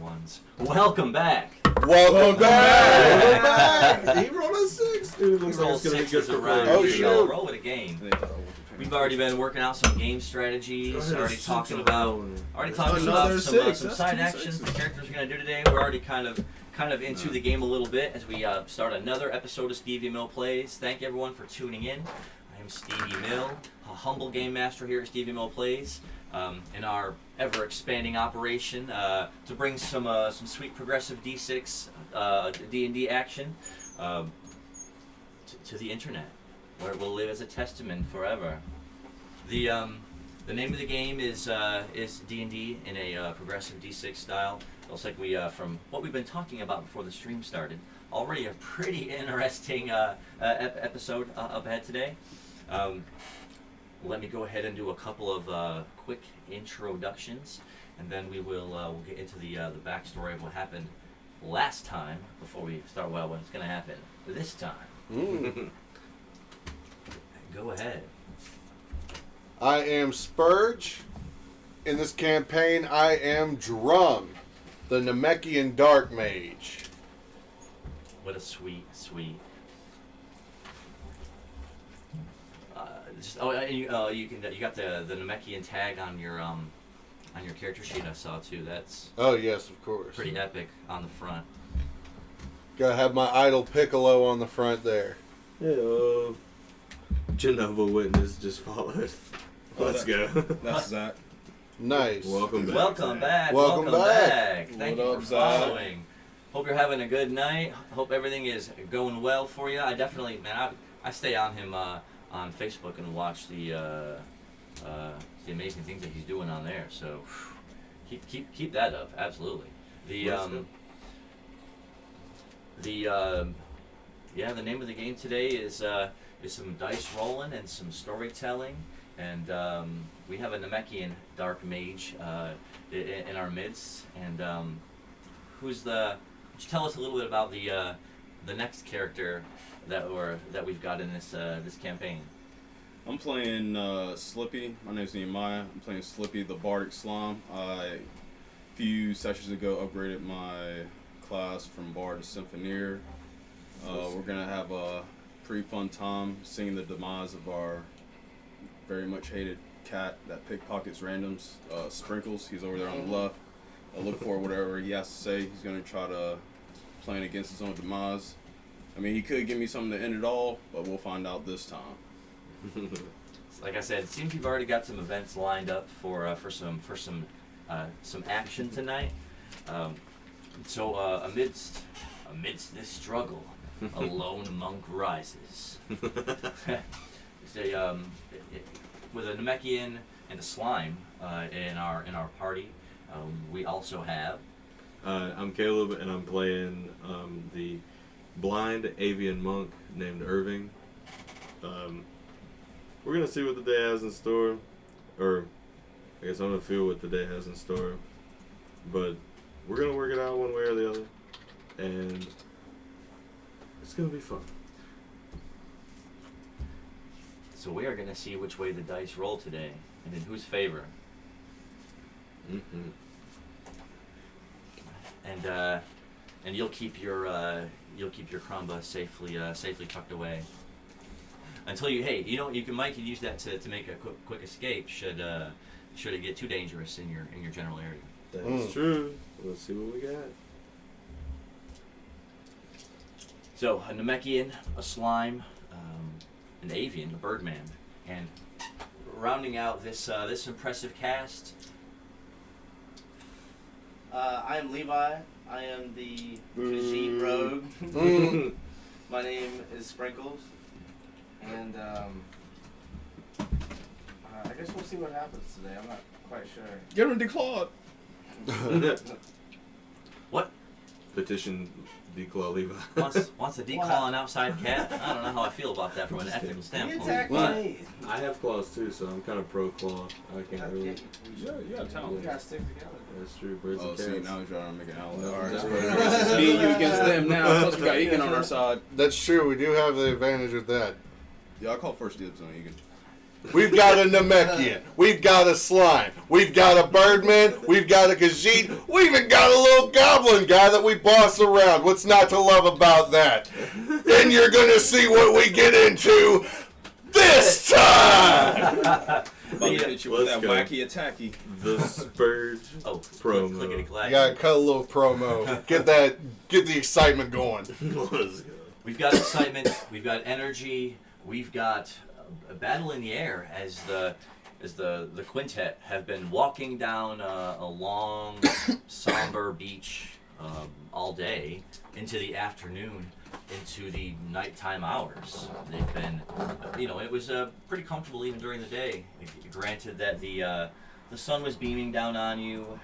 ones. Welcome back. Welcome back. He rolled a 6. Dude, looks like Roll it's gonna be good sixes for around. play. Oh, Here you shit. go. Roll with a game. We've already been working out some game strategies. Already talking about Another some six. some That's side two actions the sixes. characters are going to do today. We're already kind of into the game a little bit as we start another episode of StevieMillPlays. Thank everyone for tuning in. I am Stevie Mill, a humble game master here at StevieMillPlays. In our ever-expanding operation to bring some sweet progressive D6 D&D action to the internet, where it will live as a testament forever. The name of the game is D&D in a progressive D6 style. It looks like we, from what we've been talking about before the stream started, already a pretty interesting episode up ahead today. Let me go ahead and do a couple of quick introductions, and then we'll get into the backstory of what happened last time before we start. Well, what's going to happen this time? Go ahead. I am Spurge. In this campaign, I am Drum, the Namekian Dark Mage. What a sweet. You got the Namekian tag on your character sheet I saw too. That's Oh, yes, of course. pretty epic on the front. Gotta have my idol Piccolo on the front there. Yeah, Genova Witness just followed. Let's go. That's Zach. Nice. Welcome back. Welcome back. Welcome back. Thank What you up, for Zach? following. Hope you're having a good night. Hope everything is going well for you. I definitely, man, I stay on him on Facebook and watch the amazing things that he's doing on there. So keep that up. Absolutely. The name of the game today is some dice rolling and some storytelling, and we have a Namekian Dark Mage in our midst. And would you tell us a little bit about the next character that we've got in this campaign? I'm playing Slippy. My name's Nehemiah. I'm playing Slippy, the Bardic Slime. A few sessions ago upgraded my class from Bard to Symphoneer. We're going to have a pretty fun time seeing the demise of our very much hated cat that pickpockets randoms, Sprinkles. He's over there on the left. I look for whatever he has to say. He's going to try to plan against his own demise. I mean, he could give me something to end it all, but we'll find out this time. Like I said, it seems you've already got some events lined up for some action tonight. So amidst this struggle, a lone monk rises. With a Namekian and a slime in our party. We also have. I'm Caleb, and I'm playing the blind avian monk named Irving. We're gonna see what the day has in store, or I guess I'm gonna feel what the day has in store. But we're gonna work it out one way or the other, and it's gonna be fun. So we are gonna see which way the dice roll today, and in whose favor. Mm-hmm. And you'll keep your crumba safely tucked away until you might use that to make a quick escape should it get too dangerous in your general area. That's true. Let's see what we got. So a Namekian, a slime, an avian, a birdman, and rounding out this impressive cast. I am Levi. I am the Khajiit rogue. My name is Sprinkles. And I guess we'll see what happens today. I'm not quite sure. Get him declawed. What? Petition declaw Levi. Wants to declaw an outside cat? I don't know how I feel about that from an ethical He standpoint. attacked But me. I have claws too, so I'm kind of pro claw. I can't really. You got talent. We gotta stick together. That's true. Birds Oh, and see, cats. now he's trying to make an outlet. No, Alright, no. so it's me and you against them now. Plus we got Egan on our side. That's true. We do have the advantage with that. Yeah, I'll call first dibs on Egan. We've got a Namekian. We've got a slime. We've got a birdman. We've got a Khajiit. We even got a little goblin guy that we boss around. What's not to love about that? And you're going to see what we get into this time! About to hit you with Let's that go. wacky attacky. The Spurge promo. Clickety-clack. You gotta cut a little promo. Get the excitement going. Let's go. We've got excitement. We've got energy. We've got a battle in the air as the quintet have been walking down a long, somber beach all day into the afternoon, into the nighttime hours. They've been, it was pretty comfortable even during the day. Granted that the sun was beaming down on you,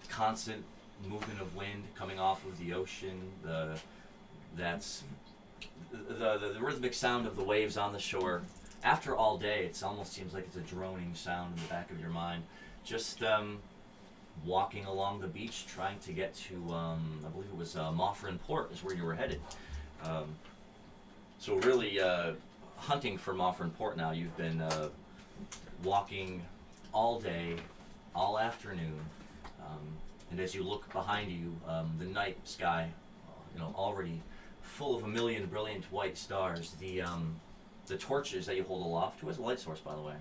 constant movement of wind coming off of the ocean. That's the rhythmic sound of the waves on the shore. After all day, it almost seems like it's a droning sound in the back of your mind. Just walking along the beach, trying to get to, I believe it was Moffrin Port is where you were headed. So really hunting for Moffrin Port now. You've been walking all day, all afternoon, and as you look behind you, the night sky, already full of a million brilliant white stars. The torches that you hold aloft. Who has a light source, by the way?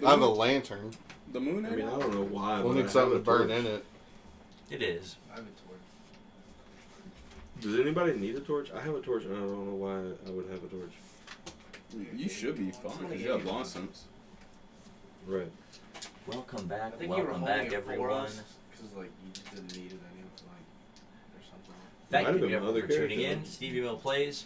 I have a lantern. The moon. I mean, I don't know why. We'll but I need something to have a burn torch. in it. It is. I have a torch. Does anybody need a torch? I have a torch, and I don't know why I would have a torch. You should be fine because you have lawn sense. Right. Welcome back. I think you were Welcome holding back, it for everyone. us because you just didn't need it anymore, or something. Thank Might have you been everyone other for tuning in. characters. StevieMillPlays.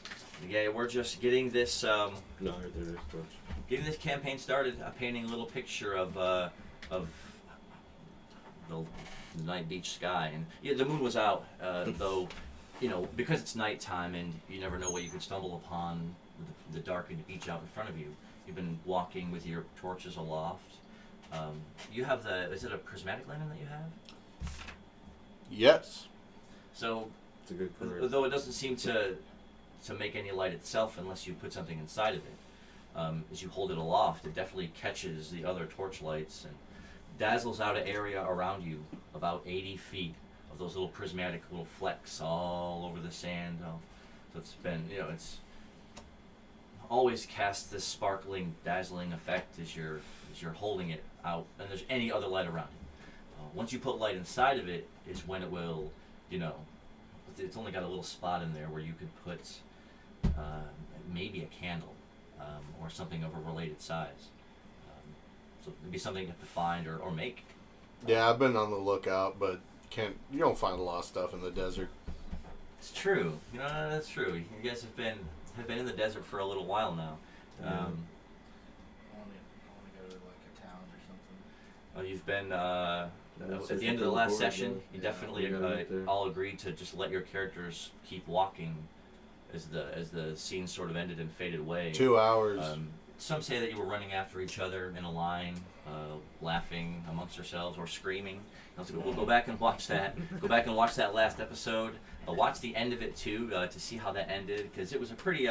Yeah, we're just getting this No, right there is torch. getting this campaign started. Painting a little picture of the night beach sky, and yeah, the moon was out, though. Because it's nighttime and you never know what you could stumble upon with the darkened beach out in front of you. You've been walking with your torches aloft. You have is it a prismatic lantern that you have? Yes. So, It's a good career. though it doesn't seem to make any light itself unless you put something inside of it, as you hold it aloft, it definitely catches the other torch lights and dazzles out an area around you about 80 feet of those little prismatic little flecks all over the sand. So it's been, it's always cast this sparkling, dazzling effect as you're holding it out, and there's any other light around it. Once you put light inside of it, is when it will, it's only got a little spot in there where you could put maybe a candle or something of a related size. So it'd be something you have to find or make. Yeah, I've been on the lookout, but you don't find a lot of stuff in the desert. It's true. That's true. You guys have been in the desert for a little while now. I want to go to a town or something. You've been at the end of the last session. You definitely all agreed to just let your characters keep walking as the scene sort of ended and faded away. 2 hours. Some say that you were running after each other in a line, laughing amongst yourselves or screaming. So we'll go back and watch that. Go back and watch that last episode. Watch the end of it too to see how that ended, because it was a pretty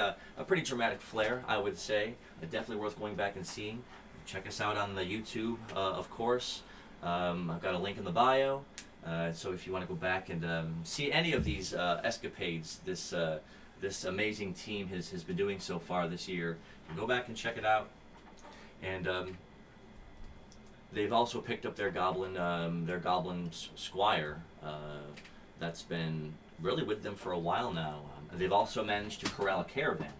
dramatic flair, I would say. Definitely worth going back and seeing. Check us out on the YouTube, of course. I've got a link in the bio. So if you want to go back and see any of these escapades, this amazing team has been doing so far this year, you can go back and check it out. And they've also picked up their goblin squire. That's been really with them for a while now. They've also managed to corral a caravan,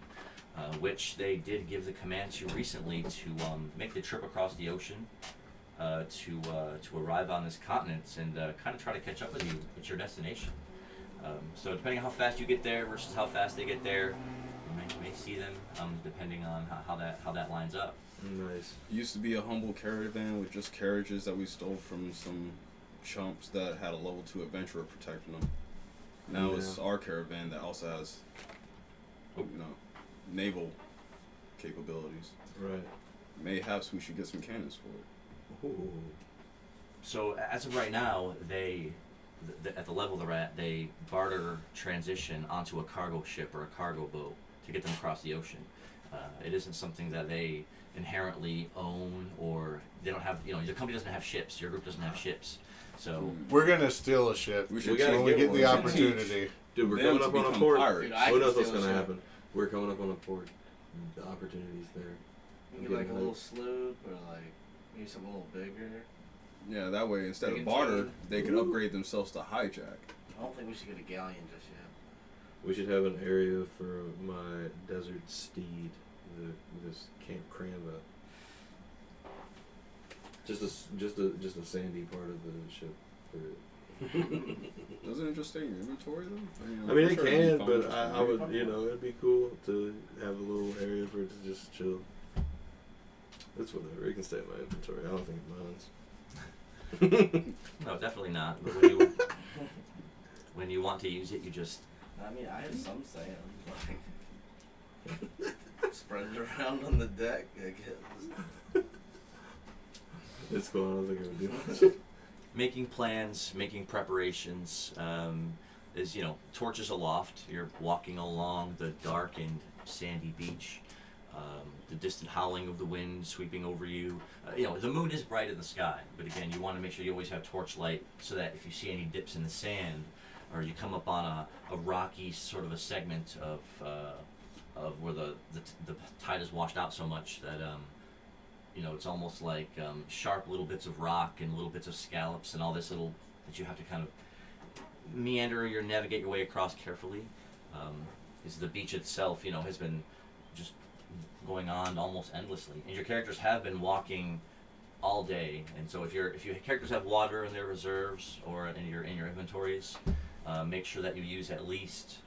which they did give the command to recently to make the trip across the ocean to arrive on this continent and kind of try to catch up with you at your destination. So depending on how fast you get there versus how fast they get there, you may see them depending on how that lines up. Nice. It used to be a humble caravan with just carriages that we stole from some chumps that had a level 2 adventurer protecting them. Now it's our caravan that also has, naval capabilities. Right. Mayhaps we should get some cannons for it. Ooh. So as of right now, at the level they're at, they barter transition onto a cargo ship or a cargo boat to get them across the ocean. It isn't something that they inherently own, or they don't have. You know, your company doesn't have ships. Your group doesn't have ships. So We're gonna steal a ship We should when we get get one. the We should opportunity. Dude, we're Them coming to up on a become port. pirates. Dude, I Who can knows what's steal gonna a happen? We're coming up on a port. The opportunity's there. We get like a little sloop or like maybe something a little bigger. Yeah, that way instead of Brigantine. barter, they could upgrade themselves to hijack. I don't think we should get a galleon just yet. We should have an area for my desert steed, this Camp Cranva. Just a sandy part of the ship. Doesn't it just stay in your inventory though? I mean, I'm it sure it'd be can, fine but just I to would, it'd be cool to have a little area for it to just chill. It's whatever. It can stay in my inventory. I don't think it minds. no, definitely not. But when you want to use it, you just I mean, I have some sand. Like, spread it around on the deck, I guess. It's cool. I don't think it would do much. making plans, making preparations. Is torches aloft. You're walking along the dark and sandy beach. The distant howling of the wind sweeping over you. The moon is bright in the sky, but again, you want to make sure you always have torchlight so that if you see any dips in the sand, or you come up on a rocky sort of a segment of where the tide is washed out so much that it's almost like sharp little bits of rock and little bits of scallops and all this little that you have to kind of meander or navigate your way across carefully. Is the beach itself, has been just going on almost endlessly, and your characters have been walking all day. And so if your characters have water in their reserves or in your inventories, make sure that you use at least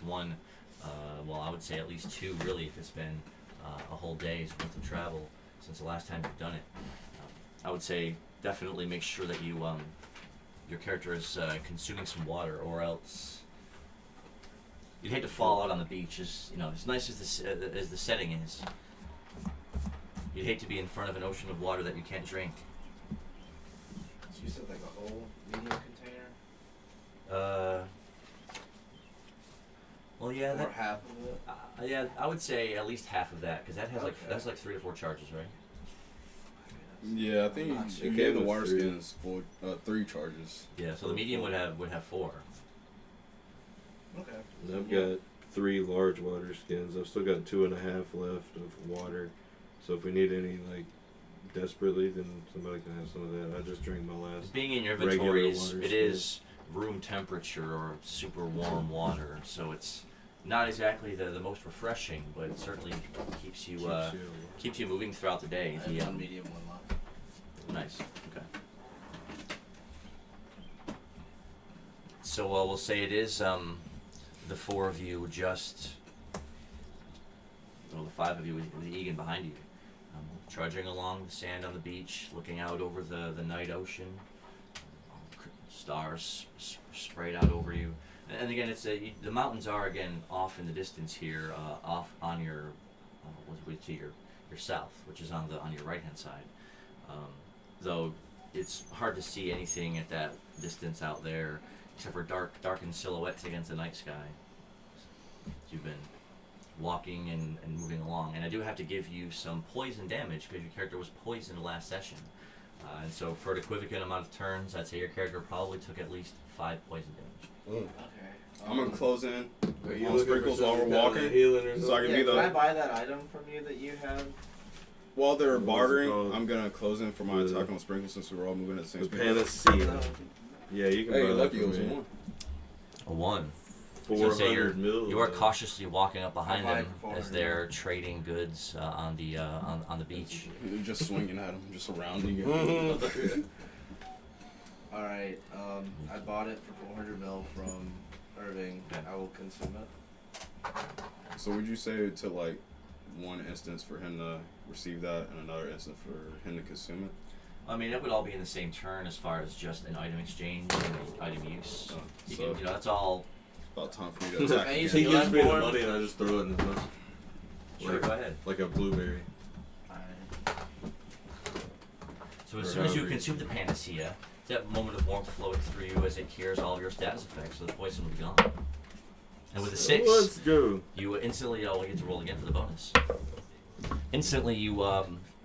one. Well, I would say at least two, really, if it's been a whole day's worth of travel since the last time you've done it. I would say definitely make sure that your character is consuming some water, or else you'd hate to fall out on the beach. As nice as the setting is, you'd hate to be in front of an ocean of water that you can't drink. So you said like a whole medium container? Well, yeah, Or half of it? yeah, I would say at least half of that, because that has Okay. that's like 3 to 4 charges, right? Yeah, I think Not it sure. gave the It water was 3. skins 3 charges. Yeah, so the medium would have 4. Okay. And I've got 3 large water skins. I've still got 2.5 left of water. So if we need any desperately, then somebody can have some of that. I just drank my last. Being in your Regular inventories, water it skin. is room temperature or super warm water, so it's not exactly the most refreshing, but it certainly keeps you moving throughout the day. I have one medium, one left. Nice. Okay. So we'll say it is the 4 of you the 5 of you with Egan behind you, trudging along the sand on the beach, looking out over the night ocean. Stars sprayed out over you, and again, it's the mountains are again off in the distance here, off on your to your south, which is on your right hand side. Though it's hard to see anything at that distance out there, except for darkened silhouettes against the night sky. You've been walking and moving along, and I do have to give you some poison damage because your character was poisoned last session. And so for an equivalent amount of turns, I'd say your character probably took at least 5 poison damage. Okay. I'm gonna close in Are you on looking for sprinkles while we're something down walking. there healing or So I something? can be Can I the buy that item from you that you have? while they're What's it bartering. called? I'm gonna close in for my The- attack on sprinkles since we're all moving at the same The speed. panacea. Yeah, you can Hey, buy that lucky it from was me. 1. A 1. 400 say mil. You are cautiously walking up behind I'll buy them it for as 400. they're trading goods on the beach. You're just swinging at him, just surrounding you. Alright, I bought it for 400 mil from Irving. I will consume it. So would you say to one instance for him to receive that and another instance for him to consume it? I mean, it would all be in the same turn as far as just an item exchange and item use. Oh, You so can, that's all. about time for me to attack. I again. use He it gives me the Bloodborne. money and I just throw it in his mouth. Sure, go ahead. Like a blueberry. Alright. So as Or soon as you however you- consume the panacea, that moment of warmth flowing through you as it cures all of your status effects, so the poison will be gone. And with a 6, Let's go. you instantly we get to roll again for the bonus. Instantly, you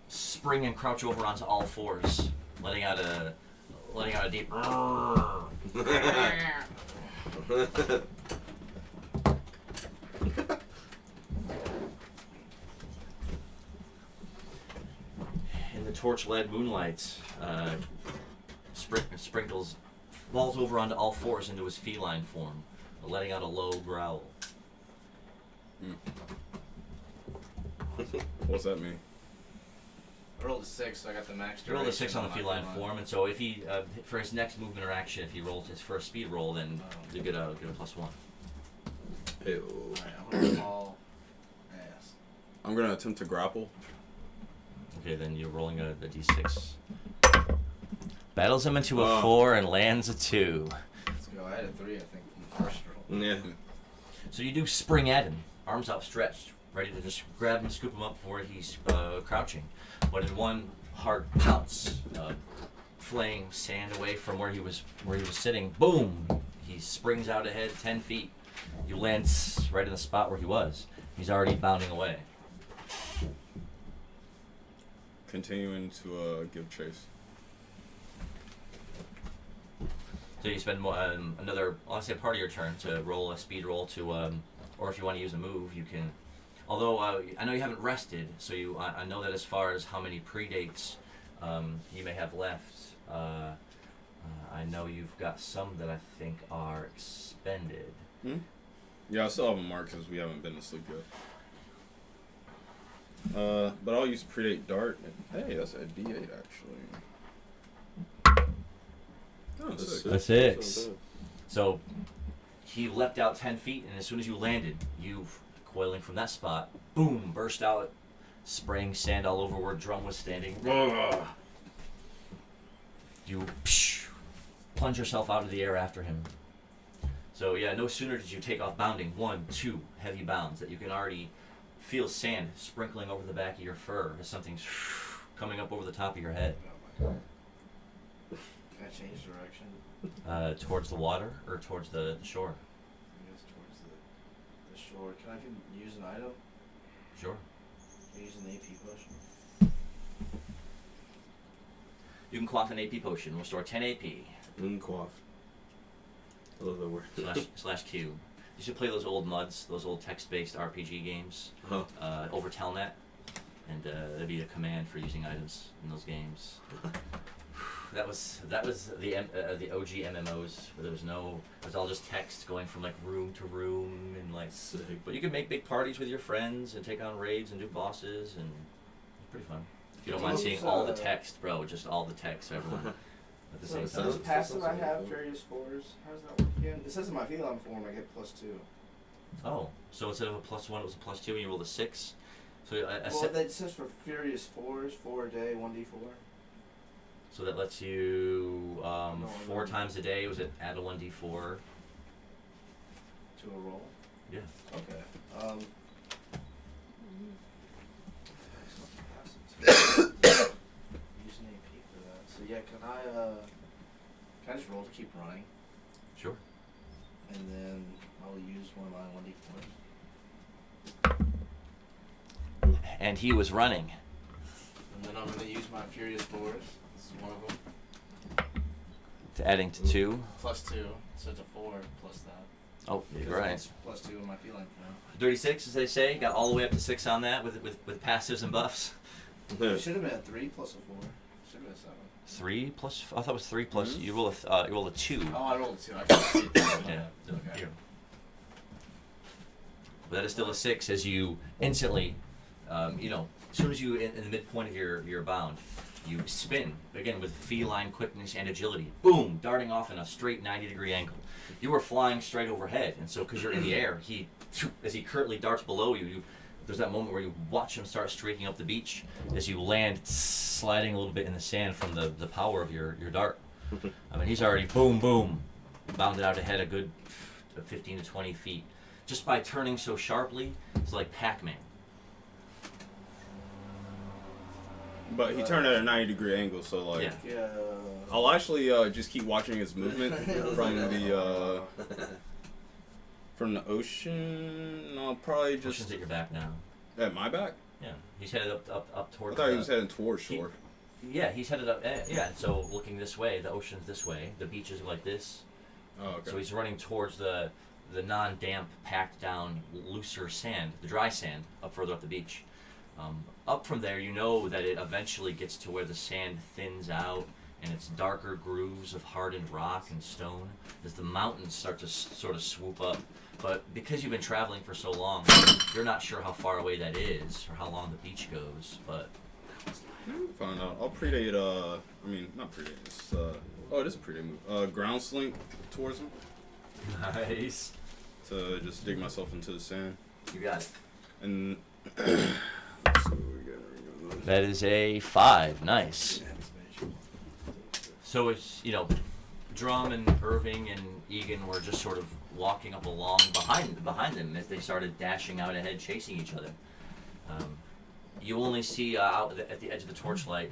spring and crouch over onto all fours, letting out a deep. In the torch-led moonlight, Sprinkles falls over onto all fours into his feline form, letting out a low growl. What's that mean? I rolled a 6, so I got the max. He rolled a 6 on the my feline form, and so if he, for his next movement or action, if he rolls his first speed roll, then you get a +1. Hey, Alright, I'm gonna call ass. I'm gonna attempt to grapple. Okay, then you're rolling a d6. Battles him into a Oh. 4 and lands a 2. Let's go. I had a 3, I think, from the first roll. yeah. So you do spring at him, arms outstretched, ready to just grab him and scoop him up before he's crouching. But in one hard pounce, flaying sand away from where he was sitting, boom! He springs out ahead 10 feet. You land right in the spot where he was. He's already bounding away. Continuing to give chase. So you spend another, I'll say part of your turn to roll a speed roll to, or if you want to use a move, you can. Although I know you haven't rested, so I know that as far as how many predates you may have left, I know you've got some that I think are expended. Yeah, I still have a mark because we haven't been to sleep yet. But I'll use predate dart. Hey, that's a D8 actually. Oh, That's A 6. So he leapt out 10 feet, and as soon as you landed, you, coiling from that spot, boom, burst out, spraying sand all over where Drum was standing. You plunge yourself out of the air after him. So yeah, no sooner did you take off bounding, 1, 2 heavy bounds, that you can already feel sand sprinkling over the back of your fur as something's coming up over the top of your head. Can I change direction? Towards the water or towards the shore? I guess towards the shore. Can I use an item? Sure. Can I use an AP potion? You can quaff an AP potion. Restore 10 AP. Quaff. I love that word. slash Q. You should play those old MUDs, those old text-based RPG games over Telnet, and that'd be a command for using items in those games. That was the OG MMOs where it was all just text going from like room to room and like. Sick. But you can make big parties with your friends and take on raids and do bosses, and it's pretty fun. If you don't mind seeing all the text, bro, just all the text, everyone at the same So time. this passive I have, Furious Fours, how does that work again? It says in my feline form I get +2. Oh, so instead of a +1, it was a +2, and you rolled a 6. So Well, that says for Furious Fours, 4 a day, 1d4. so that lets you No, 4 no. times a day. Was it add a 1d4? To a roll? Yeah. Okay. Use an AP for that. So yeah, can I just roll to keep running? Sure. And then I'll use one of my 1d4s. And he was running. And then I'm going to use my Furious Fours. This is one of them. To adding to 2. +2. So it's a 4 plus that. Oh, you're Because right. it's +2 in my feline form. 36, as they say. Got all the way up to 6 on that with passives and buffs. It should have been a 3 plus a 4. Should have been a 7. 3 plus. I thought it was 3 plus. You roll a 2. Oh, I rolled a 2. I can't see it. Yeah. Okay. Here. But that is still a 6 as you instantly, as soon as you in the midpoint of your bound, you spin again with feline quickness and agility. Boom, darting off in a straight 90-degree angle. You were flying straight overhead, and so because you're in the air, as he currently darts below you, there's that moment where you watch him start streaking up the beach as you land, sliding a little bit in the sand from the power of your dart. I mean, he's already boom, bounded out ahead a good 15 to 20 feet. Just by turning so sharply, it's like Pac-Man. But he turned at a 90-degree angle, so like. Yeah. Yeah. I'll actually just keep watching his movement from the From the ocean, no, probably just Ocean's at your back now. at my back. Yeah, he's headed up I towards. thought he was heading towards shore. Yeah, he's headed up. Yeah, so looking this way, the ocean's this way. The beach is like this. Oh, okay. So he's running towards the non-damp, packed down, looser sand, the dry sand, up further up the beach. Up from there, you know that it eventually gets to where the sand thins out, and it's darker grooves of hardened rock and stone as the mountains start to sort of swoop up. But because you've been traveling for so long, you're not sure how far away that is or how long the beach goes. But Find out. I'll predate. I mean, not predate. It's, it is a predate move. Ground slink towards him nice, to just dig myself into the sand. you got it. And let's see what we got. That is a 5. Nice. So it's, Drum and Irving and Egan were just sort of walking up along behind them as they started dashing out ahead, chasing each other. You only see out at the edge of the torchlight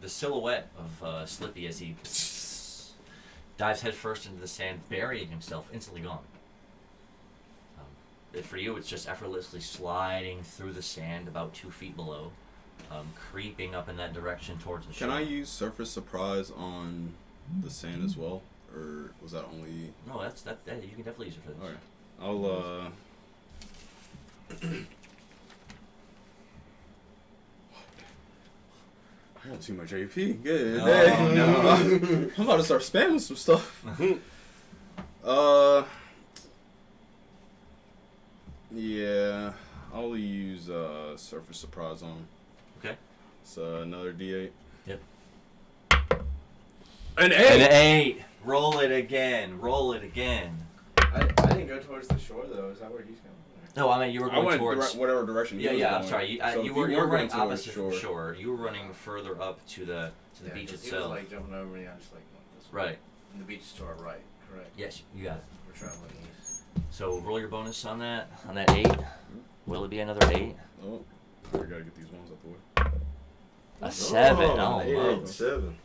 the silhouette of Slippy as he dives headfirst into the sand, burying himself, instantly gone. For you, it's just effortlessly sliding through the sand about 2 feet below, creeping up in that direction towards the shore. Can I use surface surprise on the sand as well, or was that only? No, that's that. You can definitely use it for this. Okay, I'll I got too much AP. Good day. Oh, no. I'm about to start spamming some stuff. Yeah, I'll use surface surprise on him. Okay. So another D8. Yep. An 8. An 8. Roll it again. Roll it again. I didn't go towards the shore though. Is that where he's going? No, I mean you were I going went towards. whatever direction. he was Yeah. I'm going. sorry. So You if were going running towards opposite from shore. You were running further up to the beach He itself. was like jumping over me. I was just like this way. Right. And the beach is to our right. Correct. Yes, you got it. We're traveling east. So roll your bonus on that 8. Will it be another 8? Oh, I gotta get these ones up the way. A 7. Oh, eight, no. 7.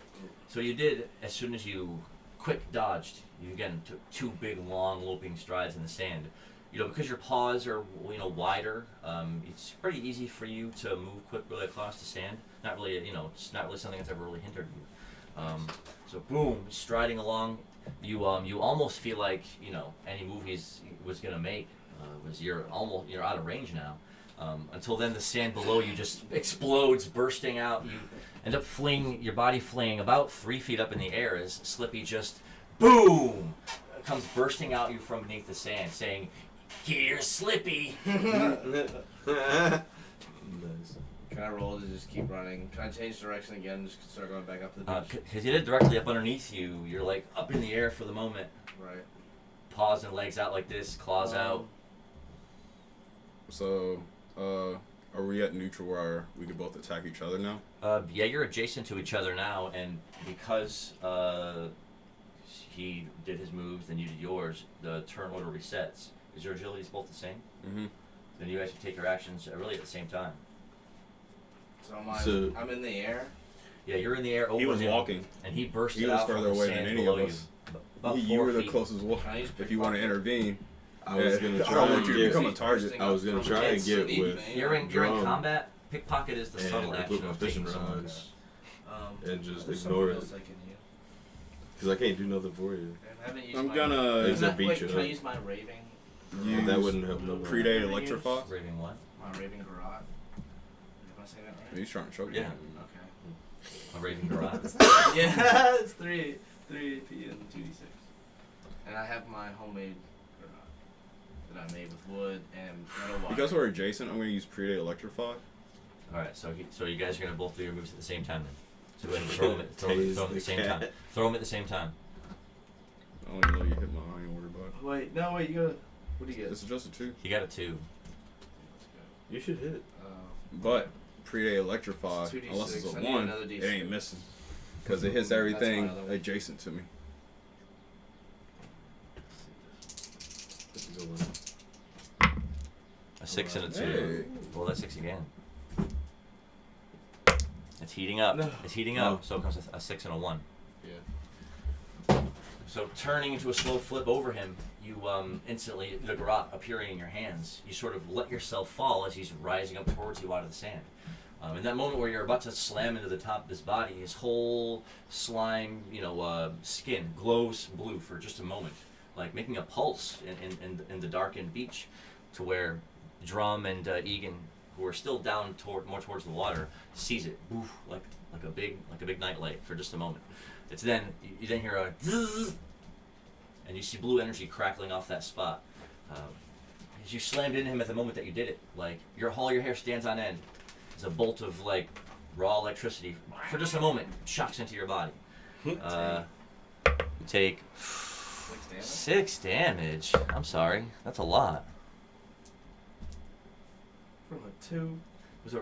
So you did, as soon as you quick dodged, you again took 2 big, long, loping strides in the sand. Because your paws are, wider, it's pretty easy for you to move quickly across the sand. Not really, it's not really something that's ever really hindered you. So boom, striding along, you almost feel like, any move he was gonna make you're out of range now. Until then, the sand below you just explodes, bursting out. You end up your body fleeing about 3 feet up in the air as Slippy just, boom, comes bursting out you from beneath the sand, saying, "Here's Slippy." Nice. Can I roll to just keep running? Can I change direction again? Just start going back up to the beach. Because he did directly up underneath you. You're like up in the air for the moment. Right. Paws and legs out like this, claws out. So, are we at neutral where we could both attack each other now? Yeah, you're adjacent to each other now, and because he did his moves and you did yours, the turn order resets. Is your agilities both the same? Mm-hmm. Then you guys should take your actions really at the same time. So I'm in the air. Yeah, you're in the air over He was him, walking. and he bursted He was out from further the away sand than any below of us. you. About You 4 were the feet. closest one. Can I use If you want to intervene, I was gonna I try don't want and you to get. become a target. I was gonna try and get with You're in drum combat. Pickpocket is the and subtle put action my of fishing taking someone's. rods and just there's ignore something it else I can use. because I can't do nothing for you. I haven't used I'm my, gonna It's a beach, Can you know. I use my raving? use That wouldn't help nobody. predate electrify. Raving what? My raving garage. Did I say that right? He's trying to choke Yeah. you. A raving garage. Yeah, it's 3 AP and 2d6. And I have my homemade garage that I made with wood and metal wire. Because we're adjacent, I'm gonna use predate electrify. All right, so you guys are gonna both do your moves at the same time then. So go ahead and throw them at Tase the the same cat. time. Throw them at the same time. I don't even know you hit my iron order, bud. Wait, no, wait, you gotta. What do you get? It's just a 2. You got a 2. You should hit. But predate electrify, It's 2d6. unless it's a I need 1, another it d6. ain't missing. Because it hits That's my everything other one. adjacent to me. That's a good one. A 6 and a 2. Hey. Roll that 6 again. It's heating up. No. It's heating up. So it comes a 6 and a 1. Yeah. So turning into a slow flip over him, you instantly, the garrote appearing in your hands, you sort of let yourself fall as he's rising up towards you out of the sand. In that moment where you're about to slam into the top of his body, his whole slime, skin glows blue for just a moment, like making a pulse in the darkened beach, to where Drum and Egan, who are still down more towards the water, sees it, boof, like a big nightlight for just a moment. It's then you then hear a zzz, and you see blue energy crackling off that spot. As you slammed into him at the moment that you did it, like all your hair stands on end. It's a bolt of like raw electricity for just a moment shocks into your body. You take 6 damage. I'm sorry, that's a lot. From a 2. Was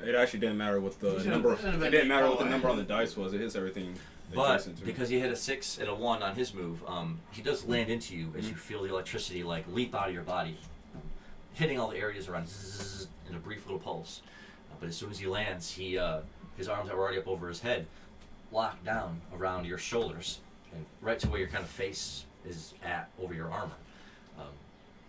It actually didn't matter what the Should've- number. should've It been didn't matter what the 4. number on the dice was. It hits everything. But adjacent to it. because he hit a 6 and a 1 on his move, he does land into you as you feel the electricity like leap out of your body, hitting all the areas around zzz, in a brief little pulse. But as soon as he lands, his arms that were already up over his head lock down around your shoulders and right to where your kind of face is at over your armor.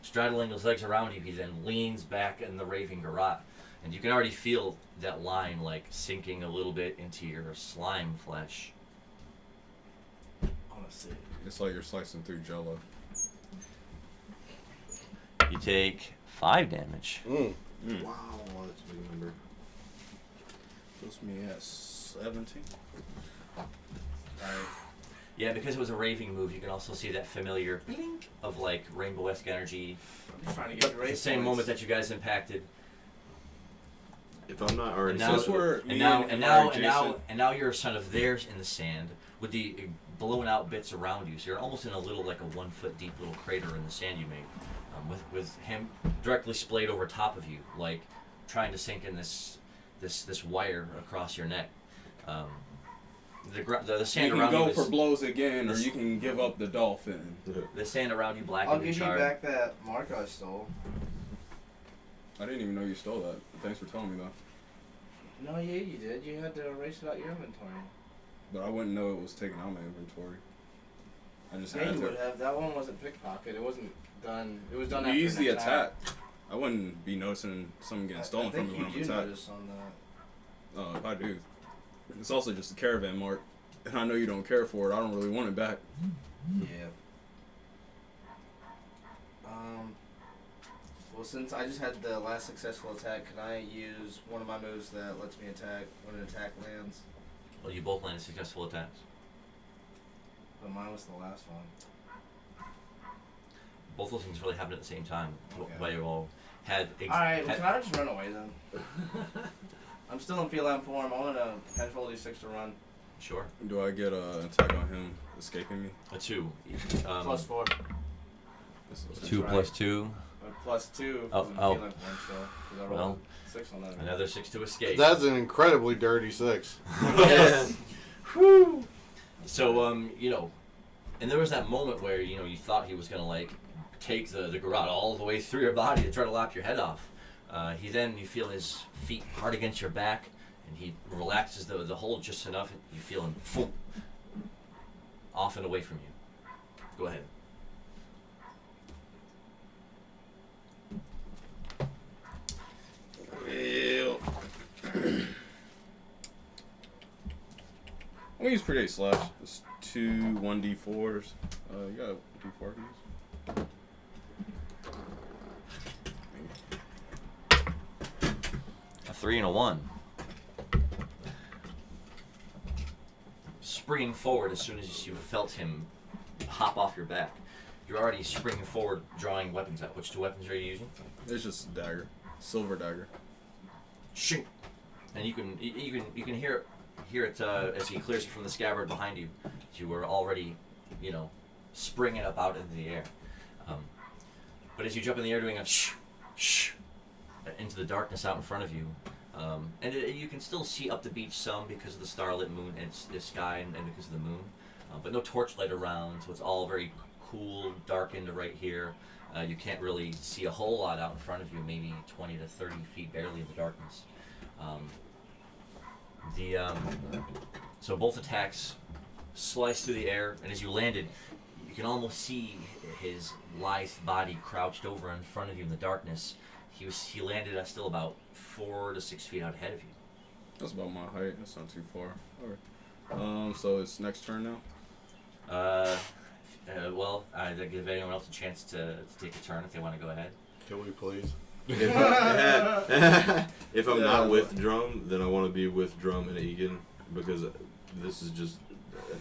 Straddling those legs around you, he then leans back in the raving garrote, and you can already feel that line like sinking a little bit into your slime flesh. Honestly. It's like you're slicing through Jello. You take 5 damage. Wow, that's a big number. Puts me at 17. Alright. Yeah, because it was a raving move, you can also see that familiar blink of like rainbow-esque energy. I'm just trying to get At the same moment that you guys impacted. If I'm not already, And now- Since we're And me now, and and Mark now, and Jason- now, and now you're sort of there in the sand with the blown out bits around you. So you're almost in a little, like a 1 foot deep little crater in the sand you made, with him directly splayed over top of you, like trying to sink in this wire across your neck. The sand You can around go you for is, blows again, or you can give up the dolphin. the sand around you blackened I'll and give you charred. back that mark I stole. I didn't even know you stole that. Thanks for telling me though. No, yeah, you did. You had to erase it out your inventory. But I wouldn't know it was taken out of my inventory. I just Yeah, had you to. would have. That one wasn't pickpocket. It wasn't done. It was done You after use an the attack. I wouldn't be noticing something getting stolen I from think me you when I'm do attacked. notice on that. If I do. It's also just a caravan mark. And I know you don't care for it. I don't really want it back. Yeah. Well, since I just had the last successful attack, can I use one of my moves that lets me attack when an attack lands? Well, you both landed successful attacks. But mine was the last one. Both those things really happened at the same time. Okay. While you all had. Alright, well, can I just run away then? I'm still in feline form. I want to control D6 to run. Sure. Do I get an attack on him escaping me? A 2. +4. That's 2 right. plus 2. +2. Oh, because I'm oh. in feline form still. Because I Well, rolled 6 on that. Another 6 to escape. That's an incredibly dirty 6. Yes. Whew. So, and there was that moment where, you thought he was going to, like, take the garrote all the way through your body to try to lop your head off. You feel his feet hard against your back, and he relaxes the hold just enough, and you feel him boom, off and away from you. Go ahead. Well, I'm gonna use Predate Slash. It's 2 1d4s. You got a d4 to use? A 3 and a 1. Springing forward as soon as you felt him hop off your back. You're already springing forward, drawing weapons out. Which 2 weapons are you using? It's just a dagger. Silver dagger. Shink. And you can hear it as he clears it from the scabbard behind you. You were already, springing up out into the air. But as you jump in the air, doing a shh into the darkness out in front of you, you can still see up the beach some because of the starlit moon and the sky, and because of the moon. But no torchlight around, so it's all very cool, darkened right here. You can't really see a whole lot out in front of you, maybe 20 to 30 feet barely in the darkness. So both attacks sliced through the air, and as you landed, you can almost see his lithe body crouched over in front of you in the darkness. He landed still about 4 to 6 feet out ahead of you. That's about my height. That's not too far. Alright. So it's next turn now? Well, I give anyone else a chance to take a turn if they want to go ahead. Can we please? If I'm not with Drum, then I want to be with Drum and Egan, because this is just,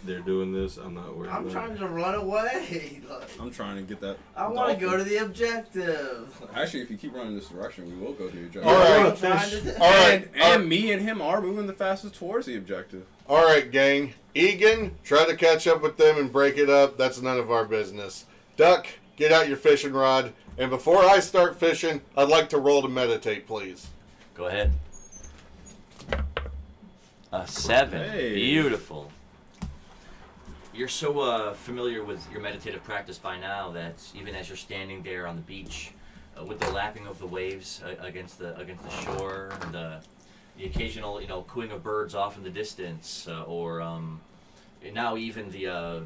they're doing this, I'm not worried I'm about trying it. to run away. Like, I'm trying to get that. I want to go dolphin. to the objective. Actually, if you keep running this direction, we will go to the objective. All right. I'm trying to do- All right. And me and him are moving the fastest towards the objective. All right, gang. Egan, try to catch up with them and break it up. That's none of our business. Duck, get out your fishing rod. And before I start fishing, I'd like to roll to meditate, please. Go ahead. A 7. Hey. Beautiful. You're so familiar with your meditative practice by now that even as you're standing there on the beach, with the lapping of the waves against the shore, the occasional cooing of birds off in the distance, or now even the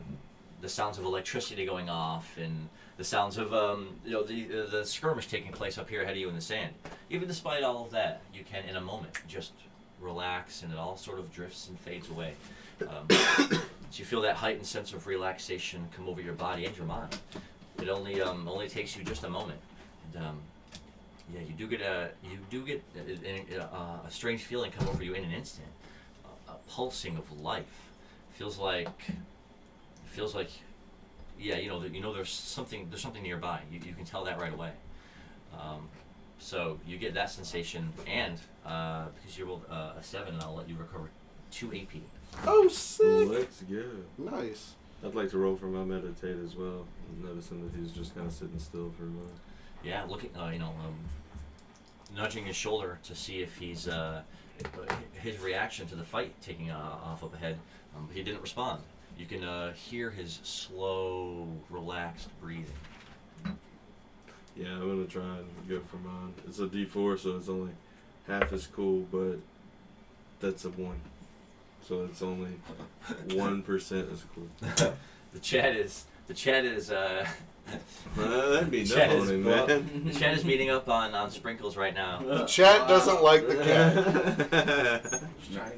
sounds of electricity going off and the sounds of the skirmish taking place up here ahead of you in the sand. Even despite all of that, you can in a moment just relax, and it all sort of drifts and fades away. So you feel that heightened sense of relaxation come over your body and your mind. It only takes you just a moment. And yeah, you do get a strange feeling come over you in an instant, a pulsing of life. Feels like yeah, there's something nearby. You can tell that right away. So you get that sensation, and because you rolled a 7, and I'll let you recover 2 AP. Oh, sick. Let's go. Nice. I'd like to roll for my meditate as well. I'm noticing that he's just kind of sitting still for a while. Yeah, looking, nudging his shoulder to see if he's his reaction to the fight taking off up ahead. He didn't respond. You can hear his slow, relaxed breathing. Yeah, I'm gonna try and go for mine. It's a D4, so it's only half as cool, but that's a 1. So it's only 1% as cool. The chat is That'd be Chat no is on him, bro- man. the chat is meeting up on Sprinkles right now. The chat doesn't like the cat.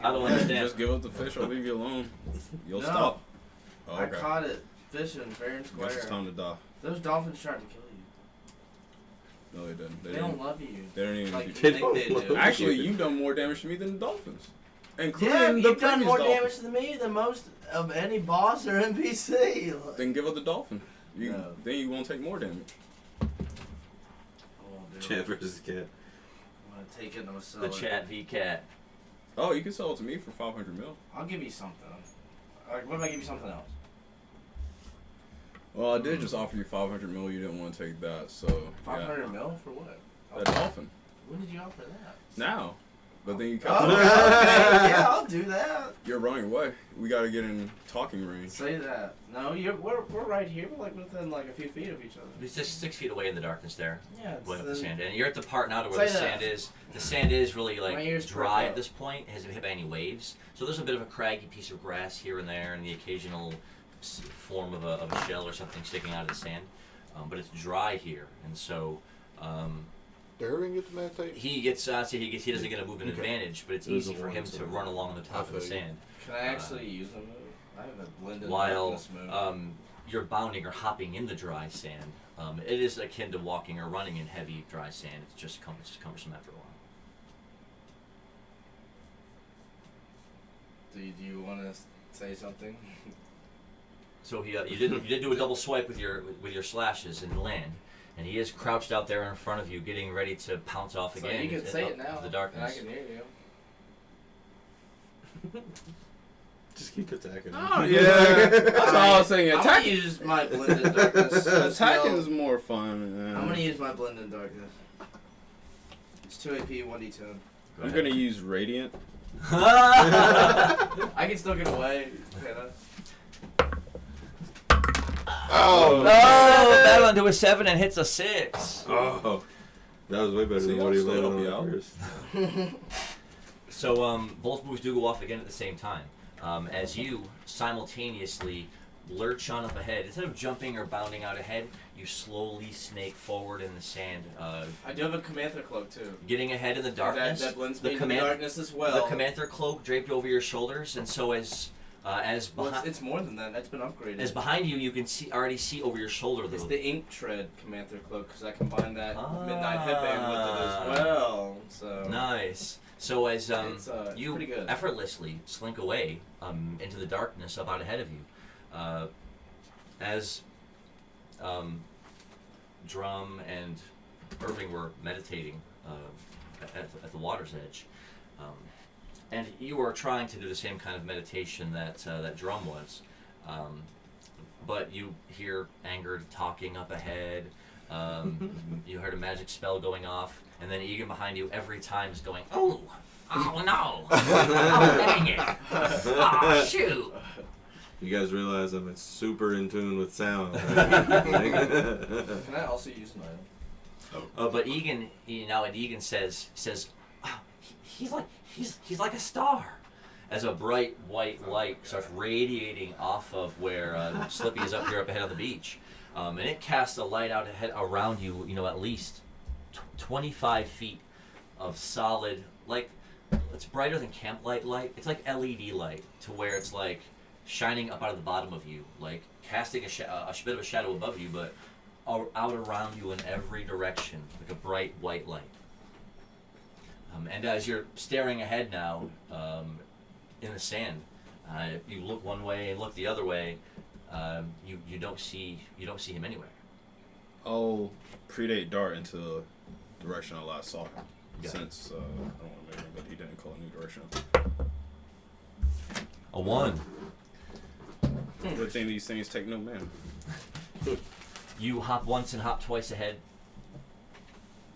I don't understand. Just give up the fish, I'll leave you alone. You'll No. stop. Oh, I okay. caught it fishing fair and Guess square. it's time to die. Those dolphins tried to kill you. No, they didn't. They don't love you. They don't even. Like do- you They think they don't do. love Actually, you've done more damage to me than the Dolphins, including Yeah, the you've done previous more Dolphin. damage to me than most of any boss or NPC. Like, Then give up the Dolphin. No. Then you won't take more damage. I won't do Chat it. versus cat. I'm gonna take it and I'm gonna sell The it. chat v cat. Oh, you can sell it to me for 500 mil. I'll give you something. Like, what if I give you something else? Well, I did just offer you 500 mil. You didn't want to take that, so 500 yeah. mil for what? That Dolphin. When did you offer that? Now, but then you Oh, kept. okay, yeah, I'll do that. You're running away. We got to get in talking range. Say that. No, we're right here. We're like within like a few feet of each other. It's just 6 feet away in the darkness there, Yeah, it's going up the the- sand. And you're at the part now to where the Say that. sand is. The sand is really My like ears dry perk at up. this point. It hasn't hit by any waves. So there's a bit of a craggy piece of grass here and there, and the occasional form of a shell or something sticking out of the sand. But it's dry here, and so Darren get to meditate? he doesn't get a movement Okay. advantage, but it's There's easy a for him one, to so- run along the top of the I feel you. sand. Can I actually use a move? I have a blended While darkness move. you're bounding or hopping in the dry sand, it is akin to walking or running in heavy dry sand. It's just cumbersome after a while. Do you want to say something? So you did do a double swipe with your slashes and land, and he is crouched out there in front of you, getting ready to pounce off So again. you can say up it now. to the darkness. And I can hear you. Just keep attacking him. Oh, yeah. That's all I was saying. I'm gonna Attacking, use my blended darkness. attacking skill. is more fun. I'm gonna use my blended darkness. It's 2 AP, 1d10. Go I'm ahead. gonna use Radiant. I can still get away. Can I? Oh, Oh, battle into a 7 and hits a 6. Oh, that was way better See, than I'll what he still landed help on you at out. first. So both moves do go off again at the same time. as you simultaneously lurch on up ahead. Instead of jumping or bounding out ahead, you slowly snake forward in the sand. I do have a Commander cloak too. Getting ahead in the darkness. That blends me into the darkness as well. The Commander cloak draped over your shoulders, and so as behind, it's more than that. That's been upgraded. as behind you, you can already see over your shoulder. It's the Ink Tread Commander cloak because I combined that midnight headband with it as well. So nice. So as it's, you pretty good. effortlessly slink away into the darkness up out ahead of you, as Drum and Irving were meditating at the water's edge, and you were trying to do the same kind of meditation that Drum was, but you hear angered talking up ahead. You heard a magic spell going off, and then Egan behind you every time is going, oh no, oh dang it, oh shoot. You guys realize I'm super in tune with sound. Right? Can I also use an item? But Egan, Egan says, oh, he's like a star, as a bright white light starts radiating off of where Slippy is up here up ahead on the beach, and it casts a light out ahead around you. At least 25 feet of solid, like it's brighter than camplight light. It's like LED light to where it's like shining up out of the bottom of you, like casting a bit of a shadow above you, but out around you in every direction, like a bright white light. And as you're staring ahead now, in the sand, you look one way and look the other way. You don't see him anywhere. I'll predate Dart into the direction I last saw him. Yeah. Since I don't want to measure him, but he didn't call a new direction. A 1. Good thing these things take no man. You hop once and hop twice ahead,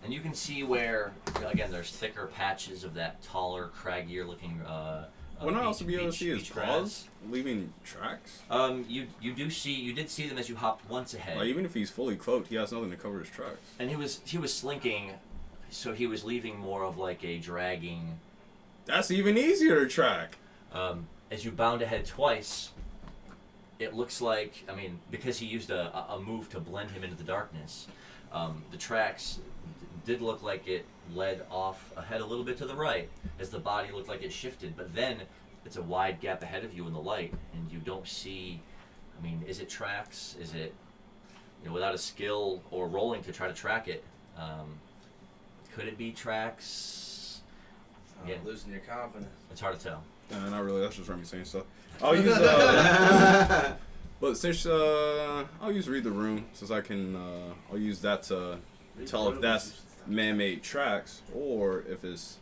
and you can see where, again, there's thicker patches of that taller, craggier looking. Wouldn't I also be able to beach- see his beach paws grass. leaving tracks? You did see them as you hopped once ahead. Like, even if he's fully cloaked, he has nothing to cover his tracks. And he was slinking, so he was leaving more of like a dragging. That's even easier to track. As you bound ahead twice, it looks like, because he used a move to blend him into the darkness, the tracks did look like it led off ahead a little bit to the right, as the body looked like it shifted, but then it's a wide gap ahead of you in the light, and you don't see, is it tracks? Is it, without a skill or rolling to try to track it, could it be tracks? Yeah. Losing your confidence. It's hard to tell. Not really. That's just Remy saying stuff. I'll use but since I'll use read the room, since I can. I'll use that to tell if that's man-made tracks or if it's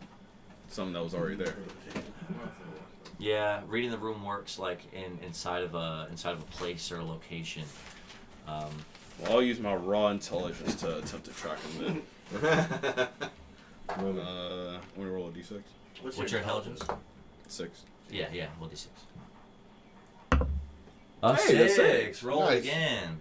something that was already there. Yeah, reading the room works like inside of a place or a location. Well, I'll use my raw intelligence to attempt to track him. I'm gonna roll a d6. What's your intelligence? 6. Yeah, we'll do 6. Hey, that's 6. Roll Nice. again.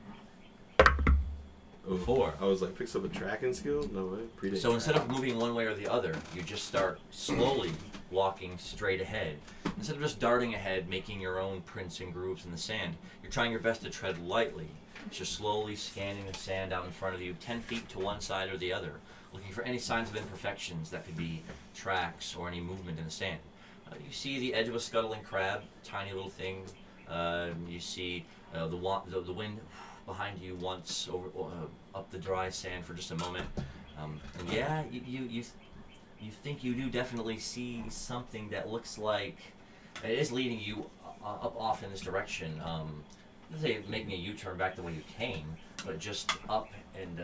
Oh, 4. I was like, picks up a tracking skill? No way. Predate So instead track. of moving one way or the other, you just start slowly walking straight ahead. Instead of just darting ahead, making your own prints and grooves in the sand, you're trying your best to tread lightly. Just slowly scanning the sand out in front of you, 10 feet to one side or the other, looking for any signs of imperfections that could be tracks or any movement in the sand. You see the edge of a scuttling crab, tiny little thing. You see the wind behind you once over up the dry sand for just a moment. And yeah, you think you do definitely see something that looks like it is leading you up off in this direction. Let's say making a U-turn back the way you came, but just up and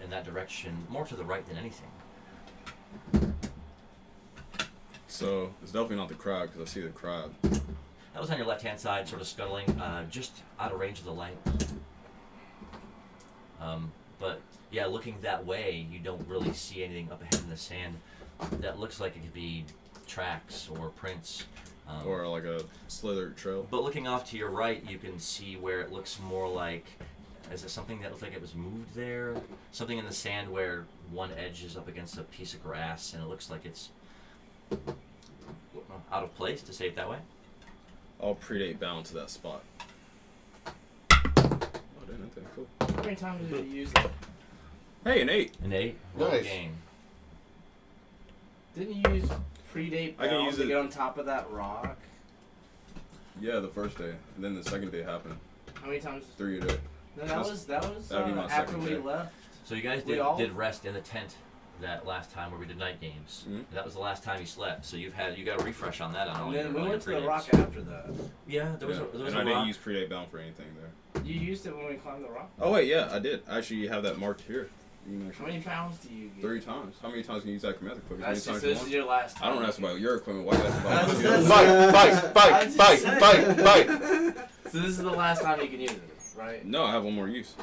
in that direction, more to the right than anything. So it's definitely not the crab because I see the crab. That was on your left-hand side, sort of scuttling, just out of range of the light. But yeah, looking that way, you don't really see anything up ahead in the sand that looks like it could be tracks or prints. Or like a slithered trail. But looking off to your right, you can see where it looks more like, is it something that looks like it was moved there? Something in the sand where one edge is up against a piece of grass and it looks like it's out of place, to say it that way. I'll predate bound to that spot. Oh, dang, okay, cool. How many times did you use it? Hey, an 8. An 8. Roll Nice. game. Didn't you use predate I can bound use to it- get on top of that rock? Yeah, the first day, and then the second day happened. How many times? 3 a day. No, that was that'd be my after second we day. left. So you guys We did, all- did rest in the tent that last time where we did night games. Mhm. That was the last time you slept. So you got a refresh on that. On all And your, then we all your went to the predates. rock after that. Yeah, there was Yeah. a, there was And I a didn't rock. use predate bound for anything there. You used it when we climbed the rock. Oh wait, yeah, I did. I actually have that marked here. You can How actually, many pounds do you get? 3 times. How many times can you use that command equipment? That's As many just, times you this want? is your last time. I don't ask about your equipment. Why you ask That's- about that's- Bite, bite, bite, bite, bite, bite. So this is the last time you can use it, right? No, I have one more use.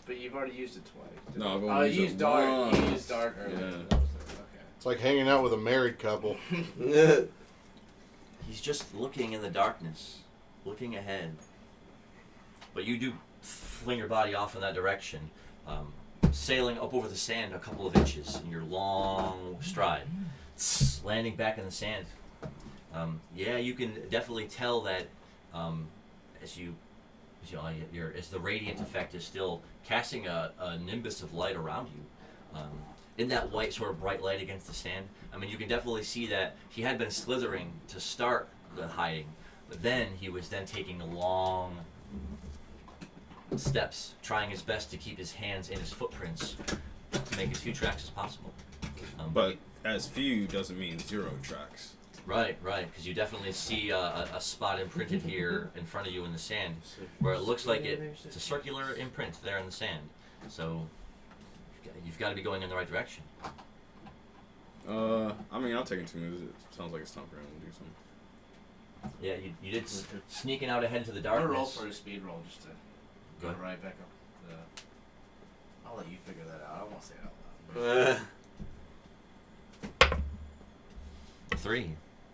But you've already used it twice. No, I've Oh, only you used used it dart. You once. used dart earlier. Yeah. That was it. It's like hanging out with a married couple. He's just looking in the darkness, looking ahead. But you do fling your body off in that direction, sailing up over the sand a couple of inches in your long stride, landing back in the sand. Yeah, you can definitely tell that as the radiant effect is still casting a nimbus of light around you. In that white sort of bright light against the sand, I mean, you can definitely see that he had been slithering to start the hiding, but then he was then taking long steps, trying his best to keep his hands in his footprints to make as few tracks as possible. But as few doesn't mean 0 tracks. Right, because you definitely see a spot imprinted here in front of you in the sand, where it looks like it's a circular imprint there in the sand. So you've got to be going in the right direction. I mean, I'll take it 2 minutes. It sounds like it's time for him to do something. Yeah, you did sneaking out ahead into the I'm gonna roll darkness. for a speed roll just to Go go ahead. right back up. I'll let you figure that out. I won't say it out loud. 3.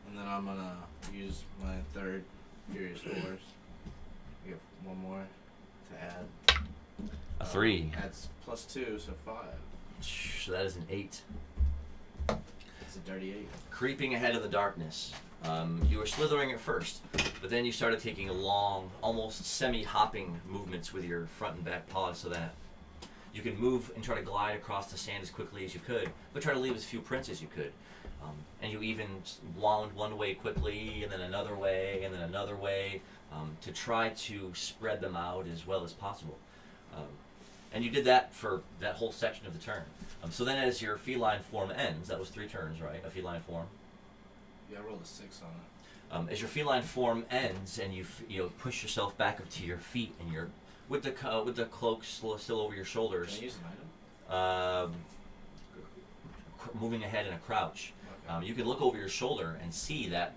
And then I'm gonna use my third Furious Force. Get one more to add. A 3. Adds +2, so 5. So that is an 8. It's a dirty 8. Creeping ahead in the darkness. You were slithering at first, but then you started taking long, almost semi-hopping movements with your front and back paws so that you could move and try to glide across the sand as quickly as you could, but try to leave as few prints as you could. And you even wound one way quickly, and then another way, and then another way, to try to spread them out as well as possible. And you did that for that whole section of the turn. So then as your feline form ends, that was 3 turns, right? A feline form. Yeah, I rolled a 6 on it. As your feline form ends and you push yourself back up to your feet and you're with the cloak still over your shoulders, Can I use an item? moving ahead in a crouch, Okay. you can look over your shoulder and see that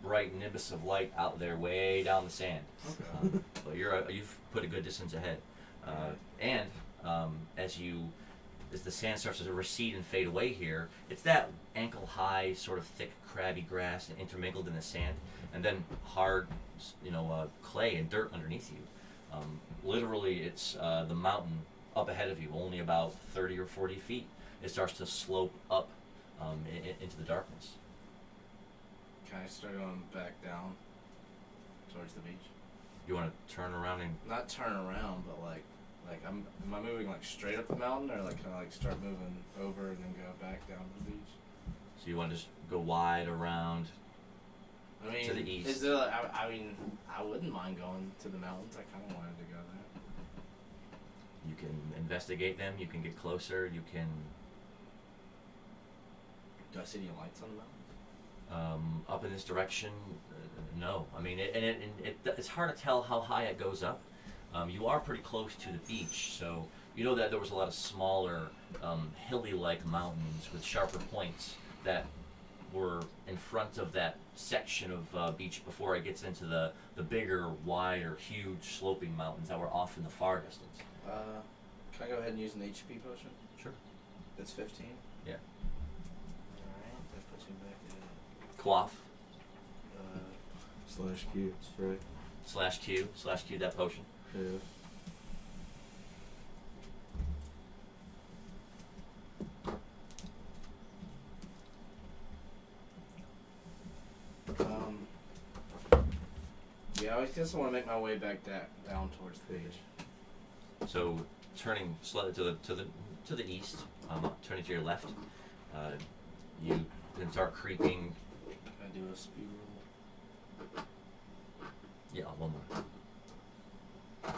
bright nimbus of light out there way down the sand. Okay. But you've put a good distance ahead, and as the sand starts to recede and fade away here, it's that ankle-high, sort of thick, crabby grass and intermingled in the sand, and then hard, clay and dirt underneath you. Literally, it's the mountain up ahead of you, only about 30 or 40 feet. It starts to slope up into the darkness. Can I start going back down towards the beach? You want to turn around and Not turn around, but like am I moving like straight up the mountain, or like can I like start moving over and then go back down to the beach? so you want to just go wide around. I mean, To the east. Is there? I mean, I wouldn't mind going to the mountains. I kind of wanted to go there. You can investigate them. You can get closer. You can. Do I see any lights on the mountain? Up in this direction, no. I mean, it's hard to tell how high it goes up. You are pretty close to the beach, so you know that there was a lot of smaller, hilly-like mountains with sharper points that were in front of that section of beach before it gets into the bigger, wider, huge sloping mountains that were off in the far distance. Can I go ahead and use an HP potion? Sure. That's 15. Yeah. Alright, that puts me back at Quaff, /Q, right? /Q that potion. Yeah. I just want to make my way back down towards the beach. So turning slightly to the east, turning to your left, you then start creeping. I do a speed roll. Yeah, one more.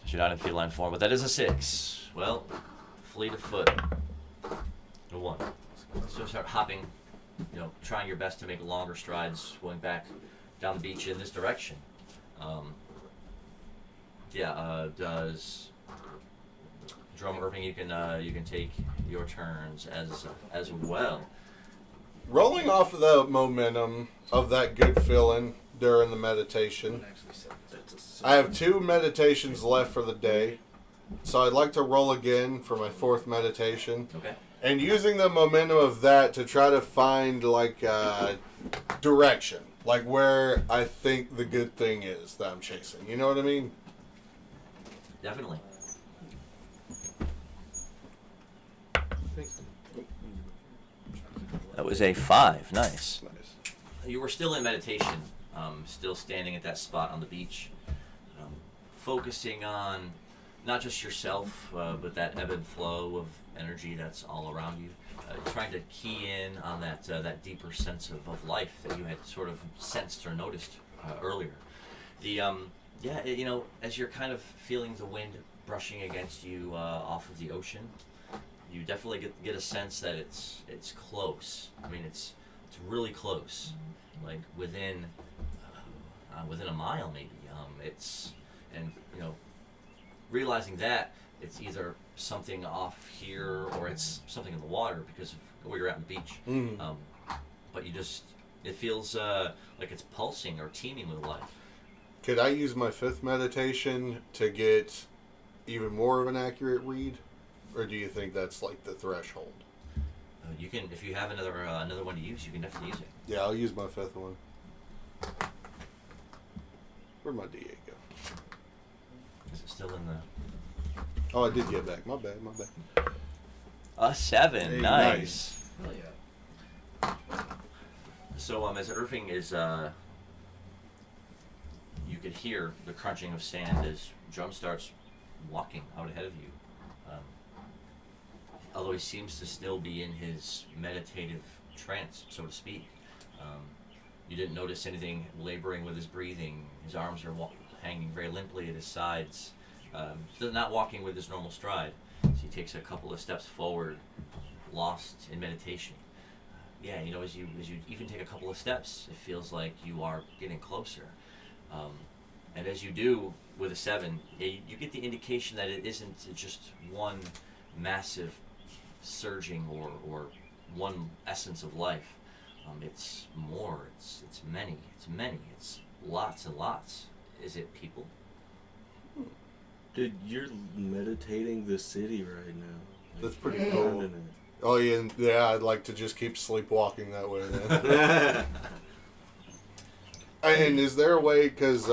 You're not in feline form, but that is a 6. Well, fleet of foot. A 1. So start hopping, trying your best to make longer strides, going back down the beach in this direction. Does Drum Irving? You can take your turns as well. Rolling off of the momentum of that good feeling during the meditation, I have 2 meditations left for the day, so I'd like to roll again for my 4th meditation. Okay. And using the momentum of that to try to find, direction. Like, where I think the good thing is that I'm chasing. You know what I mean? Definitely. That was a 5. Nice. You were still in meditation, still standing at that spot on the beach, focusing on not just yourself, but that ebb and flow of energy that's all around you, trying to key in on that deeper sense of life that you had sort of sensed or noticed earlier. As you're kind of feeling the wind brushing against you off of the ocean, you definitely get a sense that it's close. I mean, it's really close, like within a mile maybe. Realizing that it's either something off here or it's something in the water because of where you're at on the beach. Mm. But it feels like it's pulsing or teeming with life. Could I use my 5th meditation to get even more of an accurate read? Or do you think that's like the threshold? You can, if you have another one to use, you can definitely use it. Yeah, I'll use my 5th one. Where'd my D8 go? Is it still in the... Oh, I did get back. My bad. A 7. Hey, nice. Hell yeah. So as Irving is, you could hear the crunching of sand as Drum starts walking out ahead of you. Although he seems to still be in his meditative trance, so to speak. You didn't notice anything laboring with his breathing. His arms are hanging very limply at his sides. Still not walking with his normal stride. So he takes a couple of steps forward, lost in meditation. As you even take a couple of steps, it feels like you are getting closer. And as you do with a 7, you get the indication that it isn't just one massive surging or one essence of life. It's more. It's many. It's lots and lots. Is it people? Dude, you're meditating the city right now. That's pretty you're cool. finding it. Oh, yeah, I'd like to just keep sleepwalking that way then. And is there a way, because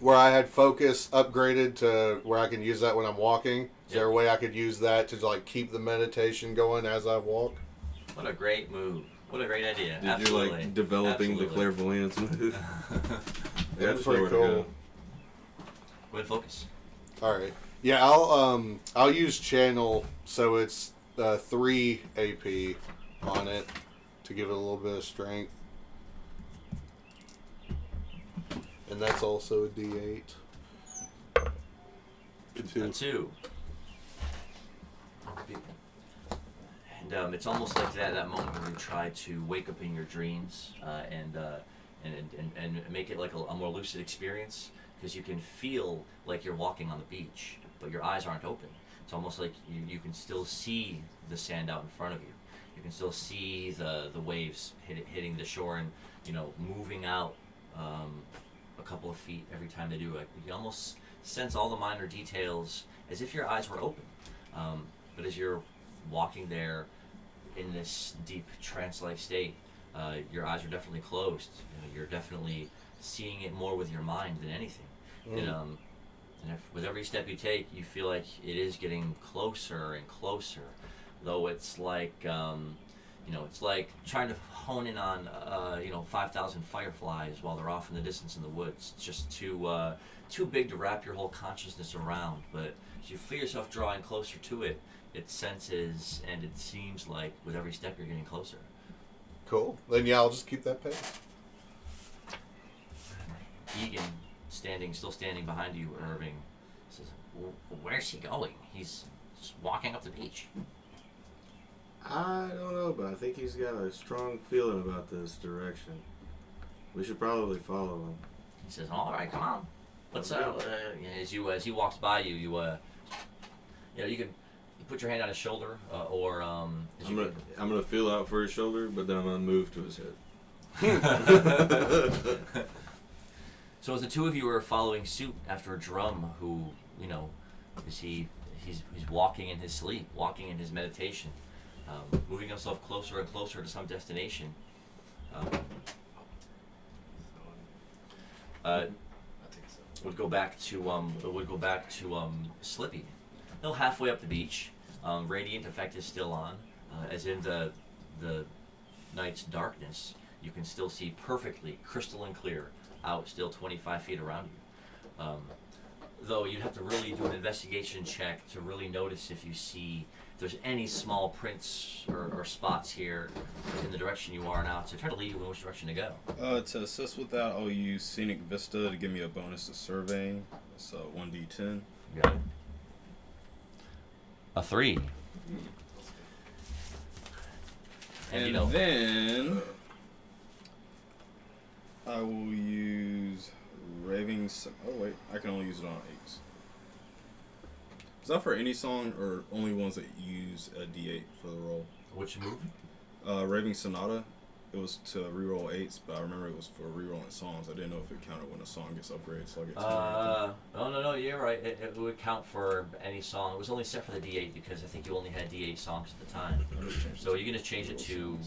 where I had focus upgraded to where I can use that when I'm walking, is there a way I could use that to keep the meditation going as I walk? What a great move. What a great idea. Dude, Absolutely. you're developing Absolutely. the clairvoyance move. That's pretty cool. Go ahead and focus. All right. Yeah, I'll use channel, so it's 3 AP on it to give it a little bit of strength. And that's also a D8. A 2. And it's almost like that moment when you try to wake up in your dreams and make it like a more lucid experience, because you can feel like you're walking on the beach, but your eyes aren't open. It's almost like you can still see the sand out in front of you. You can still see the waves hitting the shore and moving out a couple of feet every time they do it. You can almost sense all the minor details as if your eyes were open. But as you're walking there in this deep trance-like state, your eyes are definitely closed. You're definitely seeing it more with your mind than anything. And with every step you take, you feel like it is getting closer and closer. Though it's like, it's like trying to hone in on 5,000 fireflies while they're off in the distance in the woods. It's just too big to wrap your whole consciousness around. But as you feel yourself drawing closer to it, it senses and it seems like with every step you're getting closer. Cool. Then yeah, I'll just keep that pace. Egan, still standing behind you, Irving, says, "Where's he going? He's just walking up the beach." I don't know, but I think he's got a strong feeling about this direction. We should probably follow him. He says, "All right, come on. Let's as he walks by you, you can put your hand on his shoulder, or I'm gonna feel out for his shoulder, but then I'm gonna move to his head. So as the two of you are following suit after a drum, who he's walking in his sleep, walking in his meditation, moving himself closer and closer to some destination. Would go back to Slippy. They'll halfway up the beach. Radiant effect is still on, as in the night's darkness. You can still see perfectly, crystalline clear, out still 25 feet around you. Though you'd have to really do an investigation check to really notice if there's any small prints or spots here in the direction you are now, to try to lead you in which direction to go. To assist with that, I'll use Scenic Vista to give me a bonus to surveying. So 1d10. Got it. A 3. And then I will use Raving. Oh wait, I can only use it on 8s. Is that for any song or only ones that use a D8 for the roll? Which move? Raving Sonata. It was to reroll 8s, but I remember it was for rerolling songs. I didn't know if it counted when a song gets upgraded, so I get 10 or anything. No, you're right. It would count for any song. It was only set for the D8 because I think you only had D8 songs at the time. So you're gonna change it to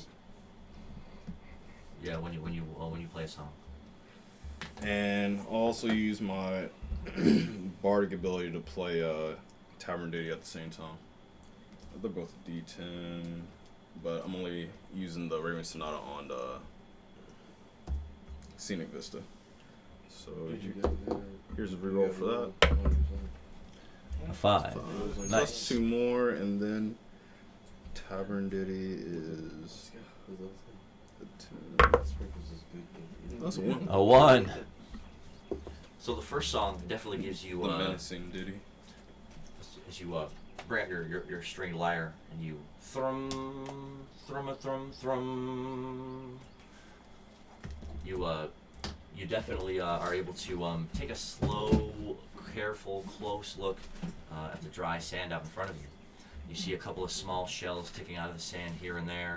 when you play a song. And I'll also use my bardic ability to play Tavern Ditty at the same time. They're both D10, but I'm only using the Raven Sonata on the Scenic Vista. So here's a reroll for that. A 5. So Nice. that's 2 more, and then Tavern Ditty is the 10. That's a 1. A 1. So the first song definitely gives you The menacing ditty. as you bring out your stringed lyre and you thrum, thrum. You definitely are able to take a slow, careful, close look at the dry sand out in front of you. You see a couple of small shells sticking out of the sand here and there,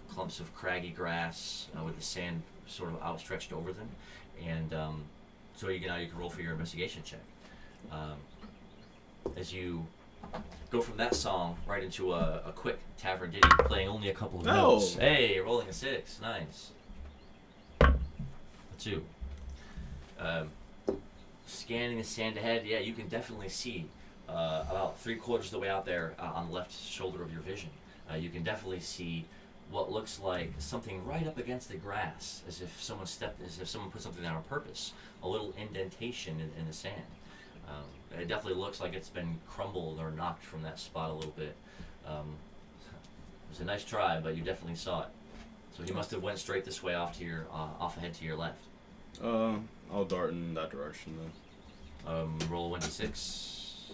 clumps of craggy grass with the sand sort of outstretched over them, and so you can roll for your investigation check. As you go from that song right into a quick tavern ditty, playing only a couple of notes. Hey, rolling a 6, nice. A 2. Scanning the sand ahead, yeah, you can definitely see about 3/4 of the way out there on the left shoulder of your vision. You can definitely see what looks like something right up against the grass, as if someone put something there on purpose. A little indentation in the sand. It definitely looks like it's been crumbled or knocked from that spot a little bit. It was a nice try, but you definitely saw it. So you must have went straight this way off ahead to your left. I'll dart in that direction then. Roll a 1d6.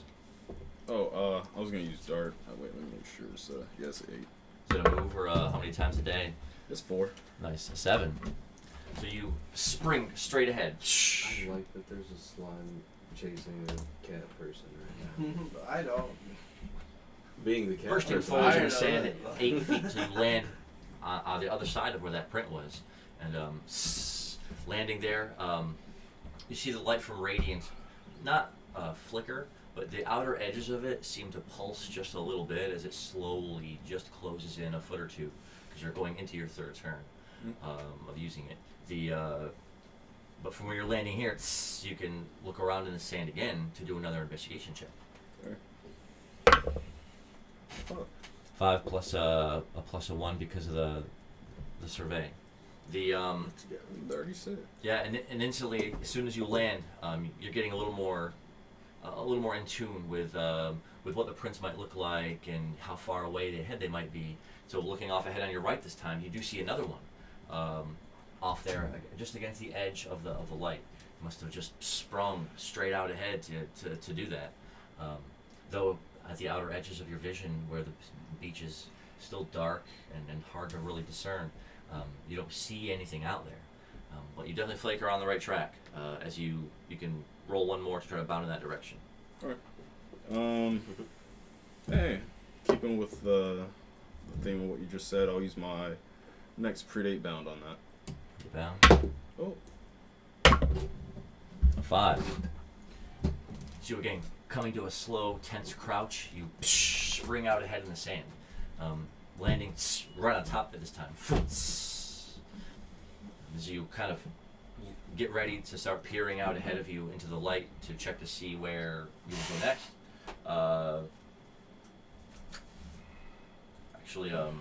Oh, I was gonna use dart. Wait, let me make sure. So yes, 8. Is it a move or how many times a day? It's 4. Nice, a 7. So you spring straight ahead. I like that there's a slime chasing a cat person right now. I don't. Being the cat Bursting person, forward I in know the sand that. at 8 feet till you land on the other side of where that print was. And landing there, you see the light from Radiant, not flicker, but the outer edges of it seem to pulse just a little bit as it slowly just closes in a foot or two, because you're going into your third turn of using it. But from where you're landing here, you can look around in the sand again to do another investigation check. Okay. 5. 5 plus a plus a 1 because of the survey. The 36. yeah, and instantly as soon as you land, you're getting a little more in tune with what the prints might look like and how far away ahead they might be. So looking off ahead on your right this time, you do see another one off there, just against the edge of the light. Must have just sprung straight out ahead to do that. Though at the outer edges of your vision, where the beach is still dark and hard to really discern, you don't see anything out there. But you definitely feel like you're on the right track as you can roll one more to try to bound in that direction. Alright. Hey, keeping with the theme of what you just said, I'll use my next predate bound on that. Bound. Oh. A 5. So again, coming to a slow, tense crouch, you spring out ahead in the sand, landing right on top of it this time. As you kind of get ready to start peering out ahead of you into the light to check to see where you will go next. Actually, you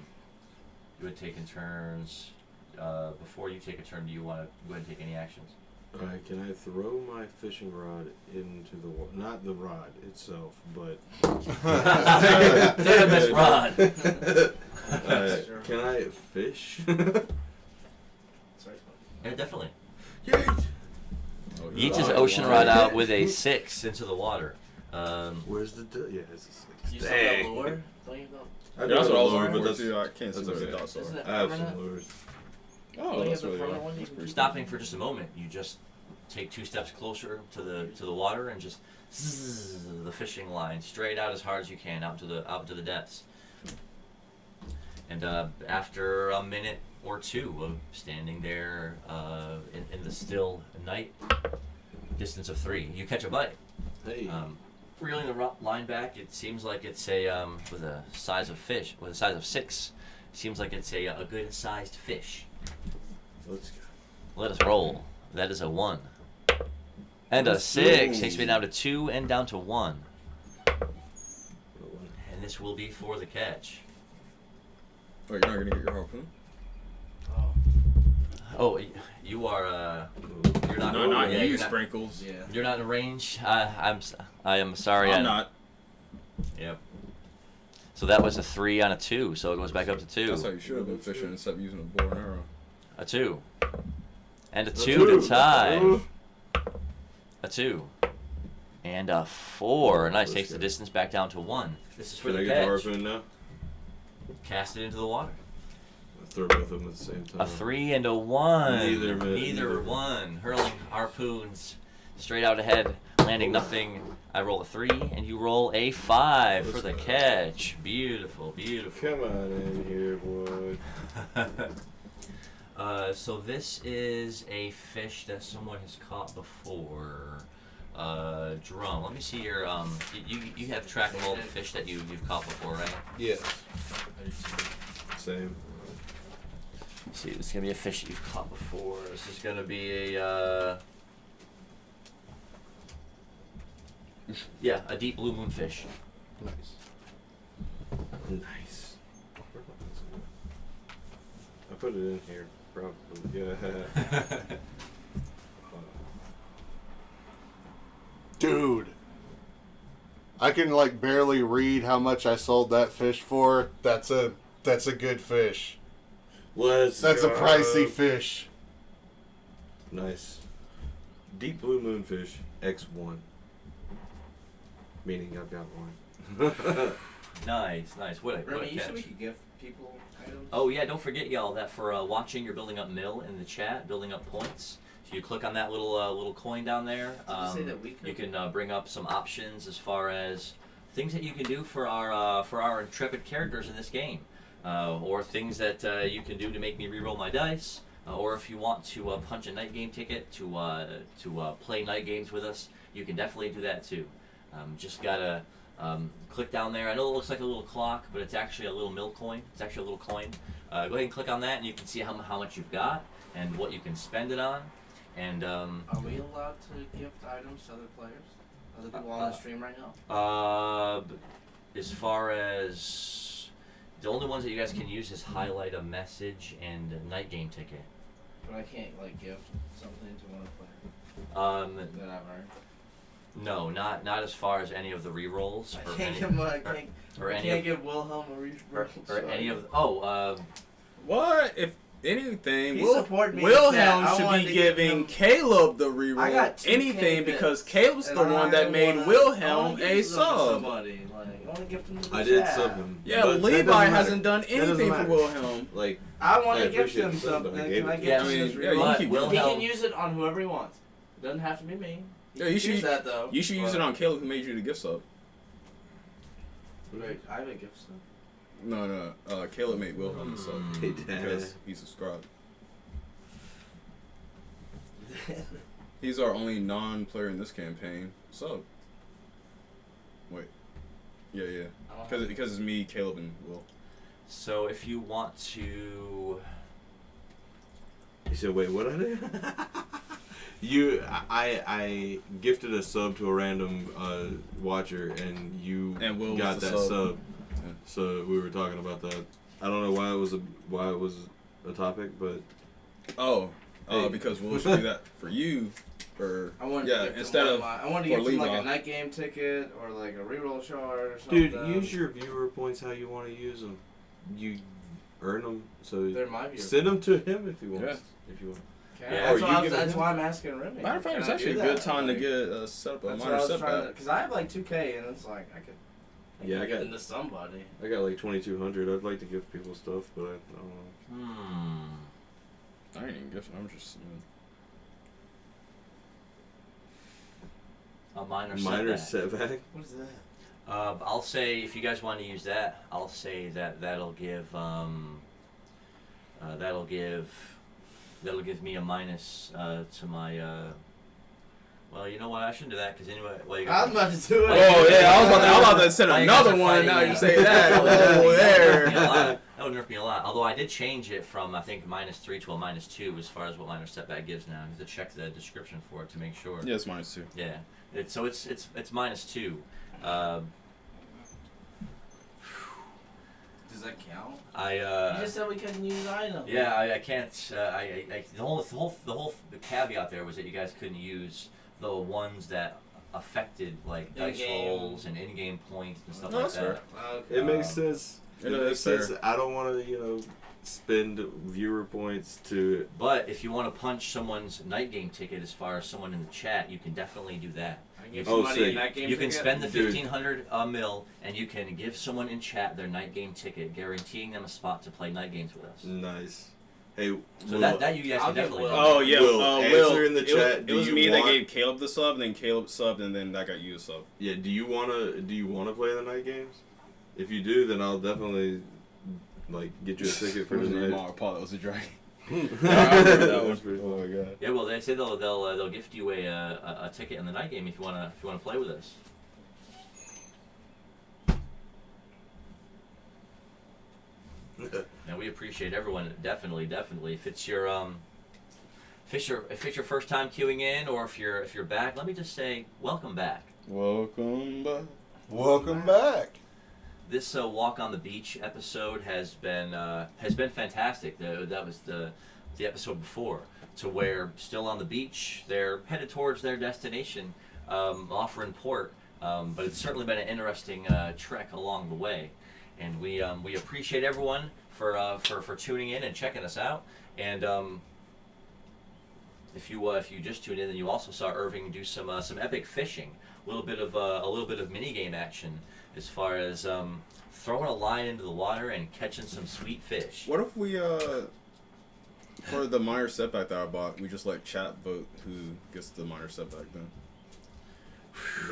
would take in turns. Before you take a turn, do you want to go ahead and take any actions? Alright, can I throw my fishing rod into the water? Not the rod itself, but... Damn this rod! Can I fish? Sorry. Yeah, definitely. Yeet! Oh, Yeets his God. ocean rod out with a 6 into the water. Where's the... Yeah, it's a 6. You still got lure? Don't you know? I Yeah, that's what I was lure, looking but for too. I can't see that's what okay. the dots Isn't are. it I have some permanent? lures. Oh, Don't you that's have the really permanent well. one? That's pretty Stopping for just a moment, you just take 2 steps closer to the water and just zzz, the fishing line straight out as hard as you can out to the depths. And after a minute or two of standing there in the still night, distance of 3, you catch a bite. Hey. Reeling the line back, it seems like it's with a size of 6. Seems like it's a good sized fish. Let's go. Let us roll. That is a 1. And a 6. Takes me down to 2 and down to 1. And this will be for the catch. Oh, you're not gonna get your harpoon? Oh. Oh, you are. You're not. No, not yeah, you, you're not, Sprinkles. Yeah. you're not in range. I am sorry. I'm not. Yep. So that was a 3 on a 2. So it goes back up to 2. That's how you should have been fishing instead of using a bow and arrow. A 2. And a A 2 2. to tie. A 2. And a 4. Nice. Let's Takes the go. distance back down to 1. This is for Can I the get the catch. harpoon now? Cast it into the water. I'll throw both of them at the same time. A 3 and a 1. Neither Neither one. Hurling harpoons straight out ahead, landing nothing. I roll a 3, and you roll a 5 for the catch. Beautiful, beautiful. Come on in here, boy. So this is a fish that someone has caught before. Jerome, let me see your you have track of all the fish that you've caught before, right? Yes. Same. Let's see, this is gonna be a fish that you've caught before. This is gonna be a a deep blue moonfish. Nice. Nice. I put it in here, probably. Yeah. Dude. I can like barely read how much I sold that fish for. That's a good fish. That's That's a pricey fish. Nice. Deep blue moonfish X1. Meaning I've got one. Nice. What a Remy, you said catch. we could give people items? Oh yeah, don't forget y'all that for watching, you're building up mill in the chat, building up points. If you click on that little coin down there, Did you say that we could? you can bring up some options as far as things that you can do for our intrepid characters in this game, or things that you can do to make me reroll my dice, or if you want to punch a night game ticket to play night games with us, you can definitely do that too. Just gotta click down there. I know it looks like a little clock, but it's actually a little mill coin. It's actually a little coin. Go ahead and click on that, and you can see how much you've got and what you can spend it on. And Are we allowed to gift items to other players? Other people on the stream right now? as far as The only ones that you guys can use is highlight a message and a night game ticket. But I can't like gift something to one player that I've earned. No, not as far as any of the rerolls. I or can't any, give my, or I any can't of, give Wilhelm a or any of. Oh, What? If anything, He supported me in Wilhelm chat. I should wanted be to give giving him- Caleb the I reroll. got 2K Anything because bits, Caleb's the and one I that made wanna- Wilhelm I wanna a give some to sub. somebody. Like, I want to gift him to the I did chat. sub him. Yeah, but that Levi doesn't hasn't matter. done anything for matter. Wilhelm. Like, I want I to gift appreciate him the sub, but something. I gave Can I it to gift him. him Yeah, I this mean, yeah, you reroll? can Will He help. can use it on whoever he wants. Doesn't have to be me. Yeah, you should use that though. You should use it but- on Caleb, who made you the gift sub. Wait, I have a gift sub. No. Caleb made Wilhelm the sub Hey, Dad. because he subscribed. He's our only non-player in this campaign. Sub. Wait. Yeah. Because it's me, Caleb, and Will. so if you want to, you said, wait, what I did? I gifted a sub to a random watcher, and you And Will got was the that sub. sub. So we were talking about that. I don't know why it was a topic, but Hey. Because Will should do that for you. Or I want yeah, to instead of I want to for give him like Levi. a night game ticket or like a reroll shard or something. dude, use your viewer points how you want to use them. You earn them, so They're my viewer. send them to him if you want. Yeah. If you want. Okay, Yeah. that's, Or why you give it that's him. why I'm asking Remy. matter of fact, Can it's I actually do a good that? time Like, to get set up a That's what minor I was trying to, setback. because I have like 2K and it's like I could Yeah, I give got- it to somebody. I got like 2,200. I'd like to give people stuff, but I don't know. I ain't even gifting. I'm just. a minor Minor setback. setback. What is that? I'll say if you guys want to use that, I'll say that'll give me a minus to my. Well, you know what? I shouldn't do that because anyway. Well, you I was about to do it. Oh yeah, I was about to send Well, you guys another are one. fighting Now me. you say that. That would nerf Oh, me there. a lot. That would nerf me a lot. Although I did change it from I think -3 to a -2 as far as what minor setback gives now. I have to check the description for it to make sure. Yeah, it's -2. Yeah. It's -2. Does that count? I You just said we couldn't use items. Yeah, I can't. The caveat there was that you guys couldn't use the ones that affected like dice In-game. rolls and in-game points and stuff No, like that's that. fair. Okay. It makes sense. It It is makes sense. fair. I don't want to, spend viewer points to. But if you want to punch someone's night game ticket, as far as someone in the chat, you can definitely do that. I can give Oh, somebody sick. a night game You can ticket? spend the Dude. 1,500 mil, and you can give someone in chat their night game ticket, guaranteeing them a spot to play night games with us. Nice. Hey, So Will, that you guys I'll can give definitely Will. do. Oh yeah, Will, answer Will. in the chat, do It was you me that want- gave Caleb the sub, and then Caleb subbed, and then I got you a sub. yeah, do you wanna play the night games? If you do, then I'll definitely get you a ticket for tonight. Paul, that was a dragon. I remember that one. pretty Oh my god. Yeah, well, they say they'll gift you a ticket in the night game if you wanna play with us. And we appreciate everyone definitely. If it's your first time queuing in, or if you're back, let me just say welcome back. Welcome back. Welcome back. This Walk on the Beach episode has been fantastic. That was the episode before, to where still on the beach, they're headed towards their destination, Moffrin Port. But it's certainly been an interesting trek along the way, and we appreciate everyone for tuning in and checking us out. And if you just tuned in, then you also saw Irving do some epic fishing, a little bit of mini game action, as far as throwing a line into the water and catching some sweet fish. What if we for the minor setback that I bought, we just let chat vote who gets the minor setback then?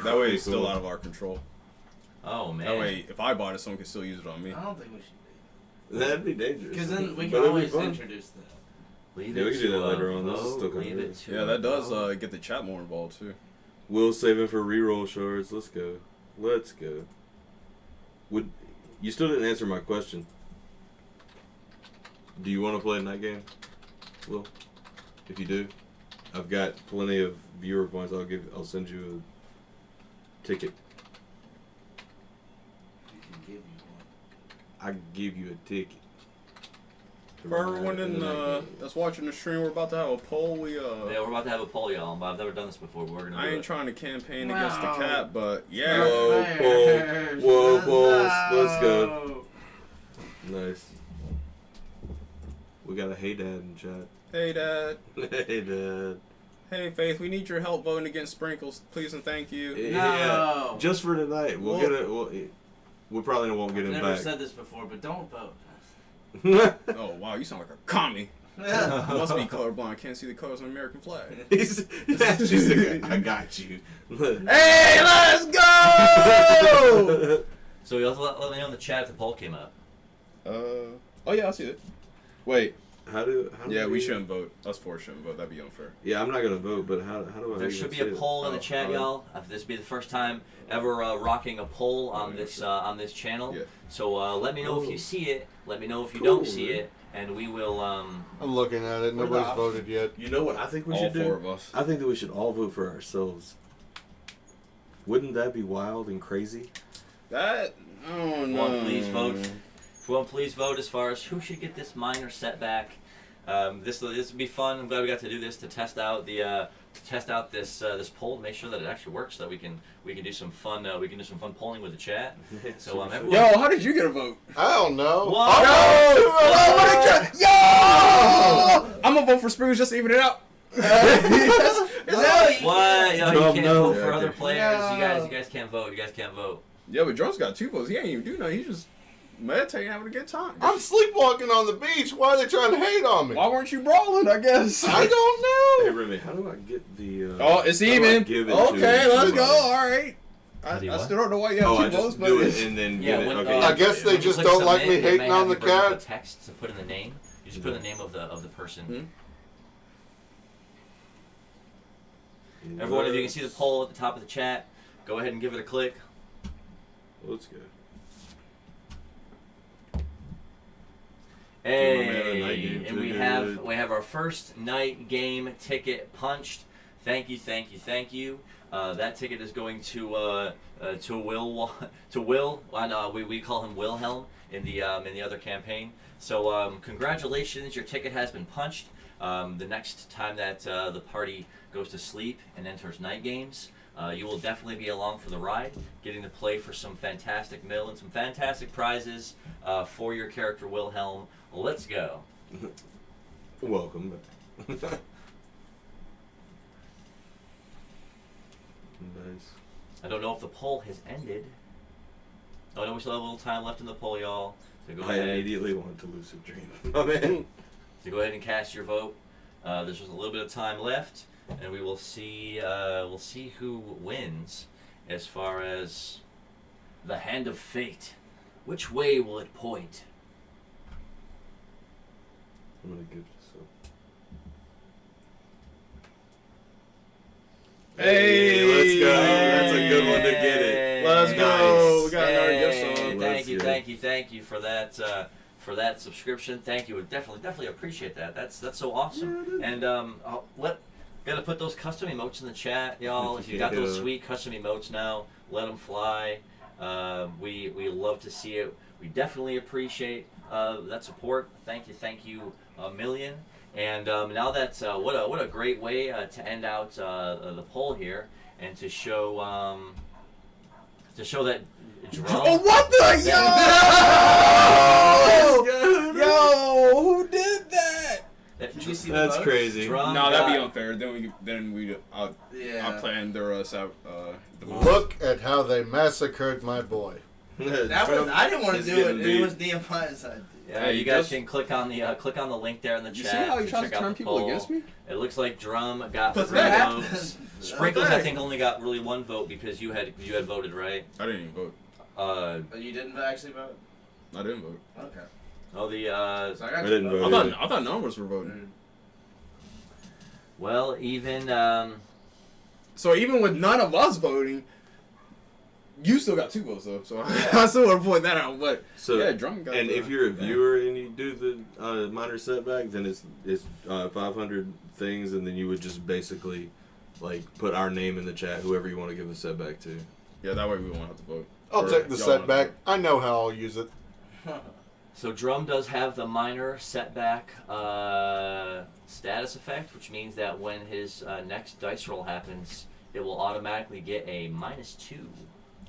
That way it's still out of our control. Oh man. That way, if I bought it, someone can still use it on me. I don't think we should do That'd be dangerous. Because then we But can it'd be always fun. introduce them. Leave Yeah, it we can to do that a later on. This is vote, still kinda leave early. it to Yeah, a that does vote. get the chat more involved too. We'll save it for reroll shards. Let's go. Would you still didn't answer my question? Do you want to play a night game? Will, if you do, I've got plenty of viewer points. I'll send you a ticket. We can give you one. I give you a ticket. For everyone that's watching the stream, we're about to have a poll. Yeah, we're about to have a poll, y'all. But I've never done this before. But we're gonna. I do ain't it. trying to campaign Wow. against the cat, but yeah. Whoa, Fair. Whoa, polls. Let's go. No. Nice. We got a hey dad in chat. Hey, Dad. Hey dad. Hey, Faith. We need your help voting against Sprinkles, please and thank you. No. Just for tonight. We'll Well- get it. We probably won't get I've him never back. said this before, but don't vote. Oh wow, you sound like a commie. Yeah. I must be colorblind. Can't see the colors on the American flag. She's like, I got you. Hey, let's go! So you'll have to let me know in the chat if the poll came up. Oh yeah, I see it. Wait. How do Yeah, we shouldn't vote. Us four shouldn't vote. That'd be unfair. Yeah, I'm not gonna vote, but how do I? There even should be say a it? poll in the Oh, chat, oh. y'all. This will be the first time ever rocking a poll on this channel. Yeah. So let me know if Cool. you see it. Let me know if you Cool, don't see man. it, and we will. I'm looking at it. We're Nobody's not. voted yet. You know what I think we All should do? four of us. I think that we should all vote for ourselves. Wouldn't that be wild and crazy? That. Oh no. One, please vote. Everyone, please vote as far as who should get this minor setback. This would be fun. I'm glad we got to do this to test out this poll and make sure that it actually works, so that we can do some fun polling with the chat. So everyone, Yo, how did you get a vote? I don't know. What? Yo! I'm gonna vote for Sprinkles just to even it out. Why? Yo, you Drum, can't no. vote for Yeah, other okay. players. No. You guys can't vote. You guys can't vote. Yeah, but Drum's got 2 votes. He ain't even do nothing. He just meditating, having a good time. I'm sleepwalking on the beach. Why are they trying to hate on me? Why weren't you brawling? I guess. I don't Hey know. Remy, how do I get the? Oh, it's how do I even. give it Okay, to let's go. somebody? All right. How do you I what? still don't know why you have Oh, 2 I votes, just but do it and then Yeah, give it. when, Okay. I guess they when you just click don't like submit, me they may hating on have the you bring up cat. a text to put in the name. You just put the name of the person. Hmm? Everyone, if you can see the poll at the top of the chat, go ahead and give it a click. Let's go. Hey, man, a night game and we ticket. have our first night game ticket punched. Thank you. That ticket is going to Will. To Will. We call him Wilhelm in the other campaign. So congratulations, your ticket has been punched. The next time that the party goes to sleep and enters night games, you will definitely be along for the ride, getting to play for some fantastic mill and some fantastic prizes for your character Wilhelm. Let's go. Welcome back. Nice. I don't know if the poll has ended. Oh no, we still have a little time left in the poll, y'all. So go I ahead. immediately want to lucid dream. Oh man. So go ahead and cast your vote. There's just a little bit of time left, and we will see. We'll see who wins as far as the hand of fate. Which way will it point? I'm gonna give this up. Hey, let's go. That's a good one to get it. Let's go. Nice. We got another gift song. Thank you for that subscription. Thank you. Definitely appreciate that. That's so awesome. And gotta put those custom emotes in the chat, y'all. If you got those Yeah. sweet custom emotes now, let them fly. We love to see it. We definitely appreciate that support. Thank you a million. And now that's what a great way to end out the poll here, and to show that Drum. Oh, what the? Yo! Yo, who did that? Did you see the That's votes? crazy. Drum No, that'd be got- unfair. I Yeah. planned their demise. Look at how they massacred my boy. That was, I didn't want to is do getting it. beat. It was Nehemiah's idea. Yeah, Hey, you guys just- can click on the link there in the You chat. see how he to tries check to out turn the people poll. against me? It looks like Drum got But 3 that- votes. Sprinkles, I Okay. think, only got really 1 vote because you had voted, right? I didn't even vote. Uh, Oh, you didn't actually vote? I didn't vote. Okay. oh, the So I got I you didn't vote. vote. I thought none of us were voting. well, even So even with none of us voting, you still got 2 votes though. So I still want to point that out. But So, yeah, Drum got. and the- if you're a yeah. viewer and you do the minor setback, then it's 500 things, and then you would just basically like put our name in the chat, whoever you want to give the setback to. Yeah, that way we won't have to vote. I'll Or take the y'all wanna setback. vote. I know how I'll use it. So Drum does have the minor setback status effect, which means that when his next dice roll happens, it will automatically get a -2.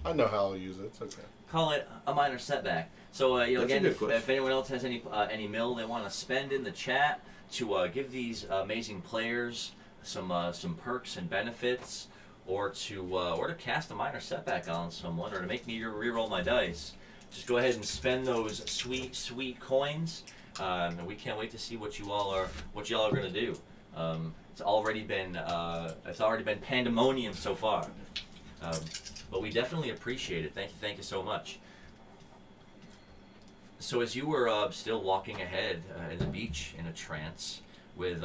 I know how I'll use it. It's okay. Call it a minor setback. So That's a again, good if question. anyone else has any mill they want to spend in the chat to give these amazing players some perks and benefits, or to cast a minor setback on someone, or to make me re-roll my dice, just go ahead and spend those sweet coins, and we can't wait to see what you all are going to do. It's already been pandemonium so far, but we definitely appreciate it. Thank you so much. So as you were still walking ahead in the beach in a trance with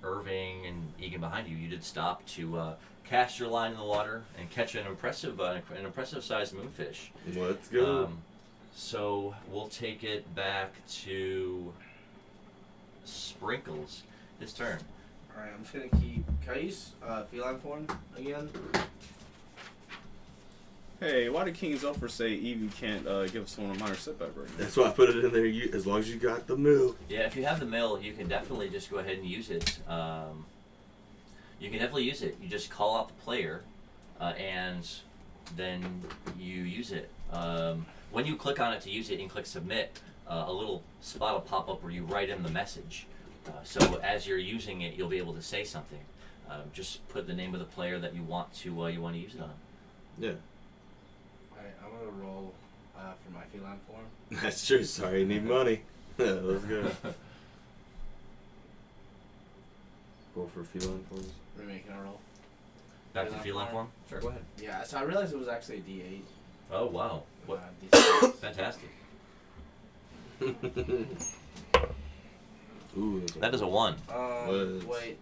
Irving and Egan behind you, you did stop to cast your line in the water and catch an impressive sized moonfish. Let's go. So we'll take it back to Sprinkles. His turn. Alright, I'm just gonna keep. Can I use feline form again? Hey, why did King's Offer say Evie can't give someone a minor setback right now? That's why I put it in there. As long as you got the mill. Yeah, if you have the mill, you can definitely just go ahead and use it. You can definitely use it. You just call out the player, and then you use it. When you click on it to use it and click submit, a little spot will pop up where you write in the message. So as you're using it, you'll be able to say something. Just put the name of the player that you want to use it on. Yeah. Alright, I'm gonna roll for my feline form. That's true. Sorry, you need money. Let's go. Roll for feline forms. We're making a roll. Back to Feline feline form? form? Sure, go ahead. Yeah, so I realized it was actually a D8. Oh, wow. What? D6. Fantastic. Ooh, That is a 1. What? Wait.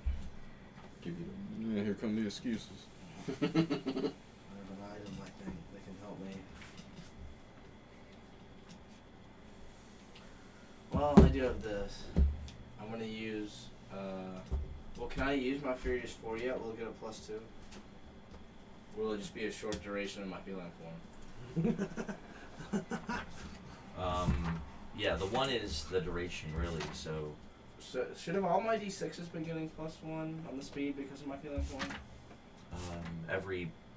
Give you Yeah, here come the excuses. I have an item I think that can help me. Well, I do have this. I'm gonna use. Well, can I use my Furious 4 yet? Will it get a +2? Or will it just be a short duration of my feline form? Yeah, the 1 is the duration, really, so... So should have all my D6s been getting +1 on the speed because of my feline form?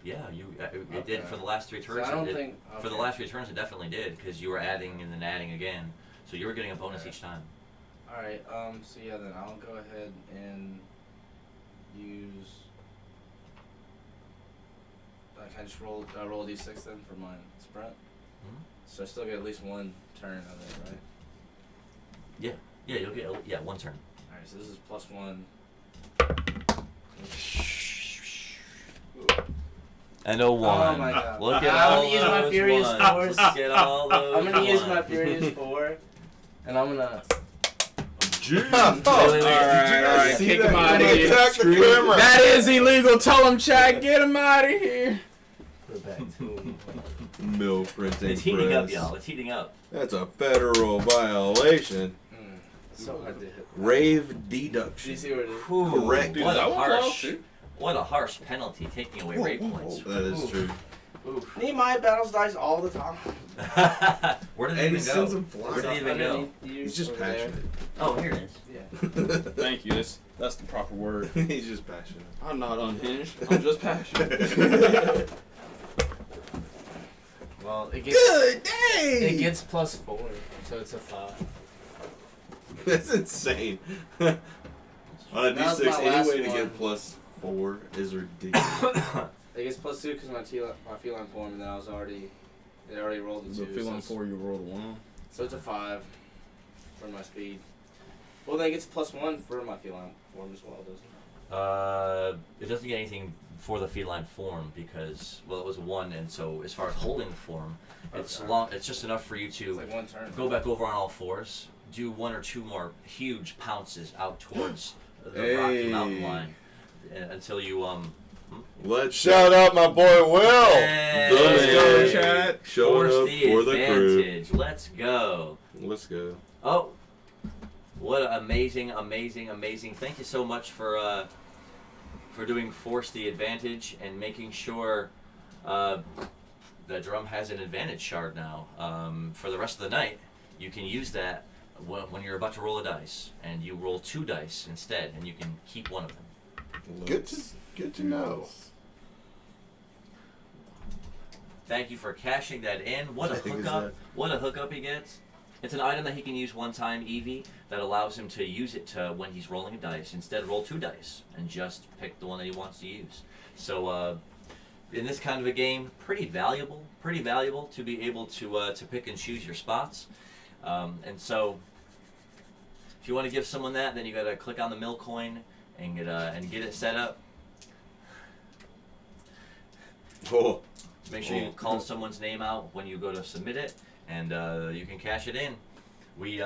It did for the last 3 turns. So I don't it, think For the last 3 turns, it definitely did, because you were adding and then adding again. So you were getting a bonus each time. Alright, so yeah, then I'll go ahead and use. Can I just roll a D6 then for my sprint? Mhm. So I still get at least 1 turn of it, right? Yeah, you'll get 1 turn. Alright, so this is +1. And a 1. Oh my god. Look at I'm all gonna use my those Furious ones. Force. Look at all those I'm gonna use my ones. Furious 4, and I'm gonna. Jeez. Alright, See kick that? him out of Attack here. the camera. That is illegal. Tell him, Chad, get him out of here. Put it back to Mill printing It's heating up, press. y'all. It's heating up. That's a federal violation. so hard to hit. Rave Do you deduction. see what it is? Correct. What a that one fall harsh, too? what a harsh penalty, taking away rate points. That is true. Oof. Nehemiah battles dice all the time. Where did it And he even go? sends them Where flying. did it even go? Underneath you, He's just over there. passionate. Oh, here it is. Yeah. Thank you. That's the proper word. He's just passionate. I'm not unhinged. I'm just passionate. Well, it gets Good day. it gets +4, so it's a 5. That's insane. On a That was D6, my last any way to one. get +4 is ridiculous. It gets +2 because my feline form, and then it already rolled a 2. So feeling so, 4, you rolled a 1. so it's a 5 for my speed. Well, then it gets +1 for my feline form as well, doesn't it? It doesn't get anything for the feline form because, well, it was a 1, and so as far as holding the form, it's Okay. It's just enough for you It's to like 1 turn. go back over on all fours, do 1 or 2 more huge pounces out towards the Rocky Hey. Mountain line until you Let's Shout out my boy Will. Hey, Let's go, Chad. Showing force up the for the crew. advantage. Let's go. Let's go. Oh, what an amazing. Thank you so much for doing Force the Advantage and making sure the drum has an advantage shard now. For the rest of the night, you can use that when you're about to roll a dice, and you roll 2 dice instead, and you can keep one of them. Good to know. Thank you for cashing that in. What a hookup! What a hookup he gets. It's an item that he can use one time, Eevee, that allows him to use it to, when he's rolling a dice. Instead, roll 2 dice and just pick the one that he wants to use. So, in this kind of a game, pretty valuable to be able to pick and choose your spots. And so, if you want to give someone that, then you got to click on the mill coin and get it set up. Oh. Make sure you call someone's name out when you go to submit it, and you can cash it in. We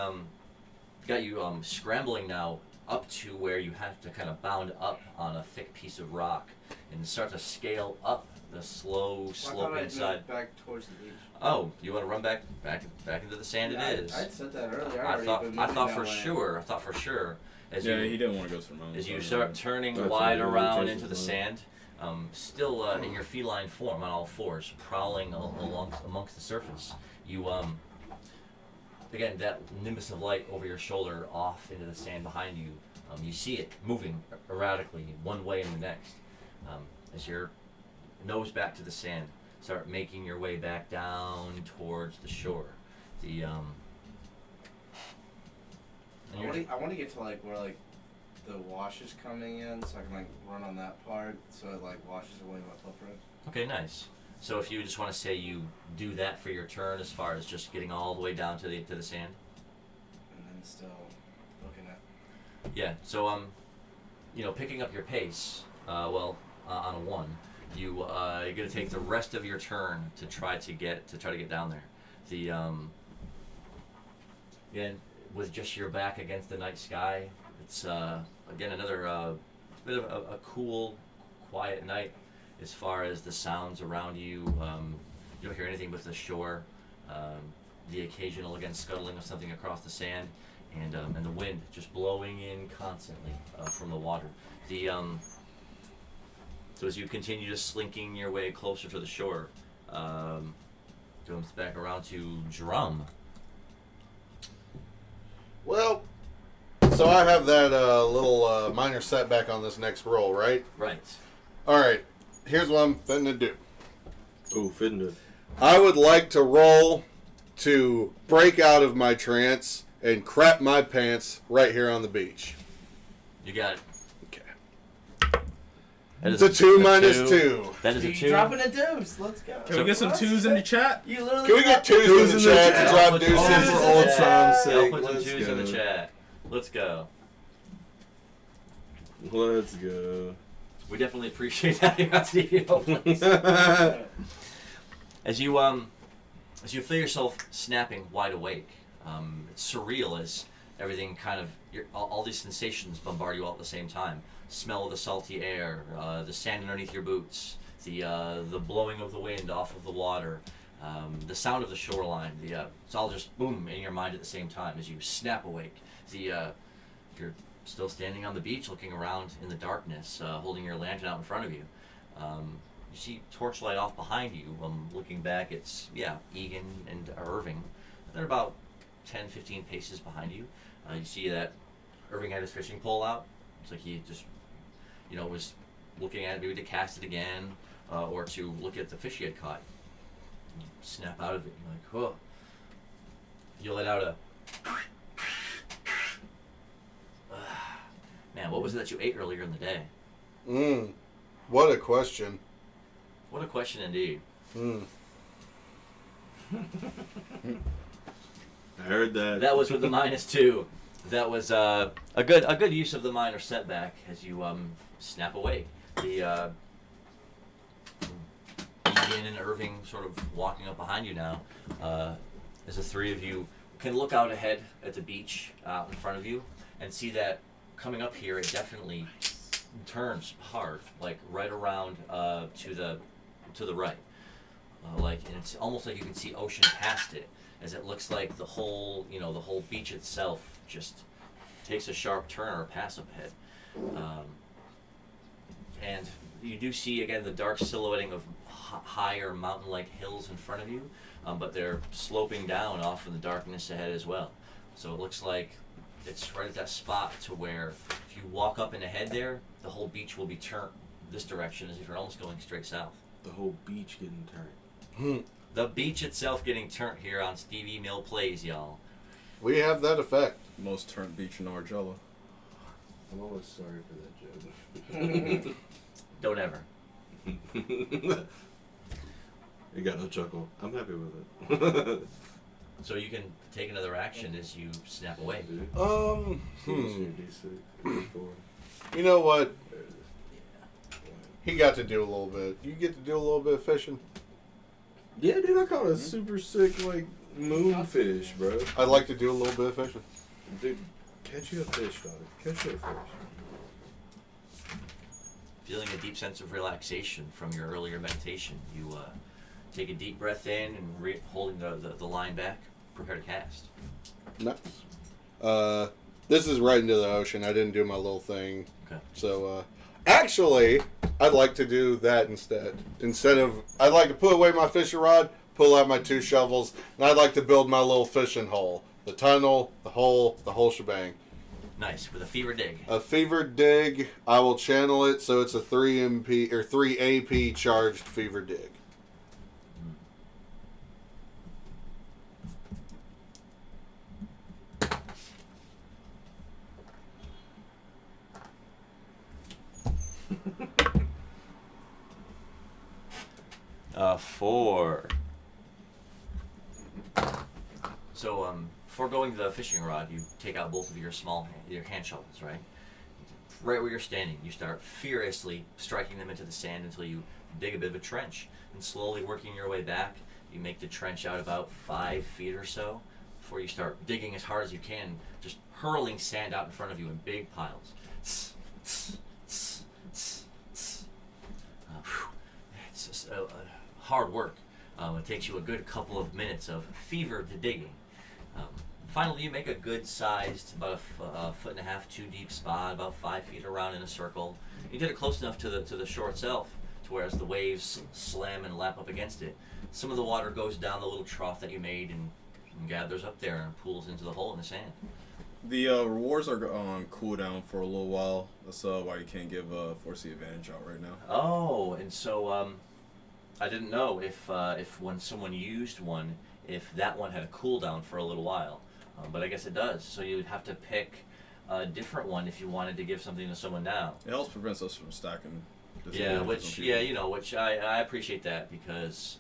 got you scrambling now up to where you have to kind of bound up on a thick piece of rock and start to scale up the slow sloping side. Back towards the beach. Oh, you want to run back into the sand? Yeah, it is. I said that earlier. I thought for sure. As Yeah, you, he didn't want to go to the mountains. as you start turning That's wide right, around yeah, into the Jason's sand, still in your feline form on all fours, prowling amongst the surface, you again, that nimbus of light over your shoulder off into the sand behind you, you see it moving erratically one way and the next. As your nose back to the sand, start making your way back down towards the shore. The and I want to get to like where like the wash is coming in, so I can like run on that part, so it like washes away my footprint. Okay, nice. So if you just want to say you do that for your turn, as far as just getting all the way down to the sand. And then still looking at. Yeah. So picking up your pace. On a 1, you're gonna take the rest of your turn to try to get down there. The again, with just your back against the night sky, it's again another bit of a cool, quiet night. As far as the sounds around you, you don't hear anything but the shore, the occasional again scuttling of something across the sand, and the wind just blowing in constantly from the water. So as you continue just slinking your way closer to the shore, comes back around to Drum. Well, so I have that little minor setback on this next roll, right? Right. All right. Here's what I'm finna do. Oh, finna. I would like to roll to break out of my trance and crap my pants right here on the beach. You got it. Okay. That It's a 2 minus 2. That is a You 2. dropping a deuce. Let's go. Can we get some 2s in the chat? You literally. Can we get 2s in the chat to drop deuces? For old time's I'll sake, put some let's 2s in the go. chat. Let's go. Let's go. We definitely appreciate that here on StevieMillPlays. As you feel yourself snapping wide awake, it's surreal as everything kind of all these sensations bombard you all at the same time. Smell of the salty air, the sand underneath your boots, the blowing of the wind off of the water, the sound of the shoreline. It's all just boom in your mind at the same time as you snap awake. You're still standing on the beach, looking around in the darkness, holding your lantern out in front of you. You see torchlight off behind you. Looking back, it's Egan and Irving. They're about 10, 15 paces behind you. You see that Irving had his fishing pole out. It's like he just, was looking at it maybe to cast it again, or to look at the fish he had caught. You snap out of it. You're like, oh. You let out a. Man, what was it that you ate earlier in the day? What a question. What a question indeed. I heard that. That was with the -2. That was a good use of the minor setback as you snap awake. The Ian and Irving sort of walking up behind you now, as the three of you can look out ahead at the beach out in front of you and see that coming up here it definitely turns hard, like right around to the right. And it's almost like you can see ocean past it, as it looks like the whole beach itself just takes a sharp turn or a pass up head. And you do see again the dark silhouetting of higher mountain-like hills in front of you, but they're sloping down off in the darkness ahead as well. So it looks like it's right at that spot to where if you walk up and ahead there, the whole beach will be turned this direction as if you're almost going straight south. The whole beach getting turned. The beach itself getting turned here on StevieMillPlays, y'all. We have that effect. Most turned beach in Argela. I'm always sorry for that joke. Don't ever. You got no chuckle. I'm happy with it. So you can take another action as you snap away. D6, D4. You know what? There it is. He got to do a little bit. You get to do a little bit of fishing. Yeah, dude, I caught a super sick, like, moonfish, bro. I'd like to do a little bit of fishing. Dude, catch you a fish, daughter. Catch you a fish. Feeling a deep sense of relaxation from your earlier meditation, you take a deep breath in and holding the line back, prepare to cast. Nice. This is right into the ocean. I didn't do my little thing. Okay. So, actually, I'd like to do that instead. I'd like to put away my fishing rod, pull out my 2 shovels, and I'd like to build my little fishing hole. The tunnel, the whole shebang. Nice, with a fever dig. A fever dig, I will channel it so it's a 3 MP or 3 AP charged fever dig. Four. So, foregoing the fishing rod, you take out both of your your hand shovels, right? Right where you're standing, you start furiously striking them into the sand until you dig a bit of a trench. And slowly working your way back, you make the trench out about 5 feet or so before you start digging as hard as you can, just hurling sand out in front of you in big piles. It's just, hard work. It takes you a good couple of minutes of fevered digging. Finally, you make a good-sized, about a 1.5 foot, 2 deep spot, about 5 feet around in a circle. You did it close enough to the shore itself, to where as the waves slam and lap up against it, some of the water goes down the little trough that you made and gathers up there and pools into the hole in the sand. The rewards are on cooldown for a little while. That's why you can't give Force the Advantage out right now. Oh, and so I didn't know if when someone used one, if that one had a cooldown for a little while. But I guess it does. So you would have to pick a different one if you wanted to give something to someone now. It helps prevent us from stacking. Yeah, which I appreciate that because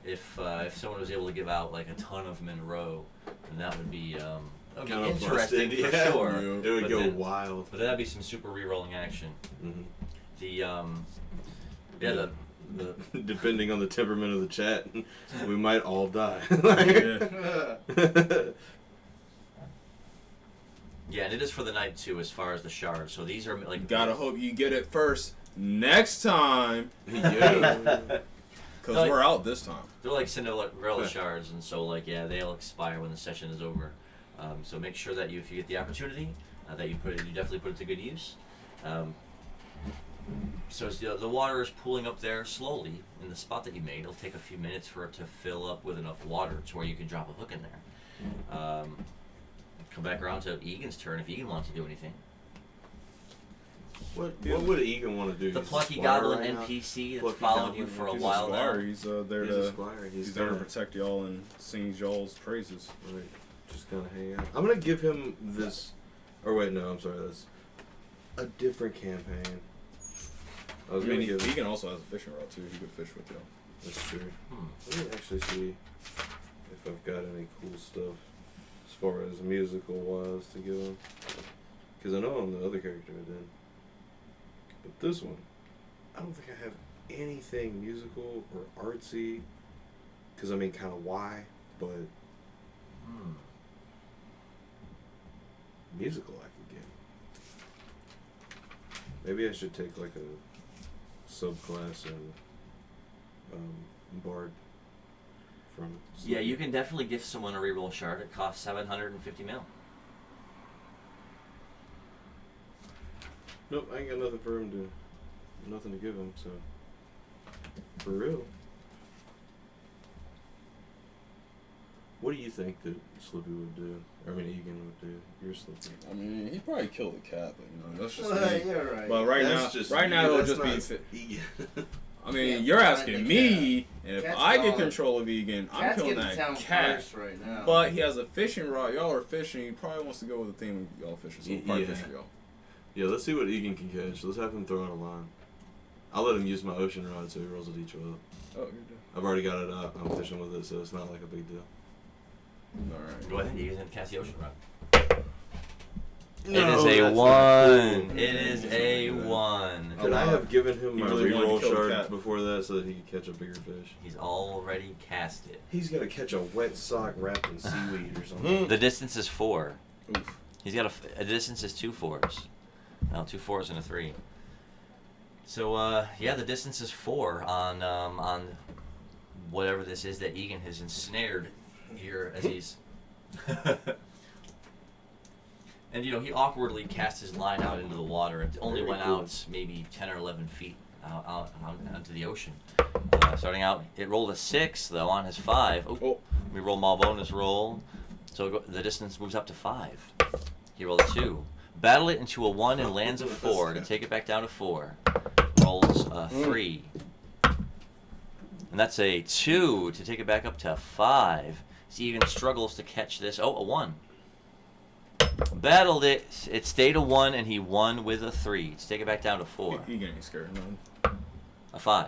if someone was able to give out like a ton of them in a row, then that would be Kind of interesting busted, for yeah. sure. It would But go then- wild. But that'd be some super re-rolling action. Mm-hmm. The Depending on the temperament of the chat, we might all die. yeah, and it is for the night too, as far as the shards. So these are like Gotta hope you get it first next time. Yeah. Because Like- we're out this time. They're like Cinderella shards, and so like they'll expire when the session is over. So make sure that if you get the opportunity, that you definitely put it to good use. So as the water is pooling up there slowly in the spot that you made. It'll take a few minutes for it to fill up with enough water to where you can drop a hook in there. Come back around to Egan's turn if Egan wants to do anything. What would Egan want to do? The He's a plucky squire goblin right now? NPC that's Plucky followed you goblin for a NPC. while now. Squire, he's there He's a to squire. he's there to protect y'all and sing y'all's praises. Right. Just gonna hang out. I'm gonna give him this. Or wait, no, I'm sorry. That's a different campaign. I was I mean, gonna give. Vegan also has a fishing rod too. He could fish with y'all. That's true. Let me actually see if I've got any cool stuff as far as musical wise to give him. Because I know on the other character I did. But this one, I don't think I have anything musical or artsy. Because I mean, kind of why, but musical I could get. Maybe I should take like a subclass in Bard from. Yeah, you can definitely give someone a reroll shard. It costs 750 mil. Nope, I ain't got nothing for him to. nothing to give him. So for real, what do you think that Slippy would do? I mean, Egan would do. You're Slippy. I mean, he'd probably kill the cat, but that's just Well, me. you're right. But right That's now, just right you, now it'll that's just be. not Egan. I Yeah, mean, you're find asking the me, and if Cat's I get gone. control of Egan, I'm Cat's killing getting to that town cat. first right now. But he has a fishing rod. Y'all are fishing. He probably wants to go with the theme of y'all fishing. So he'll probably Yeah. fish for y'all. Yeah, let's see what Egan can catch. Let's have him throw out a line. I'll let him use my ocean rod so he rolls it each way up. Oh, you're done. I've already got it out. I'm fishing with it, so it's not like a big deal. All right. Go ahead. You can cast the ocean rod. No, it is that's a not 1. cool. It is a 1. Could I have given him He my really wanted to reroll kill the shard cat. before that so that he could catch a bigger fish? He's already cast it. He's got to catch a wet sock wrapped in seaweed or something. The distance is 4. Oof. He's got a distance is 2 4s. No, 2 4s and a 3. So yeah, the distance is 4 on whatever this is that Egan has ensnared here as he's. And he awkwardly cast his line out into the water. It only Very went cool. out maybe 10 or 11 feet out into the ocean. Starting out, it rolled a 6 though on his 5. Oh. We roll my bonus roll, so the distance moves up to 5. He rolled a 2. Battle it into a 1 and lands a 4 to take it back down to 4. Rolls a 3. And that's a 2 to take it back up to 5. So Egan struggles to catch this. Oh, a 1. Battled it. It stayed a 1 and he won with a 3 to take it back down to 4. Egan ain't scared of none. A 5.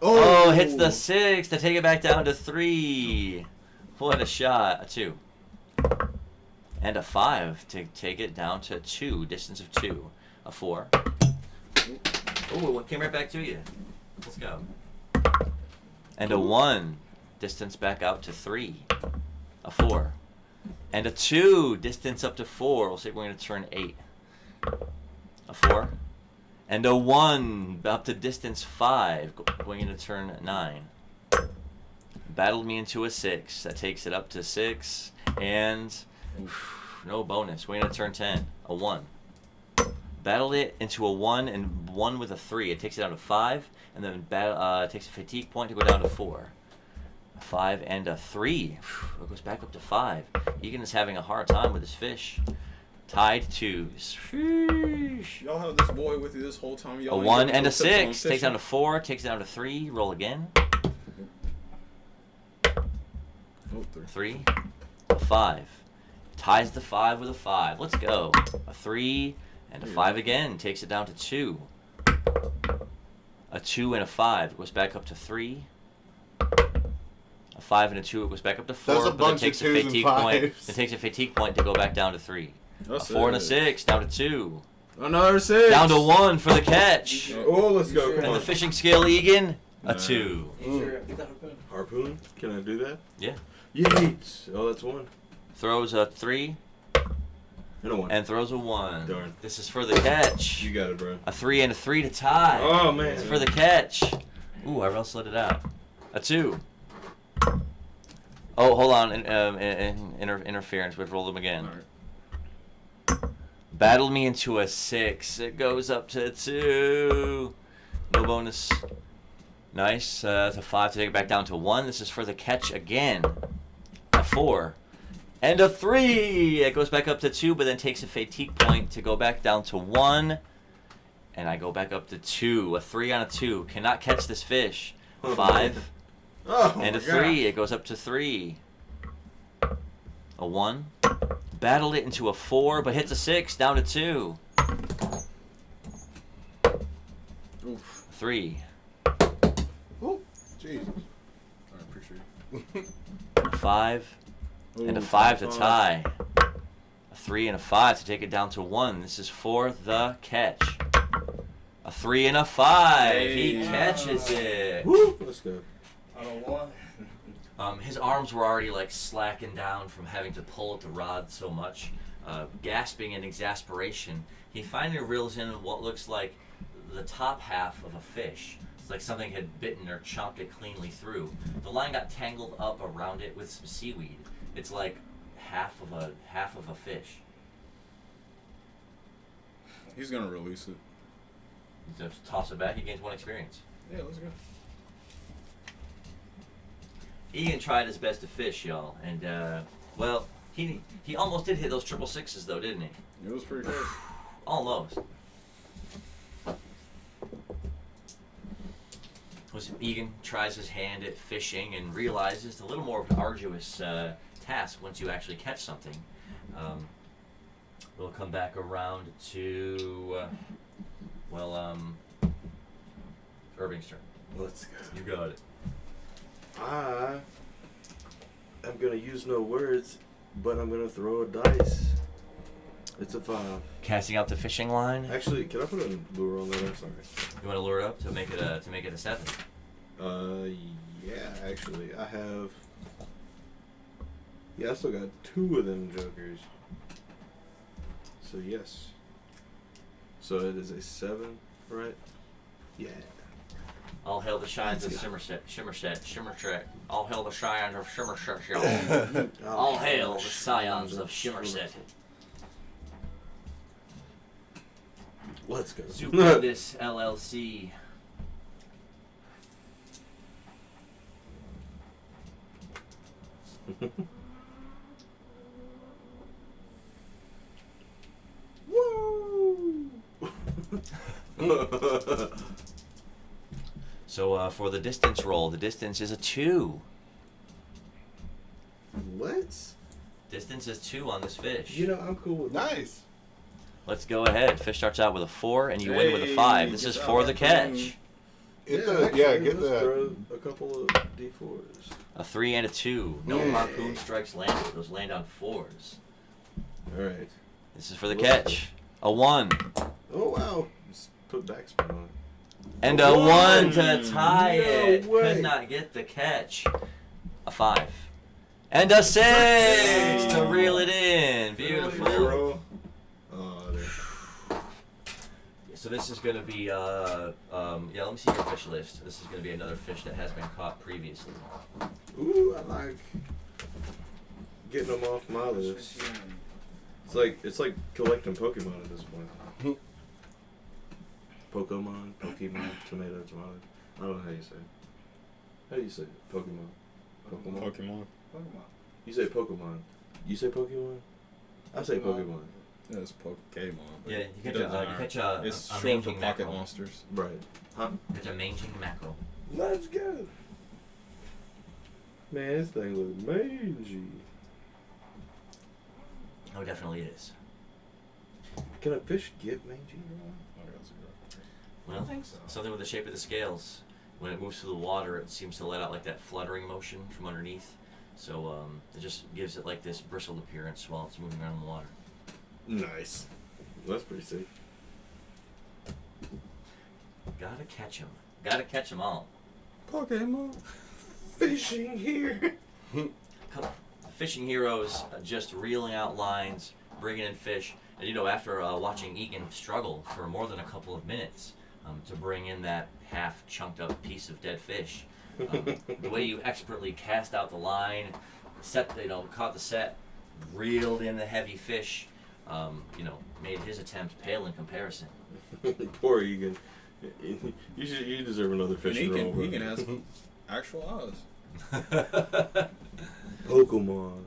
Oh, hits the 6 to take it back down to 3. What a shot. A 2. And a 5 to take it down to 2. Distance of 2. A 4. Oh, it came right back to you. Let's go. And a 1. Distance back out to 3. A 4. And a 2. Distance up to 4. We'll say we're going to turn 8. A 4. And a 1. Up to distance 5. Going into turn 9. Battled me into a 6. That takes it up to 6. And no bonus. Going into turn 10. A 1. Battled it into a 1 and 1 with a 3. It takes it down to 5. And then takes a fatigue point to go down to 4. A 5 and a 3. It goes back up to 5. Egan is having a hard time with his fish. Tied 2s. Y'all have this boy with you this whole time. A Y'all ain't 1 giving and no a tips on 6. Takes down to fishing. 4. Takes it down to 3. Roll again. Oh, 3. 3. A 5. Ties the 5 with a 5. Let's go. A 3 and a 5 again. Takes it down to 2. A 2 and a 5. It goes back up to 3. A 5 and a 2. It goes back up to 4. There's a but bunch it takes of a 2s and fatigue point. 5s. It takes a fatigue point to go back down to 3. That's A 4 and a it. 6. Down to 2. Another 6. Down to 1 for the catch. Oh, let's go. Come And on. the fishing skill, Egan. A Nah. 2. You sure? Get that harpoon. Harpoon? Can I do that? Yeah. Yeet. Oh, that's 1. Throws a 3 And a 1. and throws a 1. Darn. This is for the catch. You got it, bro. A 3 and a 3 to tie. Oh, man. It's for the catch. Ooh, I almost let it out. A 2. Oh, hold on. Interference. We've rolled them again. All right. Battled me into a 6. It goes up to 2. No bonus. Nice. That's a 5 to take it back down to 1. This is for the catch again. A 4. And a 3. It goes back up to 2, but then takes a fatigue point to go back down to 1. And I go back up to 2. A 3 on a 2. Cannot catch this fish. A 5. Oh, And a my 3. It goes up to 3. A 1. Battled it into a 4, but hits a 6. Down to 2. Oof. 3. Oh, Jesus. I appreciate it. A 5. And a Ooh, 5 to tie. A 3 and a 5 to take it down to 1. This is for the catch. A 3 and a 5. He Hey. catches it. Woo. Let's go. On a 1. His arms were already like slacking down from having to pull at the rod so much. Gasping in exasperation, he finally reels in what looks like the top half of a fish. It's like something had bitten or chomped it cleanly through. The line got tangled up around it with some seaweed. It's like half of a fish. He's gonna release it. Just toss it back. He gains 1 experience. Yeah, let's go. Egan tried his best to fish, y'all, and well, he almost did hit those 666s though, didn't he? It was pretty close. Almost. Egan tries his hand at fishing and realizes it's a little more of an arduous task once you actually catch something. We'll come back around to, Irving's turn. Let's go. You got it. I am gonna use no words, but I'm gonna throw a dice. It's a 5. Casting out the fishing line. Actually, can I put a lure on that? I'm sorry. You want to lure it up to make it a 7. Yeah. Actually, I have. Yeah, I still got 2 of them jokers. So yes. So it is a 7, right? Yeah. All hail the shines of Shimmerset. All hail the scions of Shimmerset, y'all. All hail the scions of Shimmerset. Let's go. Stupendous LLC. Woo! So for the distance roll, the distance is a 2. What? Distance is 2 on this fish. You know, I'm cool with that. Nice. Let's go ahead. Fish starts out with a 4, and you win with a 5. This is Hey, for the catch. Get Let's that. throw a couple of D4s. A 3 and a 2. No Yeah. harpoon strikes landed. Those land on 4s. Alright. This is for the catch. A 1. Oh, wow. Just put backspin on it. And A a 1 1. to tie No it. way. Could not get the catch. A 5. And a 6 to reel it in. Beautiful. Oh, there. So this is going to be, let me see your fish list. This is going to be another fish that has been caught previously. Ooh, I like getting them off my list. It's like collecting Pokemon at this point. Pokemon, tomato. I don't know how you say it. How do you say it? Pokemon. Pokemon. You say Pokemon. You say Pokemon? I say Pokemon. Yeah, it's Pokemon. but Yeah, you it catch doesn't you matter. catch It's a short for manging pocket mackerel. monsters. Right. Huh? Catch a manging mackerel. Let's go. Man, this thing looks mangy. Oh, it definitely is. Can a fish get mangy? I Well, don't think so. something with the shape of the scales. When it moves through the water, it seems to let out like that fluttering motion from underneath. So it just gives it like this bristled appearance while it's moving around in the water. Nice. That's pretty sick. Gotta catch 'em. Gotta catch 'em all. Pokemon. Fishing here. Fishing heroes just reeling out lines, bringing in fish. And you know, after watching Egan struggle for more than a couple of minutes to bring in that half chunked up piece of dead fish, the way you expertly cast out the line, caught the set, reeled in the heavy fish, made his attempt pale in comparison. Poor Egan. You deserve another And fishing roll. bro. Egan has actual eyes. Pokemon.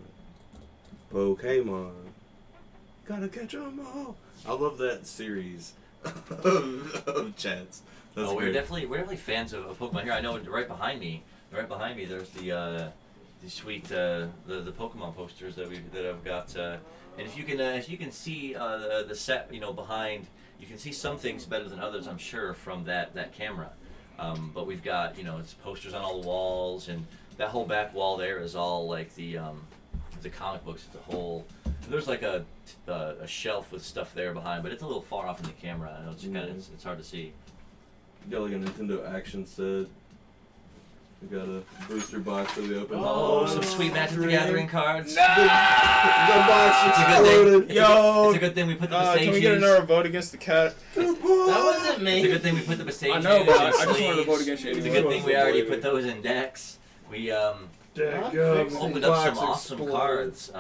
Gotta catch 'em all. I love that series of chats. That's We're great. definitely fans of Pokemon here. I know right behind me, there's the sweet the Pokemon posters that I've got. And if you can see the set behind, you can see some things better than others, I'm sure, from that camera. But we've got it's posters on all the walls, and that whole back wall there is all like the comic books. It's a whole. There's like a shelf with stuff there behind, but it's a little far off in the camera. I know it's it's hard to see. Got like a Nintendo action set. We got a booster box that we opened. Oh, some sweet Magic the Gathering cards. The box It's a good exploded. thing. Yo, It's a good thing we put the can we get another vote against the cat? That wasn't me. It's a good thing we put the Bastages. I know, but I in just wanted to sleeves. vote against you It's a anyway. good thing we already put those in decks. We Dadgum, opened up some box awesome exploded. cards.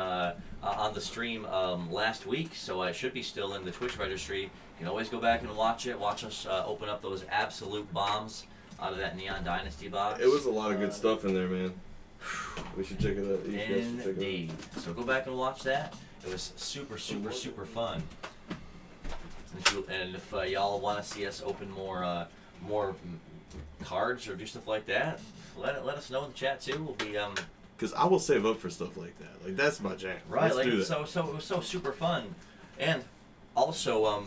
on the stream last week, so I should be still in the Twitch registry. You can always go back and watch it. Watch us open up those absolute bombs out of that Neon Dynasty box. It was a lot of good stuff in there, man. We should check it out. You guys should check it Indeed. So go back and watch that. It was super, super, super fun. And if y'all want to see us open more cards or do stuff like that, let us know in the chat too. We'll be Because I will save up for stuff like that. Like, that's my jam. right. Let's Like do that. so it was so super fun. And also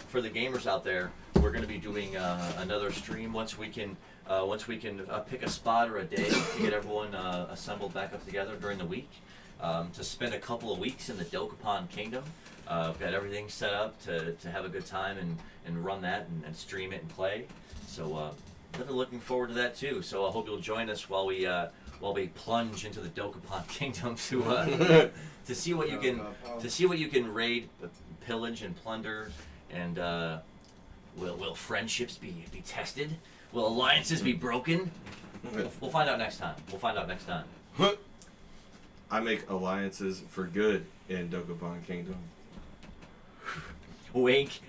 for the gamers out there, we're going to be doing another stream once we can pick a spot or a day to get everyone assembled back up together during the week to spend a couple of weeks in the Dokapon Kingdom. We've got everything set up to have a good time and run that and stream it and play. So really looking forward to that too. So I hope you'll join us while we plunge into the Dokapon Kingdom to see what you can raid, pillage, and plunder. And will friendships be tested? Will alliances be broken? We'll find out next time. I make alliances for good in Dokapon Kingdom. Wink.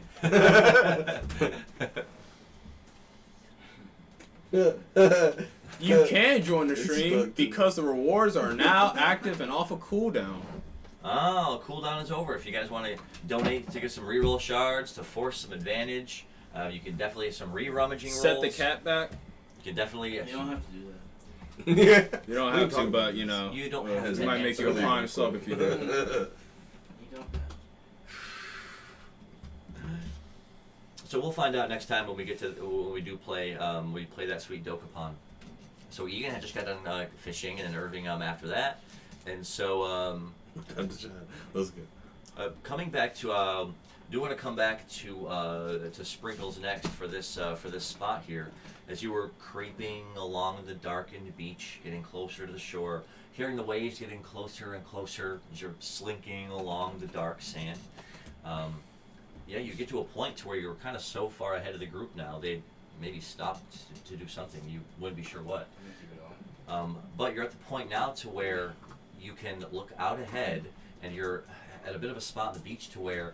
You can join the stream because the rewards are now active and off of cooldown. Oh, cooldown is over. If you guys want to donate to get some reroll shards to force some advantage, you can definitely have some re-rummaging rolls. Set the cat back. You can definitely. You don't have to do that. You don't have to, but you know, You don't Yeah, have to. it might make you a prime sub if you do. You don't have to. So we'll find out next time when we do play we play that sweet Dokapon. So Egan had just got done fishing, and then Irving after that, and so That was good. coming back to do want to come back to Sprinkles next for this spot here. As you were creeping along the darkened beach, getting closer to the shore, hearing the waves getting closer and closer as you're slinking along the dark sand. Yeah, you get to a point to where you're kind of so far ahead of the group now, they maybe stopped to do something. You wouldn't be sure what. I'm gonna keep it going. But you're at the point now to where you can look out ahead, and you're at a bit of a spot on the beach to where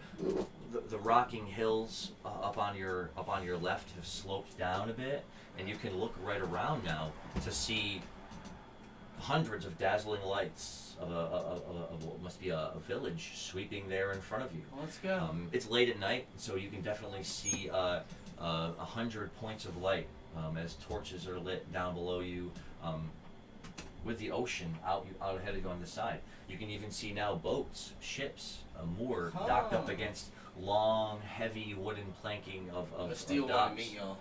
the rocking hills up on your left have sloped down a bit, and you can look right around now to see hundreds of dazzling lights of what must be a village sweeping there in front of you. Well, let's go. It's late at night, so you can definitely see 100 points of light as torches are lit down below you, with the ocean out ahead of you on the side. You can even see now boats, ships, moored, docked up against long, heavy wooden planking of I still want docks. to meet y'all.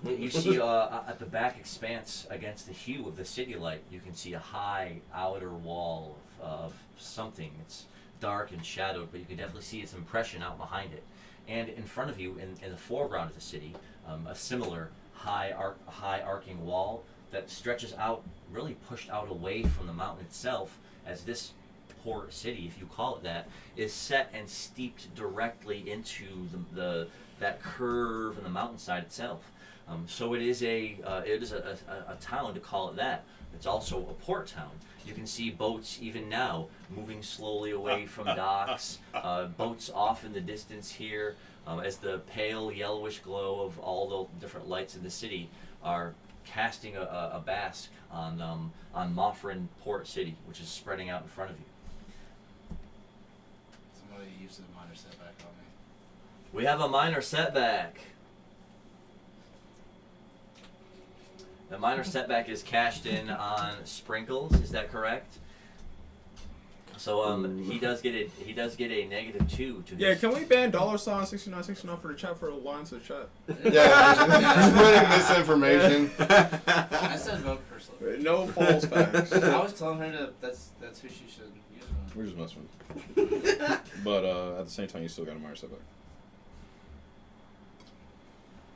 You see at the back expanse against the hue of the city light, you can see a high outer wall of something. It's dark and shadowed, but you can definitely see its impression out behind it. And in front of you, in the foreground of the city, a similar high arcing wall that stretches out, really pushed out away from the mountain itself, as this port city, if you call it that, is set and steeped directly into that curve in the mountainside itself. So it is a town to call it that. It's also a port town. You can see boats even now moving slowly away from docks. Boats off in the distance here, as the pale yellowish glow of all the different lights in the city are casting a bask on Moffrin Port City, which is spreading out in front of you. Somebody used a minor setback on me. We have a minor setback. The minor setback is cashed in on Sprinkles. Is that correct? So he does get a -2 to Yeah, his. can we ban $6969 for the chat for the lines of the chat? Yeah, spreading misinformation. I said vote for Slip. No false facts. I was telling her to. That's who she should use it on. We're just messing with you. But at the same time, you still got a minor setback.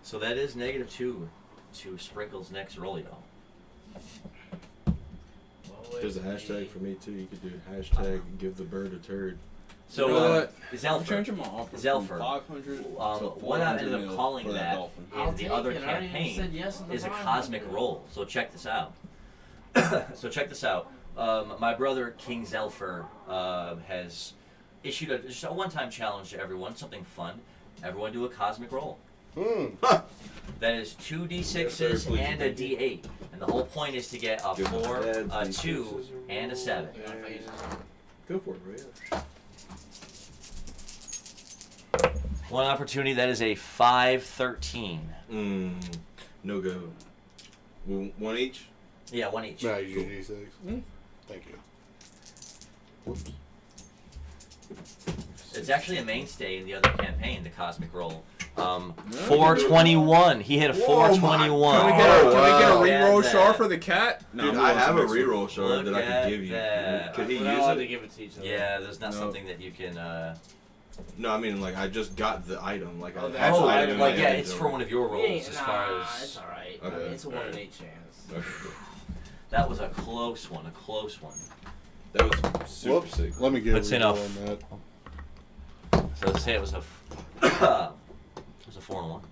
So that is -2 to Sprinkles' next roll, y'all. There's a hashtag for me too. You could do hashtag give the bird a turd. So You know what? I'm Zelfer. changing my offer Zelfer. from 500 to what I 400 ended up mil calling for that dolphin. in I'll the take other it. I already campaign said yes on the is a bottom. cosmic roll. So check this out. So check this out. my brother King Zelfer has issued just a one-time challenge to everyone, something fun. Everyone do a cosmic roll. That is 2 Yes, d6s sir, please, and a thank you. d8, and the whole point is to get a Give my 4, dad a these 2, scissors and a 7. You know, if I use this- Go for it, Ray. One opportunity, that is a 5-13. No go. One each? Yeah, one each. No, you use D6. Thank you. Whoops. It's actually a mainstay in the other campaign, the cosmic roll. 421. He hit a 421. Can we Oh, get a wow. reroll Yeah, shard for the cat? No, Dude, I'm I going to have a next one. reroll shard Look that I at could give you. that. Could he We're not use allowed to it? give it to each other. Yeah, there's not No. something that you can. No, I mean, like, I just got the item. Like, Oh, I that's have the right. item in like my yeah, hand, it's so- for one of your rolls Yeah, as far it's as. alright. Okay. I mean, it's a 1 in 8 chance. Okay. That was a close one. That was super Whoops. sick. Let me get That's a reroll enough. on that. So let's say it was a. It was a 4 and 1.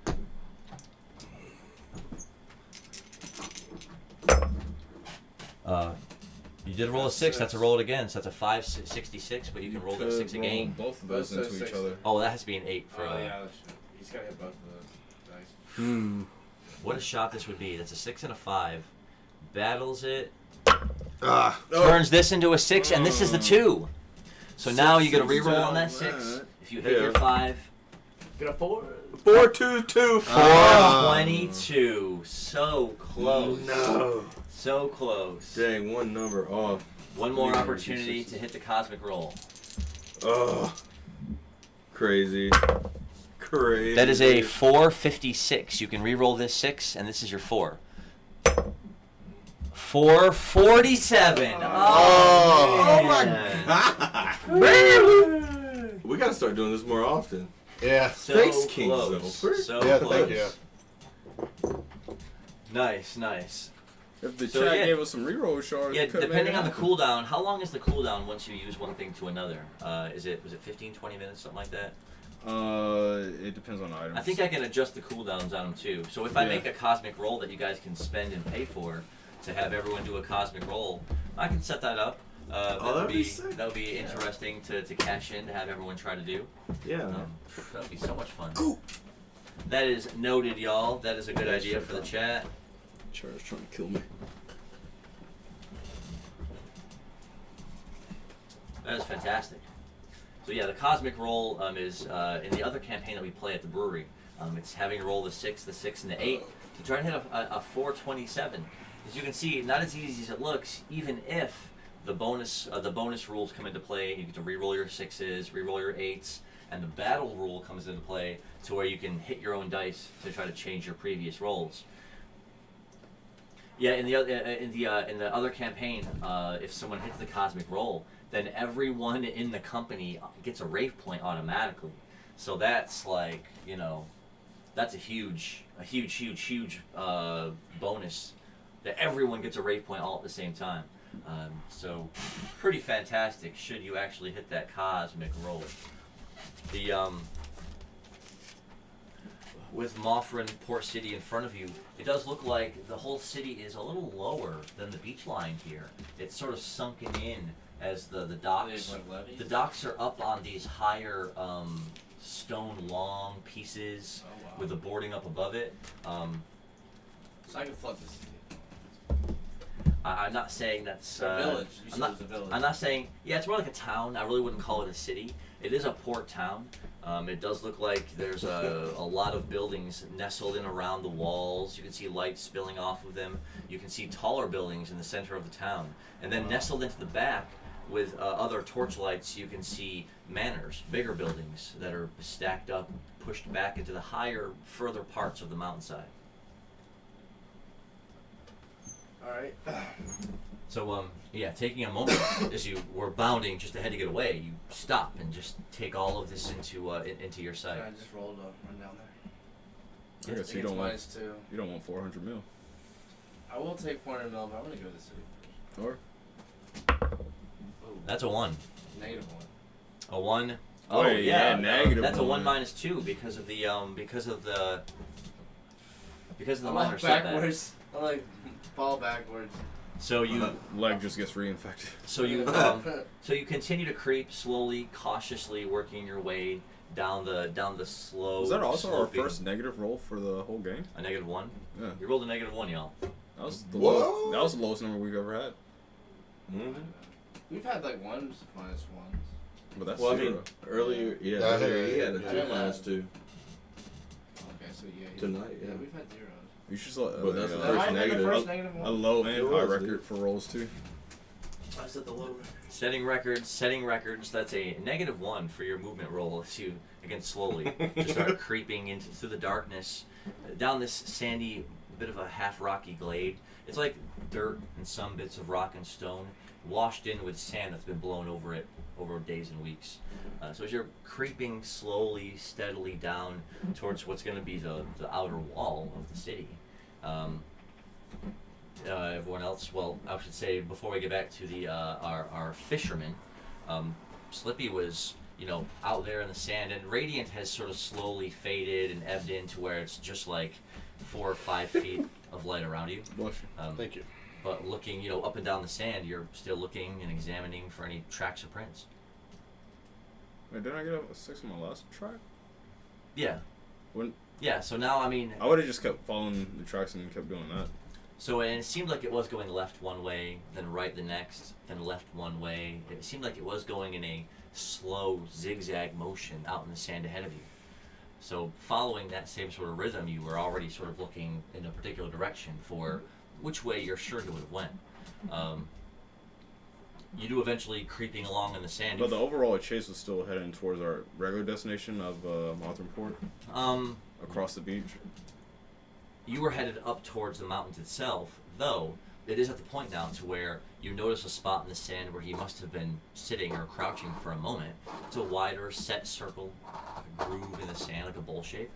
You did roll a 6. That's a roll it again. So that's a 566, but you can roll that 6 roll again. both of those Both into those each six. other. Oh, that has to be an 8 for. Oh, yeah, that's true. He's got to hit both of those dice. Hmm. What a shot this would be. That's a 6 and a 5. Battles it. Ah. Turns this into a 6, and this is the 2. So now you get a Six, reroll on that six, 6. alright. If you hit Yeah. your 5. Get a 4. 422. 422. So close. No. So close. Dang, one number off. One more Yeah, opportunity Jesus. to hit the cosmic roll. Oh. Crazy. Crazy. That is a 456. You can re-roll this 6, and this is your 4. 447. Oh. man. We gotta start doing this more often. Yeah. So Thanks, King close. Zelfer. So Yeah, close. thank you. Nice, nice. If the So, chat yeah. gave us some reroll shards, Yeah, we could've depending made on it the happen. cooldown, how long is the cooldown once you use one thing to another? Was it 15, 20 minutes, something like that? It depends on the items. I think I can adjust the cooldowns on them too. So if I Yeah. make a cosmic roll that you guys can spend and pay for to have everyone do a cosmic roll, I can set that up. that'd be sick. That would be interesting to cash in, to have everyone try to do. Yeah. That would be so much fun. That is noted, y'all. That is a good idea for the chat. Char's trying to kill me. That is fantastic. So yeah, the cosmic roll is in the other campaign that we play at the brewery. It's having to roll the 6, and the 8 to try to hit a 427. As you can see, not as easy as it looks. Even if the bonus rules come into play, you get to re-roll your 6s, re-roll your 8s, and the battle rule comes into play to where you can hit your own dice to try to change your previous rolls. Yeah, in the other campaign, if someone hits the cosmic roll, then everyone in the company gets a rave point automatically. So that's like, that's a huge bonus that everyone gets a rave point all at the same time. So pretty fantastic should you actually hit that cosmic roll. The with Moffrin Port City in front of you, it does look like the whole city is a little lower than the beach line here. It's sort of sunken in as the docks. Like levees? The docks are up on these higher stone long pieces Oh, wow. with the boarding up above it. So I can flood this city. I'm not saying that's A village. You I'm said not, it's a village. I'm not saying, yeah, it's more like a town. I really wouldn't call it a city. It is a port town. It does look like there's a lot of buildings nestled in around the walls. You can see lights spilling off of them. You can see taller buildings in the center of the town. And then nestled into the back with other torchlights, you can see manors, bigger buildings that are stacked up, pushed back into the higher, further parts of the mountainside. Alright. So, yeah, taking a moment as you were bounding just ahead to get away, you stop and just take all of this into your sight. Can I just roll to run down there? I guess I you think don't it's want -2. you don't want 400 mil. I will take 400 mil, but I'm gonna go to the city first. Or Ooh, That's a 1. -1. A 1. Oh, yeah, negative That's a 1 one. minus 2 because of the I'm minor like setback. backwards. I like fall backwards. So you Leg just gets reinfected. so you continue to creep slowly, cautiously, working your way down the slow. Was that also sloping- our first negative roll for the whole game? a -1? Yeah. You rolled a -1, y'all. That was the Whoa. lowest. That was the lowest number we've ever had. Mm-hmm. We've had like ones, minus ones. But that's Well, I zero. mean, earlier, Yeah, earlier he yeah, had a yeah. 2 minus 2 Okay, so yeah. tonight. Yeah. We've had zeros. You should let, But that's the That first might have been negative. the first negative a one. low and It high was, record dude. for rolls too. I said the low record. Setting records. That's a -1 for your movement roll as you, again, slowly just start creeping through the darkness down this sandy, bit of a half rocky glade. It's like dirt and some bits of rock and stone washed in with sand that's been blown over it over days and weeks. So as you're creeping slowly, steadily down towards what's going to be the outer wall of the city, everyone else, well, I should say before we get back to the our fishermen, Slippy was out there in the sand, and Radiant has sort of slowly faded and ebbed into where it's just like 4 or 5 feet of light around you. Bless you. Thank you. But looking, up and down the sand, you're still looking and examining for any tracks of prints. Wait, didn't I get a 6 on my last track? Yeah. When Yeah. So now, I mean, I would have just kept following the tracks and kept doing that. so and it seemed like it was going left one way, then right the next, then left one way. It seemed like it was going in a slow zigzag motion out in the sand ahead of you. So following that same sort of rhythm, you were already sort of looking in a particular direction for which way you're sure it would have went. You do eventually creeping along in the sand. But the overall chase was still heading towards our regular destination of Moffrin Port, across the beach. You were headed up towards the mountains itself, though it is at the point now to where you notice a spot in the sand where he must have been sitting or crouching for a moment. It's a wider set circle, like a groove in the sand, like a bowl shape.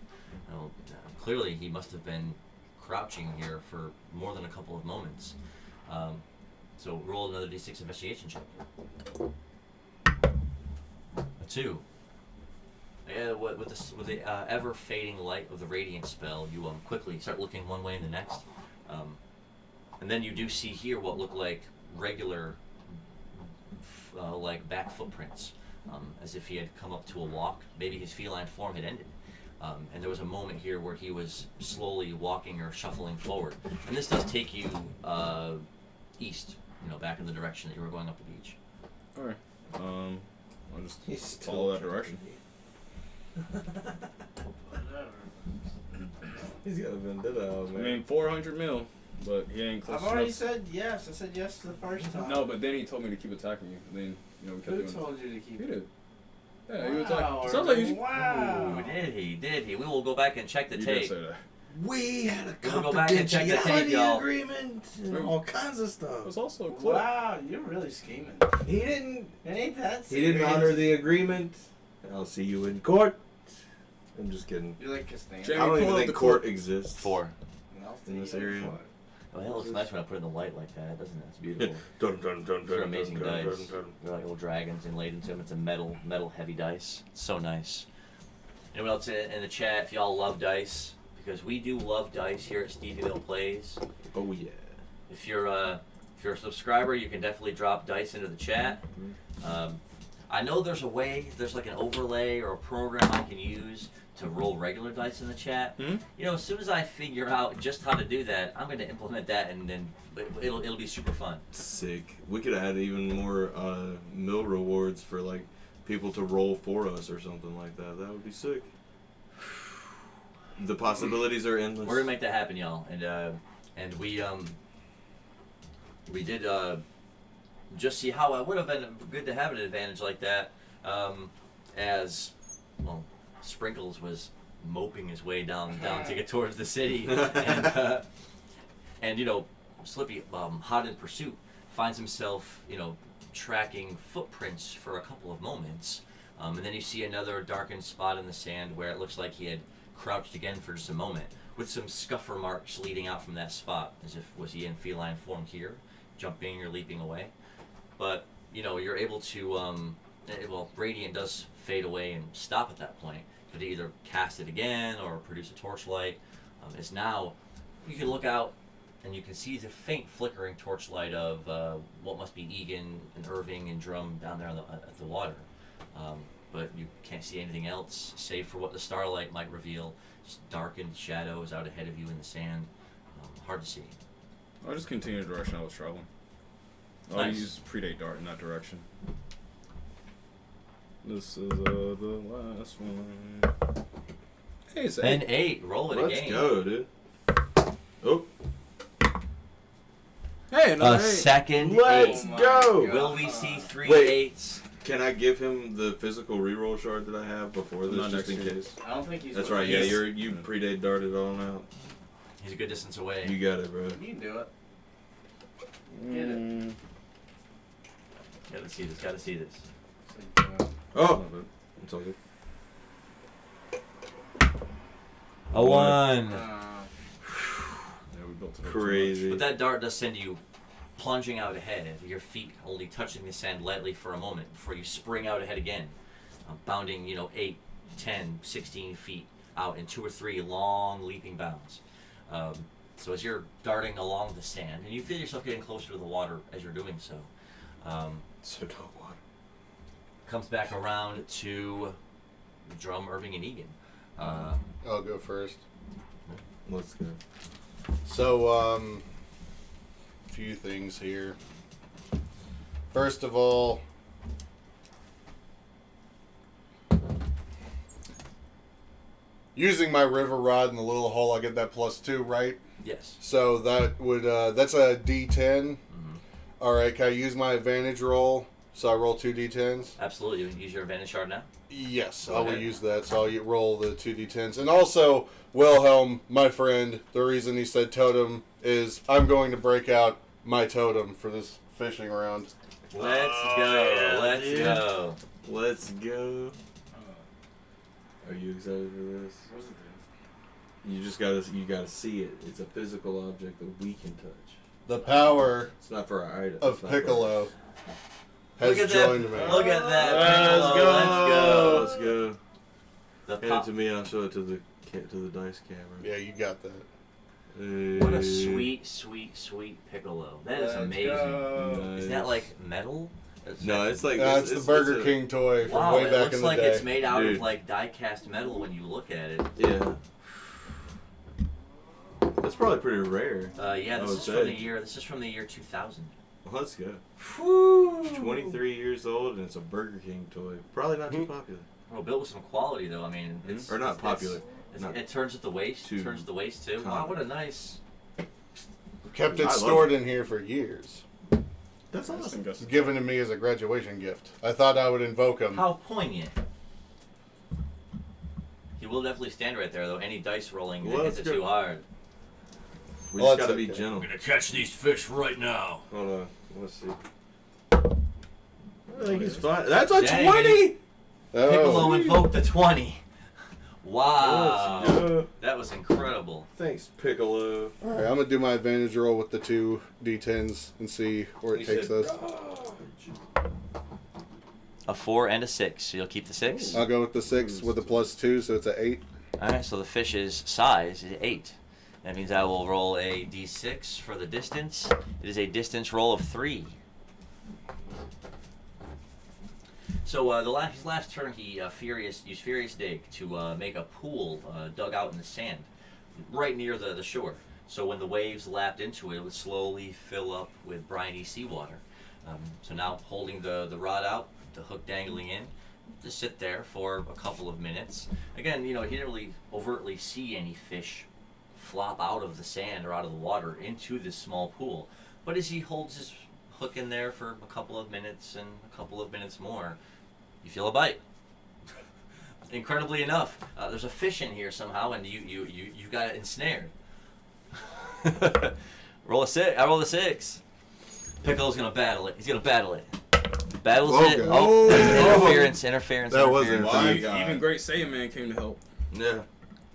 Clearly he must have been crouching here for more than a couple of moments. So roll another d6 investigation check. A 2. Yeah, with the ever fading light of the radiant spell, you quickly start looking one way and the next, and then you do see here what look like regular, like back footprints, as if he had come up to a walk. Maybe his feline form had ended, and there was a moment here where he was slowly walking or shuffling forward. And this does take you east, back in the direction that you were going up the beach. Alright. I'll just He's follow that direction. He's got a vendetta out, I man. mean, 400 mil, but he ain't close I've already enough. said yes. I said yes to the first time. No, but then he told me to keep attacking you. And then, we kept Who doing told you to keep He it? did. Yeah, Wow, he was like, sounds like you should. wow. Ooh, did he? We will go back and check the You tape. did say that. We had a We'll go back and check the tape, y'all. confidentiality agreement and all kinds of It stuff. was also a clip. Wow, you're really scheming. He didn't. It ain't that He didn't serious. honor the agreement. I'll see you in court. I'm just kidding. You're like Costanza. Jamie, I don't pull even up think the court clip. exists. 4. in this area. Oh, that looks nice when I put it in the light like that, doesn't it? It's beautiful. Dun, dun, dun, They're dun, amazing dun, dun, dice. dun, dun. They're like little dragons inlaid into them. It's a metal heavy dice. It's so nice. Anyone else in the chat, if y'all love dice, because we do love dice here at StevieMillPlays. Oh yeah. If you're a subscriber, you can definitely drop dice into the chat. I know there's a way, there's like an overlay or a program I can use to roll regular dice in the chat. As soon as I figure out just how to do that, I'm going to implement that, and then it'll be super fun. Sick. We could add even more mill rewards for like people to roll for us or something like that. That would be sick. The possibilities are endless. We're gonna make that happen, y'all, and we did just see how it would have been good to have an advantage like that, as well. Sprinkles was moping his way down to get towards the city, and Slippy, hot in pursuit, finds himself tracking footprints for a couple of moments, and then you see another darkened spot in the sand where it looks like he had crouched again for just a moment, with some scuffer marks leading out from that spot, as if was he in feline form here, jumping or leaping away. But you're able to Radiant does fade away and stop at that point, but to either cast it again or produce a torchlight. It's now you can look out and you can see the faint flickering torchlight of what must be Egan and Irving and Drum down there at the water. But you can't see anything else, save for what the starlight might reveal. Just darkened shadows out ahead of you in the sand. Hard to see. I'll just continue the direction I was traveling. I'll Nice. use predate dart in that direction. This is the last one. Hey, it's And 8. 8, roll it Let's again. go, dude. Oh, Hey, A another 8. second let's 8. go. Will we see 3 Wait. 8s? Can I give him the physical reroll shard that I have before this, Not just in next year. case? I don't think he's. That's gonna- right. Yeah, He's- you predate darted on out. He's a good distance away. You got it, bro. You can do it. Get it. Gotta see this, gotta see this. Oh, it's all good. A 1. Yeah, we built it up too Crazy. But that dart does send you plunging out ahead, your feet only touching the sand lightly for a moment before you spring out ahead again, bounding, 8, 10, 16 feet out in 2 or 3 long leaping bounds. So as you're darting along the sand, and you feel yourself getting closer to the water as you're doing so, So dog water. comes back around to Drum, Irving, and Egan. I'll go first. Let's go. So, few things here. First of all, using my river rod in the little hole, I get that +2, right? Yes. So that would that's a D10. All right, can I use my advantage roll? So I roll 2 D10s. Absolutely. You can use your advantage shard now. Yes, Go I will ahead. use that. So I'll roll the 2 D10s. And also, Wilhelm, my friend, the reason he said totem is I'm going to break out my totem for this fishing round. Let's go. yeah, Let's dude. go. Let's go. Are you excited for this? You just gotta see it. It's a physical object that we can touch. The power It's not for our item. of It's not for Piccolo us. has Look at joined that. me. Look at that. Let's Piccolo. go. Let's go. Let's go. The Hand it pop- to me. I'll show it to the dice camera. Yeah, you got that. What a Hey. sweet, sweet, sweet piccolo. That is Let's amazing. go. Is that like metal? No, it's like It's the Burger King toy from Wow, way it back looks in the like day. it's made out Dude. of like die-cast metal when you look at it. Yeah. That's probably pretty rare. Yeah, I this would is from say. the year. This is from the year 2000. Well, let's go. Whew. 23 years old and it's a Burger King toy. Probably not too popular. Well, built with some quality though. I mean, it's Or not popular. Not it turns at the waist. too Turns at the waist too. Wow, common. what a nice. Kept I it love stored in here for years. That's much. awesome. It was given to me as a graduation gift. I thought I would invoke him. How poignant. He will definitely stand right there though. Any dice rolling that Let's hits it go. too hard. We Well, just that's gotta be okay. gentle. gonna catch these fish right now. Hold on. Let's see. I think he's fine. That's a Dang. 20! Piccolo Oh, invoked the 20. Wow. Let's go. That was incredible. Thanks, Piccolo. all right, I'm gonna do my advantage roll with the 2 D10s and see where it He takes said, us. A 4 and a 6. So you'll keep the 6. I'll go with the 6 with the +2, so it's an 8. Alright, so the fish's size is 8. That means I will roll a d6 for the distance. It is a distance roll of 3. So his last turn, he used Furious Dig to make a pool dug out in the sand, right near the shore. So when the waves lapped into it, it would slowly fill up with briny seawater. So now holding the rod out, the hook dangling in, to sit there for a couple of minutes. Again, he didn't really overtly see any fish flop out of the sand or out of the water into this small pool. But as he holds his hook in there for a couple of minutes and a couple of minutes more, you feel a bite. Incredibly enough, there's a fish in here somehow, and you got it ensnared. Roll a 6. I roll a 6. Piccolo's gonna battle it. He's gonna battle it. Battles it. Okay. Oh, Oh. interference. That was interference. My Even, God. even Great Saiyan Man came to help. Yeah.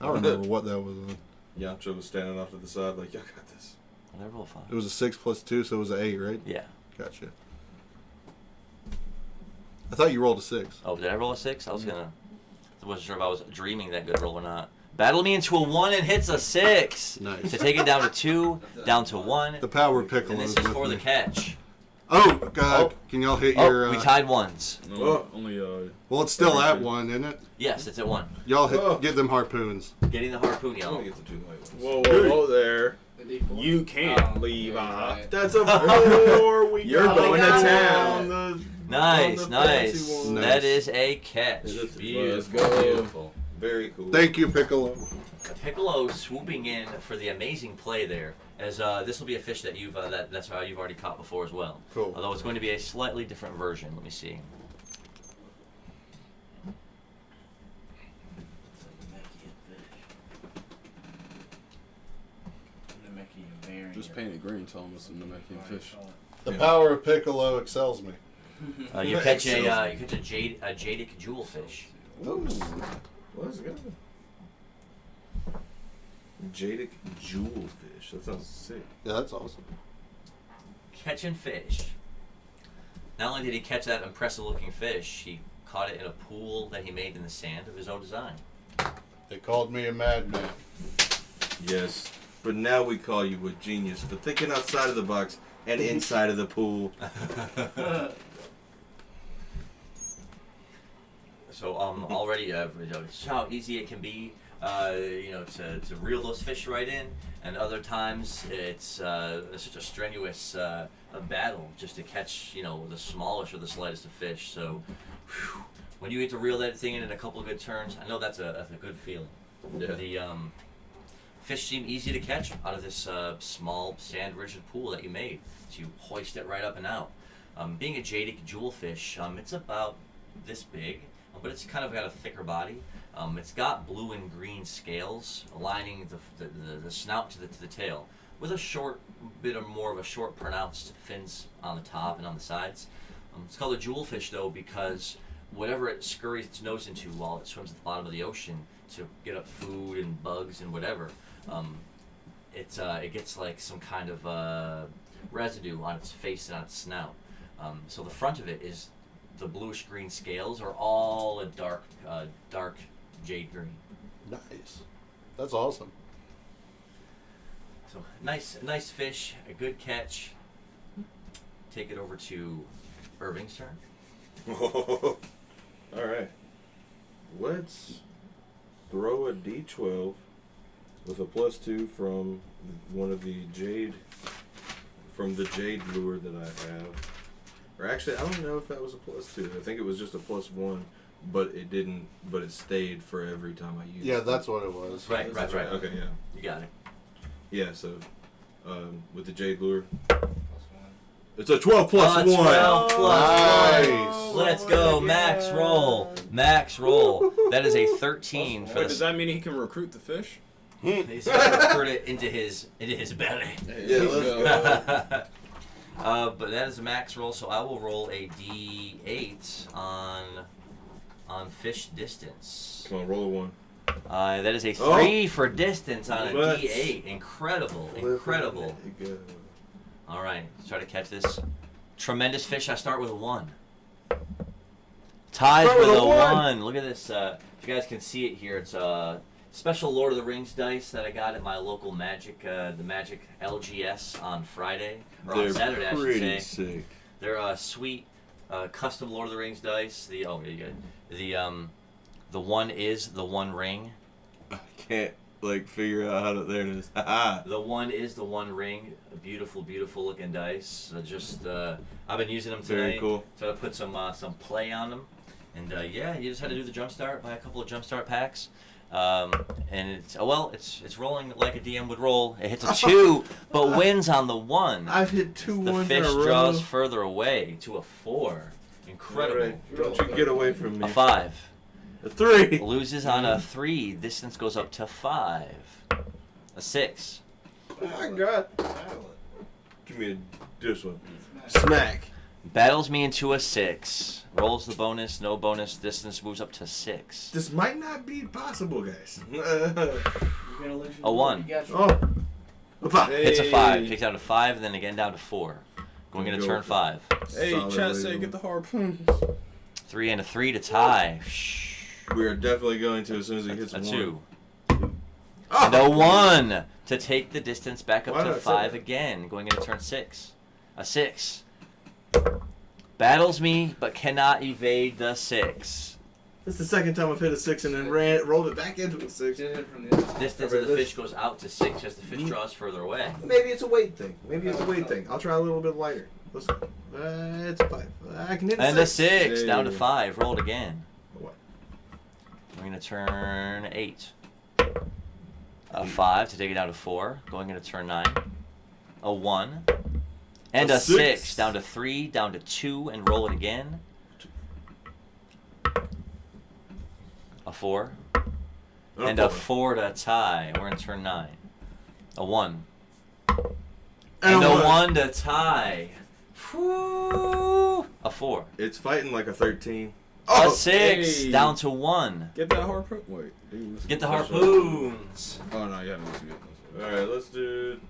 I don't remember what that was on. Yamcha was standing off to the side like, y'all got this. Well, I roll a 5. It was a 6 + 2, so it was an 8, right? Yeah. Gotcha. I thought you rolled a 6. Oh, did I roll a 6? I wasn't sure if I was dreaming that good roll or not. Battle me into a 1 and hits a 6. Nice. To take it down to 2, down to 1. The power And piccolo this is is with for me. the catch. Oh, God. Oh. Can y'all hit your... Oh, we tied ones. No, only Well, it's still at 1, isn't it? Yes, it's at 1. Y'all hit, Oh. get them harpoons. Getting the harpoon, I'm y'all. gonna get the 2 light ones. Whoa, whoa, whoa there. The D4? You can't Oh, leave yeah, out. right. That's a 4. We You're got going to it. town. On the Nice, fancy nice. one. Nice. That is a catch. Let's Beautiful, go. beautiful. Very cool. Thank you, Piccolo. Piccolo swooping in for the amazing play there, as this will be a fish that you've that's how you've already caught before as well. Cool. Although it's going to be a slightly different version. Let me see. It's a Namekian fish. Namekian variant. Just paint it green, tell them it's a Namekian fish. The power of Piccolo excels me. You catch a jadic jewelfish. Ooh. Let's go. Jadic jewelfish. That sounds sick. Yeah, that's awesome. Catching fish. Not only did he catch that impressive looking fish, he caught it in a pool that he made in the sand of his own design. They called me a madman. Yes. But now we call you a genius for thinking outside of the box and inside of the pool. So already it's how easy it can be, to reel those fish right in, and other times it's such a strenuous a battle just to catch the smallest or the slightest of fish. So when you get to reel that thing in a couple of good turns, I know that's a good feeling. Yeah. The fish seem easy to catch out of this small sand rigid pool that you made. So you hoist it right up and out. Being a jadic jewelfish, it's about this big. But it's kind of got a thicker body. It's got blue and green scales aligning the snout to the tail, with a short bit of more of a short pronounced fins on the top and on the sides. It's called a jewelfish though because whatever it scurries its nose into while it swims at the bottom of the ocean to get up food and bugs and whatever, it gets like some kind of residue on its face and on its snout. So the front of it is the bluish green scales are all a dark jade green. Nice. That's awesome. So nice fish, a good catch. Take it over to Irving's turn. All right. Let's throw a d12 with a +2 from one of the jade lure that I have. Or actually, I don't know if that was a +2. I think it was just a +1, but it didn't. But it stayed for every time I used it. Yeah, that's what it was. Right. Okay, yeah. You got it. Yeah, so with the jade lure, +1. it's a 12 plus Oh, it's 1. 12 plus Nice. 1. Let's go, max roll. Max roll. That is a 13 for Wait, the. does that mean he can recruit the fish? He's going to recruit it into his belly. Yeah, let's go. But that is a max roll, so I will roll a d8 on fish distance. Come on, roll a 1. That is a 3 Oh. for distance on a Let's d8. Incredible, incredible. There you go. All right, let's try to catch this tremendous fish. I start with a 1. Tied Start with with a a 1. 1. Look at this. If you guys can see it here, it's a special Lord of the Rings dice that I got at my local Magic, the Magic LGS on Friday or on Saturday, I should pretty say. sick. They're sweet, custom Lord of the Rings dice. The one is the One Ring. I can't figure out how to. There it is. Haha. The one is the One Ring. A beautiful, beautiful looking dice. I've been using them today. Very cool. So I put some play on them, and you just had to do the jumpstart, buy a couple of jumpstart packs. And it's rolling like a DM would roll. It hits a 2, but wins on the 1. I've hit 2 The ones fish in a row. draws further away to a 4. Incredible. All right, don't you get away from me. A 5. A 3. Loses on a 3. Distance goes up to 5. A 6. Oh my god. Battle Give me this one. Smack. Battles me into a 6. Rolls the bonus. No bonus. Distance moves up to 6. This might not be possible, guys. it. You're gonna lose your A 1. You got your Oh. Hits a 5. Takes down to 5, and then again down to 4. Going into Go turn with it. 5. Hey, Solid chat way say to get go. the harpoon. 3 and a 3 to tie. Shh. We are definitely going to as soon as he hits A 1. 2. And a 1 to take the distance back up Why to not 5 say that? again, going into turn 6. A 6. Battles me, but cannot evade the 6. That's the second time I've hit a 6 and then rolled it back into a 6. Did it from the other. Distance Okay, of the this- fish goes out to 6 as the fish draws further away. Maybe it's a weight thing. I'll try a little bit lighter. Let's go. It's a 5. I can hit a And a 6. 6 down to 5. Roll it again. What? We're going to turn 8. A 5 to take it down to 4. Going into turn 9. A 1. And A a 6 6. down to 3. Down to 2. And roll it again. A 4. And a 4 to tie. We're in turn 9. A 1. And a 1 to tie. Whew. A 4. It's fighting like a 13. A 6 hey. down to 1. Get that harpoon. Wait. dude, Get the That's harpoons. Oh no, you haven't. Alright, let's do.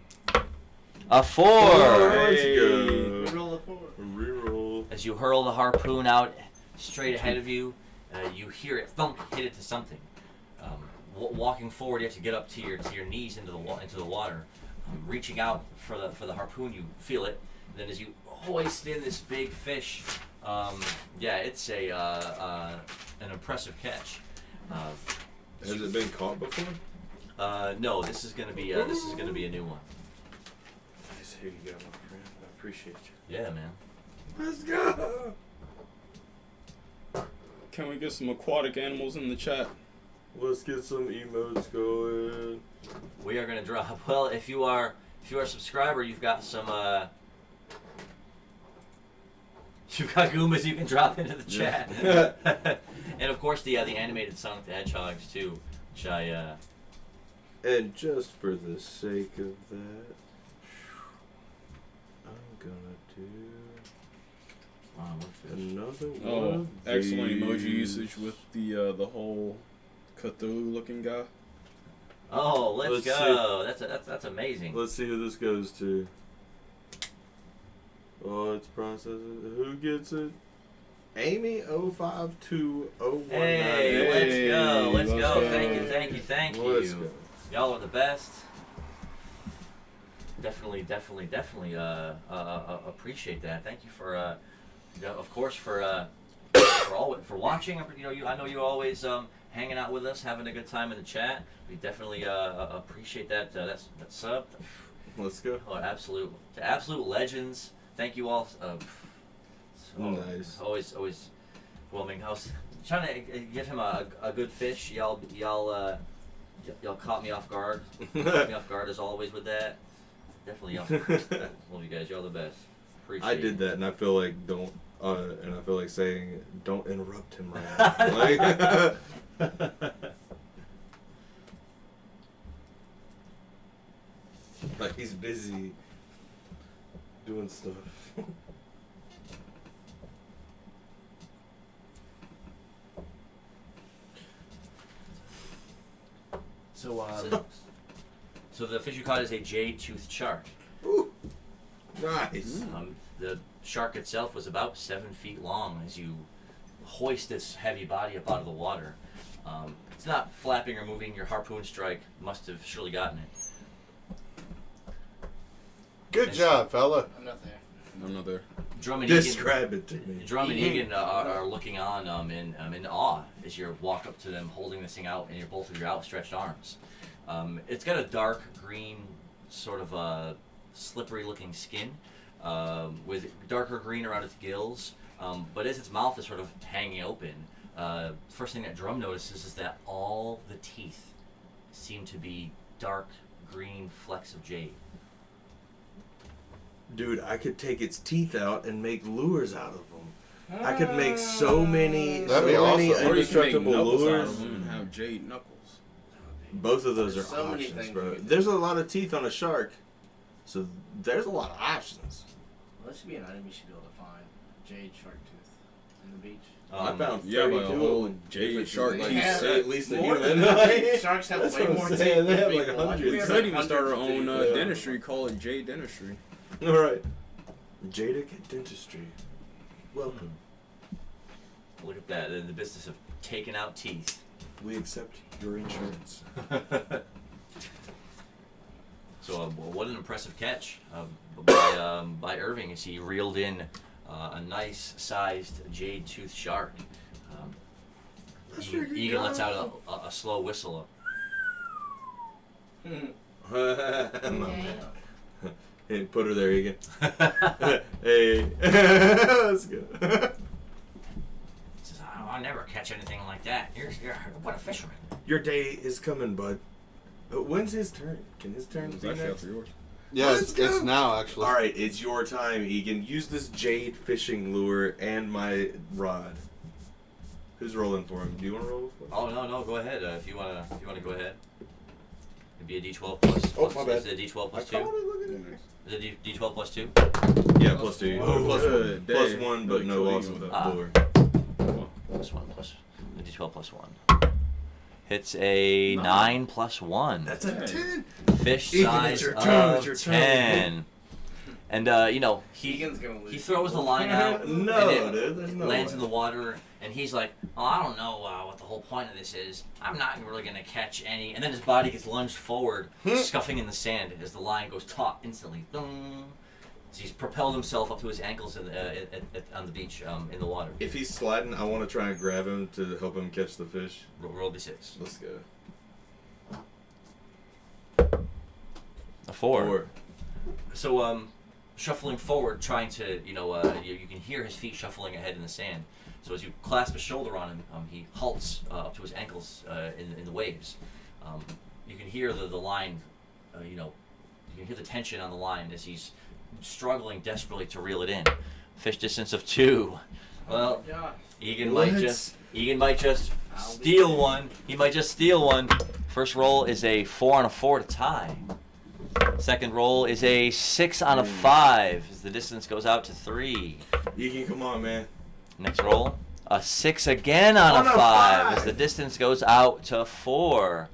A 4. Let's Hey. go. Roll a 4. Reroll. As you hurl the harpoon out straight ahead of you, you hear it thump, hit it to something. Walking forward, you have to get up to your knees into the water. Reaching out for the harpoon, you feel it. Then as you hoist in this big fish, it's an impressive catch. Has it been caught before? No, this is gonna be a new one. Nice. Here you go, my friend. I appreciate you. Yeah, man. Let's go. Can we get some aquatic animals in the chat? Let's get some emotes going. We are gonna drop. Well, if you are a subscriber, you've got some. You've got Goombas you can drop into the chat, and of course the animated Sonic the Hedgehogs too, which I. And just for the sake of that, I'm gonna do Wow, what fish? another one. Oh, of excellent these. emoji usage with the whole Cthulhu looking guy. Oh, let's Let's go! That's amazing. Let's see who this goes to. Oh, it's processing. Who gets it? Amy 052019. Hey, let's go! Thank you. Let's go. Y'all are the best. Definitely appreciate that. Thank you for, of course, for watching. I know you always hanging out with us, having a good time in the chat. We definitely appreciate that. That sub. Let's go. Oh, absolute legends. Thank you all. Nice. Always. Well, I mean, I was trying to give him a good fish. Y'all caught me off guard. Caught me off guard as always with that. Definitely, love you guys. Y'all the best. Appreciate I it. did that, and I feel like saying don't interrupt him right now. Like he's busy doing stuff. So the fish you caught is a jade-toothed shark. Ooh, nice. The shark itself was about 7 feet long as you hoist this heavy body up out of the water. It's not flapping or moving. Your harpoon strike must have surely gotten it. Good job, fella. I'm not there. I'm not there. Drum and Describe it to me. Drum and Egan are looking on in awe as you walk up to them, holding this thing out in both of your outstretched arms. It's got a dark green, sort of slippery-looking skin, with darker green around its gills. But as its mouth is sort of hanging open, first thing that Drum notices is that all the teeth seem to be dark green flecks of jade. Dude, I could take its teeth out and make lures out of them. I could make so many, That'd be awesome. Or you can make indestructible knuckles out lures. of them and have jade knuckles. Both of those are There's so many options, things bro. we could do. There's a lot of teeth on a shark, so there's a lot of options. Well, that should be an item you should be able to find. Jade shark tooth in the beach. I found Yeah, but a 32 whole of them. jade If shark it's teeth like set. at least a More human. than Sharks have That's way what I'm more teeth. saying. They than have like people. 100. We We have could like even start our hundreds of own teeth. Yeah. dentistry, call it Jade Dentistry. All right. Jadic Dentistry. Welcome. Look at that, in the business of taking out teeth. We accept your insurance. So what an impressive catch by Irving as he reeled in a nice-sized jade tooth shark. Egan lets out a slow whistle. Hey, put her there, Egan. Hey, let's go. Says, I'll never catch anything like that. You're what a fisherman. Your day is coming, bud. When's his turn? Can his turn It's be actually next? after yours. Yeah, Let's it's go. now actually. All right, it's your time, Egan. Use this jade fishing lure and my rod. Who's rolling for him? Do you want to roll for him? Oh no, go ahead. If you wanna go ahead. It'd be a D12 plus. Oh, my bad. Is it a D12 plus I 2? caught it, look at it. Is it D12 plus 2? Yeah, plus 2. Oh, Plus good one. Plus day. 1, but Really no cool loss Egan of with the that. lure. Plus 1 plus. The D12 plus 1. Hits a 9 plus 1. That's a 10. Fish Egan, size it's your turn, of it's your turn. 10. And Egan's gonna lose. he throws the line out. No, and it dude, there's no lands way. in the water, and he's like, "Oh, I don't know what the whole point of this is. I'm not really gonna catch any." And then his body gets lunged forward, scuffing in the sand as the line goes taut instantly. Dong. So he's propelled himself up to his ankles on the beach in the water. If he's sliding, I want to try and grab him to help him catch the fish. Roll d6. Let's go. A 4. So shuffling forward, trying to you can hear his feet shuffling ahead in the sand. So as you clasp a shoulder on him, he halts up to his ankles in the waves. You can hear the line, you can hear the tension on the line as he's struggling desperately to reel it in. Fish distance of 2. Well, Oh my gosh. Egan What? might just steal one. He might just steal one. First roll is a 4 on a 4 to tie. Second roll is a 6 on a 5 as the distance goes out to 3. Egan, come on, man. Next roll, a 6 again on a 5 as the distance goes out to 4.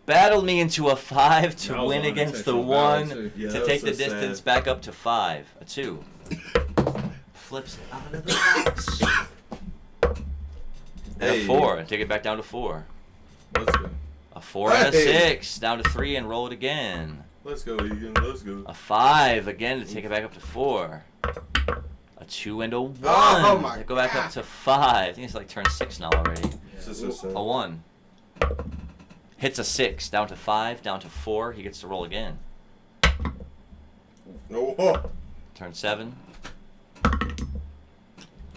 Battled me into a 5 to That was win an against the unintentional battle, 1 too. Yeah, to that take the was so distance sad. back up to 5. A 2. Flips it out of the box. And a Hey. 4 and take it back down to 4. Let's go. A 4 and a Hey. 6 down to 3 and roll it again. Let's go, Egan. Let's go. A 5 again to take it back up to 4. A 2 and a 1 Oh my to go back up to 5. I think it's like turn 6 now already. This is so sad. A 1. Hits a 6 down to 5, down to 4. He gets to roll again. Oh, Turn 7.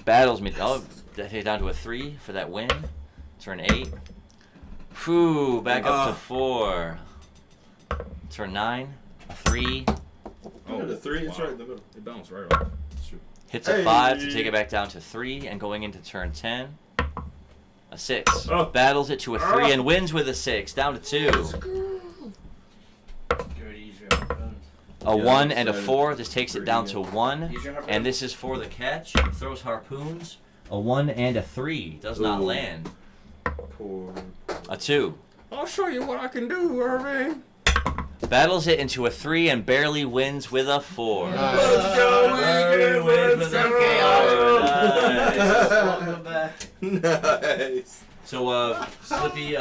Battles me. Oh, that hit down to a 3 for that win. Turn 8. Whew, back up to 4. Turn 9. A 3. oh, the 3 is right in the middle. It bounced right off. Hits a 5 to take it back down to 3, and going into turn 10, a 6. Oh. Battles it to a 3 and wins with a 6, down to 2. Good, use your harpoons. A Yeah, 1 and a so 4. This takes it pretty down good. to 1. Use your harpoon. And this is for the catch. Throws harpoons. A 1 and a 3. Does not Ooh. land. Poor. A 2. I'll show you what I can do, Irving. Battles it into a 3 and barely wins with a 4. Let's go, Barely Egan. wins Let's with a go. 4. Welcome back. Nice. So, Slippy,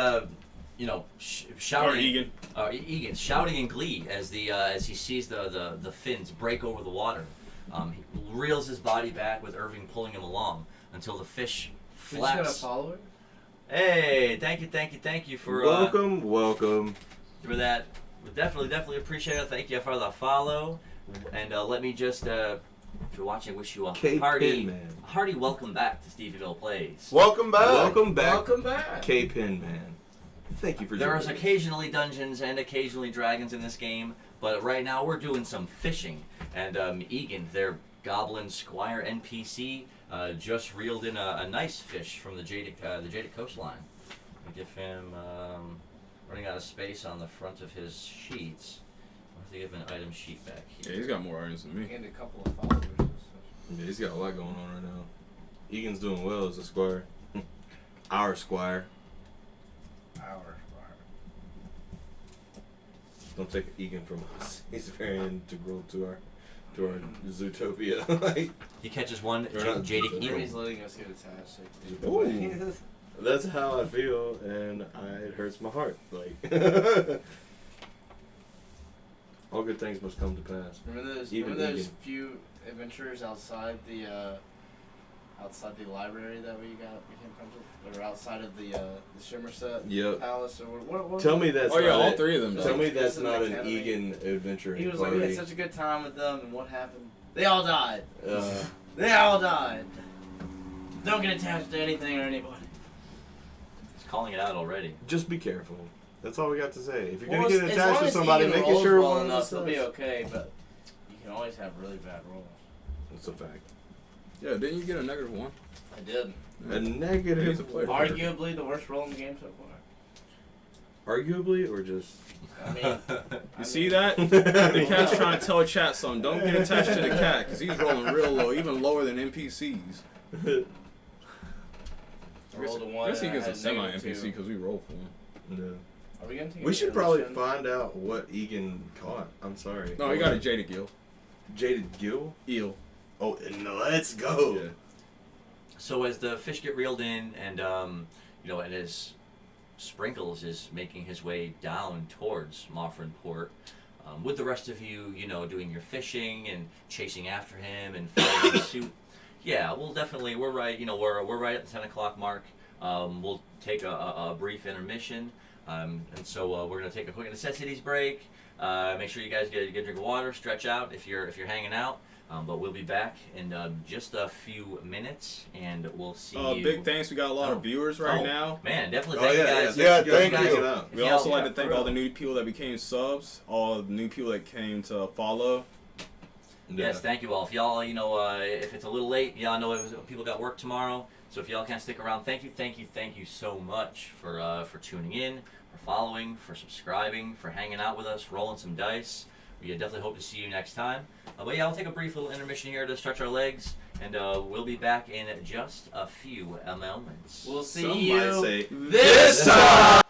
shouting. Egan. Egan shouting in glee as he sees the fins break over the water. He reels his body back with Irving pulling him along until the fish Who's gonna flaps. follow her? Hey, thank you for Welcome. for that. We definitely appreciate it. Thank you for the follow, and let me just if you're watching, wish you a Cape hearty Pinman. welcome back to StevieMillPlays. Welcome back. Welcome back, Welcome back. K-Pin Man. Thank you for There joining is us. occasionally dungeons and occasionally dragons in this game, but right now we're doing some fishing. And Egan, their goblin squire NPC, just reeled in a nice fish from the jaded coastline. I give him running out of space on the front of his sheets. I have to give him an item sheet back Yeah, here. he's got more items than me. And a couple of followers and stuff. Yeah, he's got a lot going on right now. Egan's doing well as a squire. Our squire. Our Don't take Egan from us. He's very integral to our Zootopia. Like, He catches one They're not- jadic He's eagle. letting us get attached. Ooh. That's how I feel, and it hurts my heart. Like, all good things must come to pass. Remember those Even few adventures outside the library that we came from, or outside of the Shimmerset Yep. Palace, or what Tell me that's Oh yeah, not all it. three of them. Tell me that's This is not the an Academy. Egan adventure. He was like, we had such a good time with them, and what happened? They all died. They all died. Don't get attached to anything or anybody. He's calling it out already. Just be careful. That's all we got to say. If you're Well, gonna get as attached long to as somebody, Egan making rolls sure well one of enough, us they'll be does. okay. But you can always have really bad rolls. That's a fact. Yeah, didn't you get a -1? I did. A negative. He's a player. Arguably the worst roll in the game so far. Arguably, or just. I mean, You see that? The cat's trying to tell chat something. Don't get attached to the cat, because he's rolling real low, even lower than NPCs. I rolled a one. I guess he and I gets a had semi-NPC -2. because we roll for him. No. Are we gonna take? We a should probably intermission? find out what Egan caught. I'm sorry. No, he got a Jaded Gill. Jaded Gill? Eel. Oh, no, let's go. Yeah. So as the fish get reeled in, and and as Sprinkles is making his way down towards Moffrin Port, with the rest of you, doing your fishing and chasing after him and following the suit. Yeah, we're right. We're right at the 10 o'clock mark. We'll take a brief intermission, and so we're gonna take a quick necessities break. Make sure you guys get a good drink of water, stretch out if you're hanging out. But we'll be back in just a few minutes, and we'll see you. Big thanks. We got a lot of viewers right now. Man, definitely Oh, thank you yeah, guys. yeah, thank guys- you. if We y'all- also like yeah, to thank for all the real. new people that became subs, all the new people that came to follow. Yes, thank you all. If y'all, if it's a little late, y'all know people got work tomorrow. So if y'all can't stick around, thank you so much for tuning in, for following, for subscribing, for hanging out with us, rolling some dice. We definitely hope to see you next time. But yeah, I'll take a brief little intermission here to stretch our legs, and we'll be back in just a few moments. We'll see Some you might say, this time!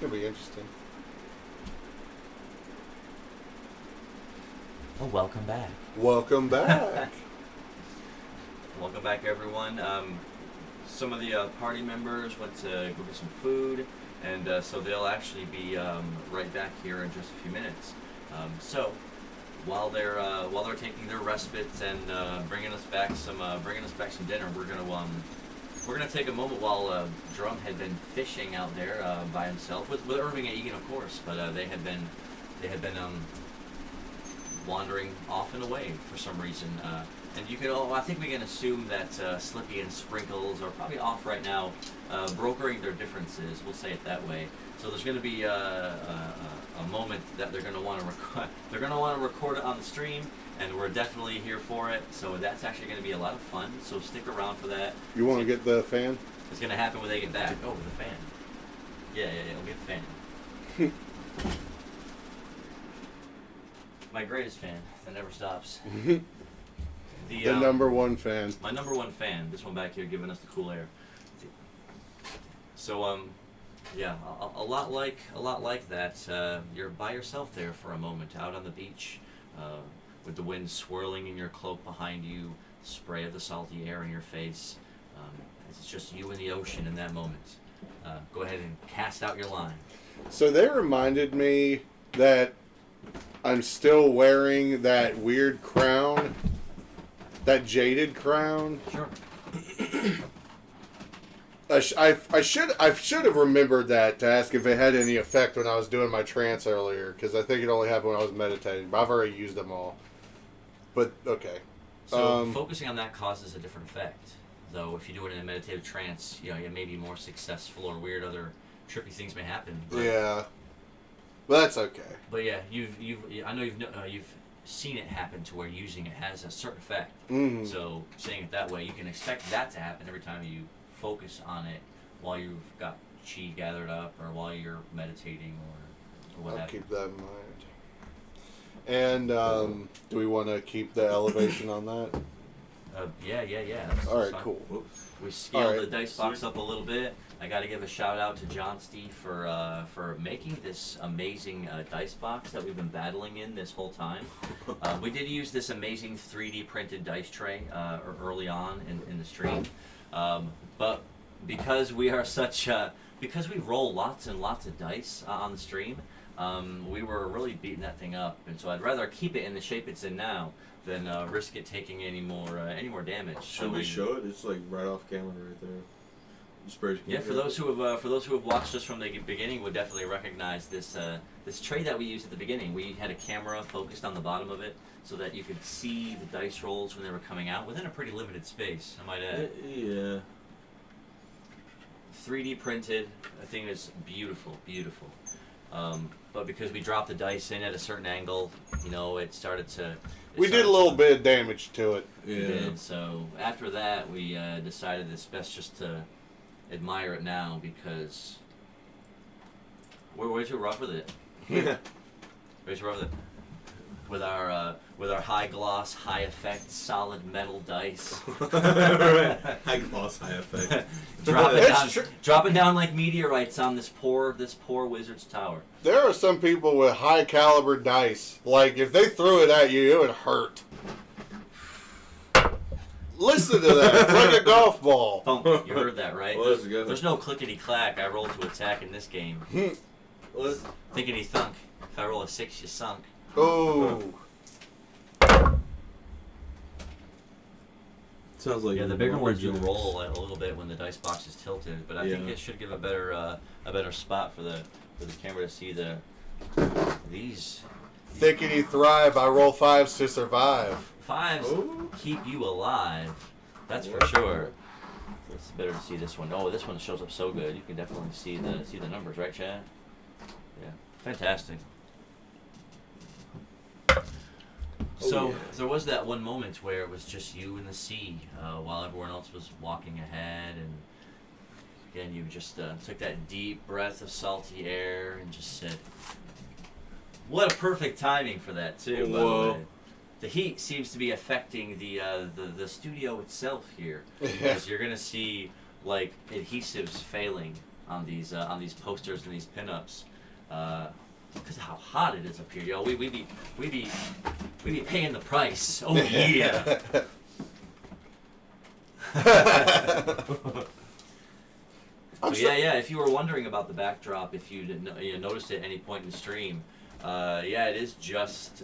gonna be interesting. Oh, welcome back. Welcome back. Welcome back, everyone. Some of the party members went to go get some food, and so they'll actually be right back here in just a few minutes. So while they're taking their respites and bringing us back some dinner, we're gonna take a moment while Drum had been fishing out there by himself with Irving and Egan, of course, but they had been wandering off and away for some reason. And I think we can assume that Slippy and Sprinkles are probably off right now, brokering their differences. We'll say it that way. So there's going to be a moment that they're going to want to record. They're going to want to record it on the stream, and we're definitely here for it. So that's actually going to be a lot of fun. So stick around for that. You want to get the fan? It's going to happen when they get back. Oh, the fan. Yeah, we'll get the fan. My greatest fan that never stops. The number one fan. My number one fan. This one back here giving us the cool air. So yeah, a lot like that. You're by yourself there for a moment, out on the beach, with the wind swirling in your cloak behind you, spray of the salty air in your face. It's just you and the ocean in that moment. Go ahead and cast out your line. So they reminded me that I'm still wearing that weird crown, that jaded crown. Sure. I should have remembered that to ask if it had any effect when I was doing my trance earlier, because I think it only happened when I was meditating. But I've already used them all. But okay. So focusing on that causes a different effect. Though if you do it in a meditative trance, you may be more successful, or weird other trippy things may happen. But, yeah. Well, that's okay. But yeah, I know you've seen it happen to where using it has a certain effect. Mm-hmm. So saying it that way, you can expect that to happen every time you focus on it while you've got chi gathered up, or while you're meditating, or what I'll have you. keep that in mind. And do we want to keep the elevation on that? Yeah. All right, fine. cool. We scaled All right. the dice box up a little bit. I got to give a shout out to John Steve for making this amazing dice box that we've been battling in this whole time. We did use this amazing 3D printed dice tray early on in the stream, but because we are because we roll lots and lots of dice on the stream, we were really beating that thing up, and so I'd rather keep it in the shape it's in now than risk it taking any more damage. Should we show it? It's like right off camera right there. Yeah, for those who have watched us from the beginning would definitely recognize this tray that we used at the beginning. We had a camera focused on the bottom of it so that you could see the dice rolls when they were coming out within a pretty limited space, I might add. Yeah. 3D printed. I think it's beautiful. But because we dropped the dice in at a certain angle, it started to... We did a little bit of damage to it. We did. So after that, we decided it's best just to admire it now, because we're way too rough with it. Way too rough with it. With our high gloss, high effect, solid metal dice. High gloss, high effect. dropping down like meteorites on this poor wizard's tower. There are some people with high caliber dice. Like, if they threw it at you, it would hurt. Listen to that. It's like a golf ball. Thump. You heard that, right? Well, let's go. There's no clickety-clack. I roll to attack in this game. Thinkety-thunk. If I roll a 6, you sunk. Oh. Sounds like The bigger ones you roll a little bit when the dice box is tilted, but I think it should give a better spot for the camera to see these. Thickety thrive. I roll 5s to survive. 5s keep you alive. That's for sure. It's better to see this one. Oh, this one shows up so good. You can definitely see the numbers, right, Chad? Yeah, fantastic. So there was that one moment where it was just you and the sea, while everyone else was walking ahead, and again you just took that deep breath of salty air and just said, "What a perfect timing for that too." By the way. The heat seems to be affecting the studio itself here, because you're gonna see like adhesives failing on these posters and these pinups. Because of how hot it is up here, yo. We be paying the price. Oh yeah. So yeah. If you were wondering about the backdrop, if you didn't noticed it at any point in the stream, yeah, it is just.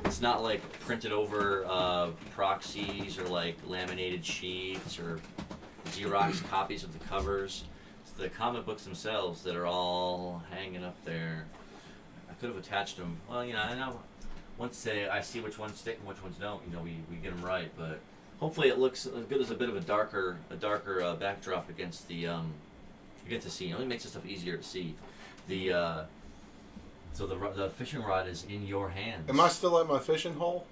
It's not like printed over proxies or like laminated sheets or Xerox copies of the covers. It's the comic books themselves that are all hanging up there. I could have attached them. Well, I know once I see which ones stick and which ones don't, we get them right. But hopefully it looks as good as a bit of a darker backdrop against the scene. It only makes the stuff easier to see. So the fishing rod is in your hands. Am I still at my fishing hole?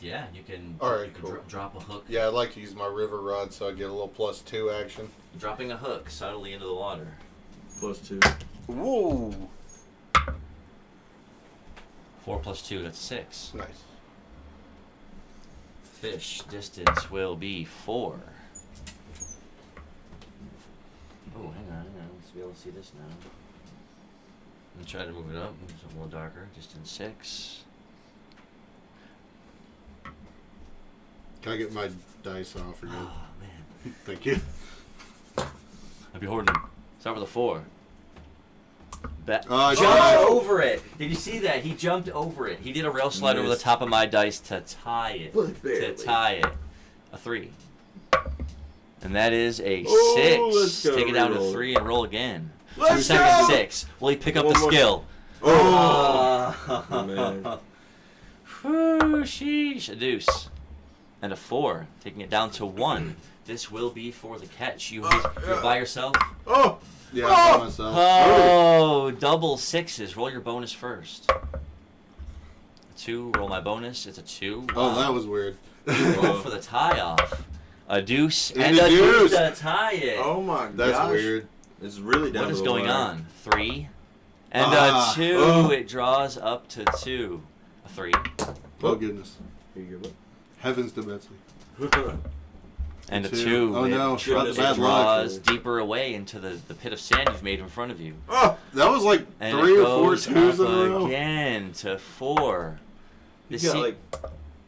Yeah, you can. All right, you can cool. drop a hook. Yeah, I'd like to use my river rod so I get a little +2 action. Dropping a hook subtly into the water. +2. Whoa! 4 + 2, that's 6. Nice. Fish distance will be 4. Oh, hang on. Let's be able to see this now. I'm try to move it up. Move it a little darker. Distance 6. Can I get my dice off again? Oh man. Thank you. I'd be hoarding them. Start with a 4. Jumped over it. Did you see that? He jumped over it. He did a rail slide over the top of my dice to tie it. A 3. And that is a 6. Let's Take it down to roll. 3 and roll again. Let's 2 seconds, go! 6. Will he pick up One the more. skill? Oh, man. Whew, sheesh. A deuce. And a 4. Taking it down to 1. This will be for the catch. You're by yourself? Oh! Yeah, I'm by myself. Oh, double 6s. Roll your bonus first. 2. Roll my bonus. It's a 2. Oh, that was weird. Roll for the tie off. A deuce And and a a deuce deuce. to tie it. Oh my gosh. That's weird. It's really down What to is the going wire. on? 3 and Ah. a 2. Oh. It draws up to 2. A 3 Oh, goodness. Here you go. Heavens to Betsy. and a 2. 2. Oh, It- no. Sure, Not the it bad draws luck. deeper away into the pit of sand you've made in front of you. Oh! That was like And 3 it or 4 goes 2s in up a row. again to 4. You This got se- like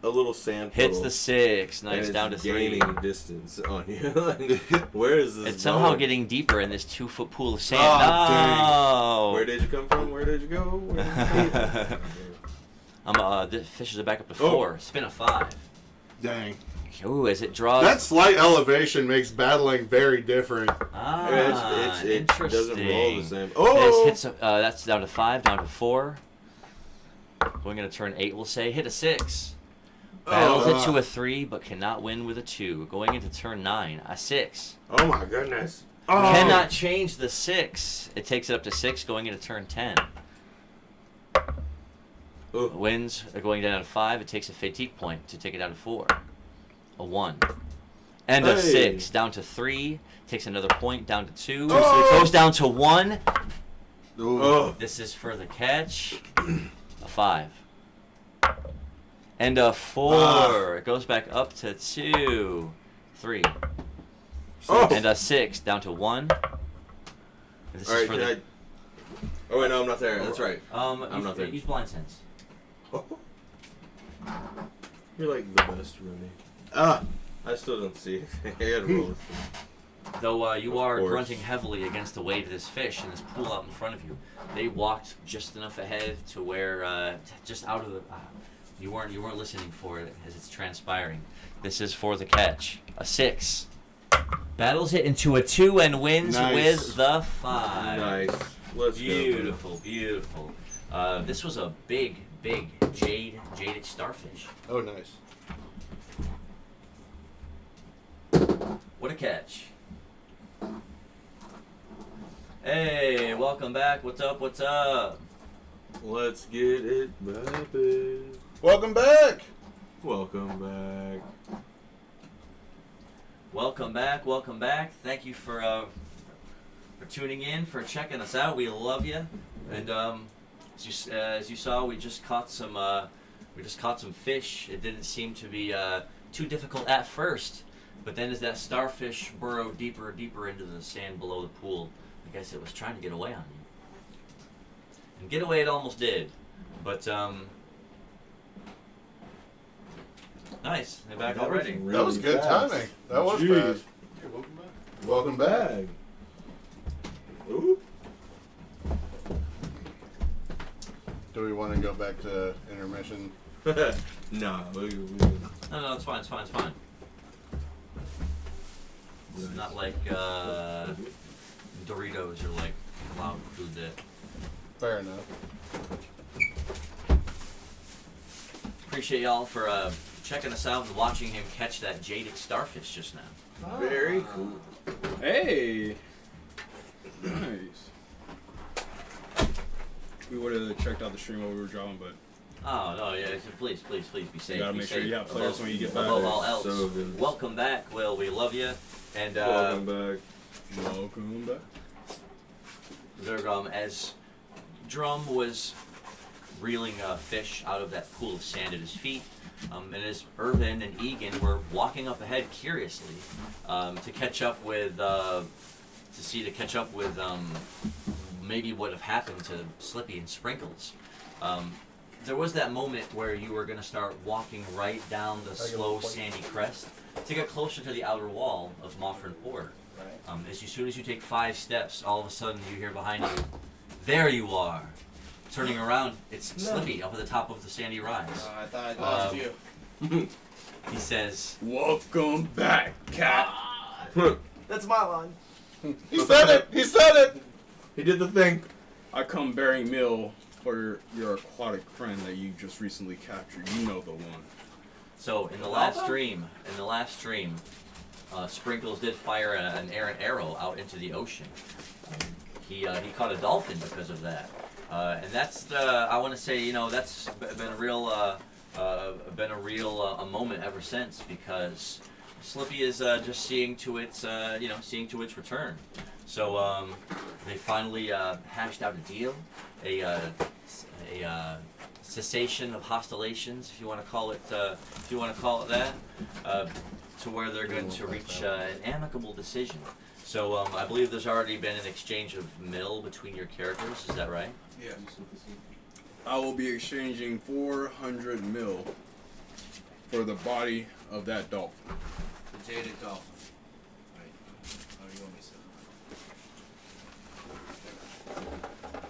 a little sand hits puddle, the 6. and Nice, it's down to 3. gaining distance on you. Like, where is this It's somehow going? getting deeper in this 2-foot pool of sand. Oh, no! Where did you come from? Where did you go? Where did you go? The fishes are back up to Oh. 4. Spin a 5. Dang. Ooh, as it draws. That slight elevation makes battling very different. Ah, it interesting. doesn't roll the same. This Oh! hits. That's down to 5, down to 4. Going into turn 8, we'll say hit a 6. Battles it to a 3, but cannot win with a 2. Going into turn 9, a 6. Oh my goodness. Cannot change the 6. It takes it up to 6. Going into turn 10. Oh. Wins are going down to 5. It takes a fatigue point to take it down to 4. A 1. And a Hey. 6. Down to 3. Takes another point. Down to 2. Oh. Goes down to 1. Ooh. Oh. This is for the catch. A 5. And a 4. It goes back up to 2. 3. Oh. And a 6. Down to 1. This All right, is for can the... I? Oh wait, no, I'm not there. That's right. I'm not there. Use blind sense. You're like the best, Rudy. I still don't see anything. I gotta roll this thing. Though you Of are course. grunting heavily against the weight of this fish in this pool out in front of you. They walked just enough ahead to where just out of the you weren't listening for it as it's transpiring. This is for the catch. A 6. Battles it into a 2 and wins Nice. with the 5. Nice. Let's Beautiful, beautiful. This was a big jadic starfish. Oh, nice. What a catch. Hey, welcome back. What's up? What's up? go. Let's get it baby. Welcome back. Welcome back. Welcome back. Welcome back. Thank you for tuning in, for checking us out. We love you. And as you saw, we just caught some fish. It didn't seem to be too difficult at first. But then as that starfish burrowed deeper and deeper into the sand below the pool, I guess it was trying to get away on you. And get away it almost did. But, nice. They're back already. That was good timing. That was Jeez. fast. Hey, welcome back. Welcome back. Ooh. Do we want to go back to intermission? Nah, we No, it's fine, it's fine, it's fine. It's not like Doritos are like cloud food that. Fair enough. Appreciate y'all for checking us out and watching him catch that jaded starfish just now. very cool. Hey! Nice. We would have checked out the stream while we were drawing, but Oh no, yeah, please be safe. you gotta be make sure safe. you have players when you get back. Above all else, So good. welcome back, Will. We love you. And Welcome back. Welcome back. as Drum was reeling fish out of that pool of sand at his feet, and as Irvin and Egan were walking up ahead curiously to catch up with maybe what have happened to Slippy and Sprinkles. There was that moment where you were going to start walking right down the slow sandy crest to get closer to the outer wall of Moffrin Port. Right. As soon as you take 5 steps, all of a sudden you hear behind you, there you are. Turning around, it's Slippy up at the top of the sandy rise. I thought I lost you. He says, Welcome back, cat. That's my line. He said it! He said it! He did the thing. I come bearing meal for your aquatic friend that you just recently captured. You know the one. so in the last stream, Sprinkles did fire an errant arrow out into the ocean. He caught a dolphin because of that. And that's I want to say, that's been a real a moment ever since, because Slippy is just seeing to its return. So they finally hashed out a deal, a cessation of hostilizations, if you want to call it that, to where they're going to reach an amicable decision. So I believe there's already been an exchange of mill between your characters. Is that right? Yeah. I will be exchanging 400 mil for the body of that dolphin. The jaded dolphin. Right. How do you want me to say that?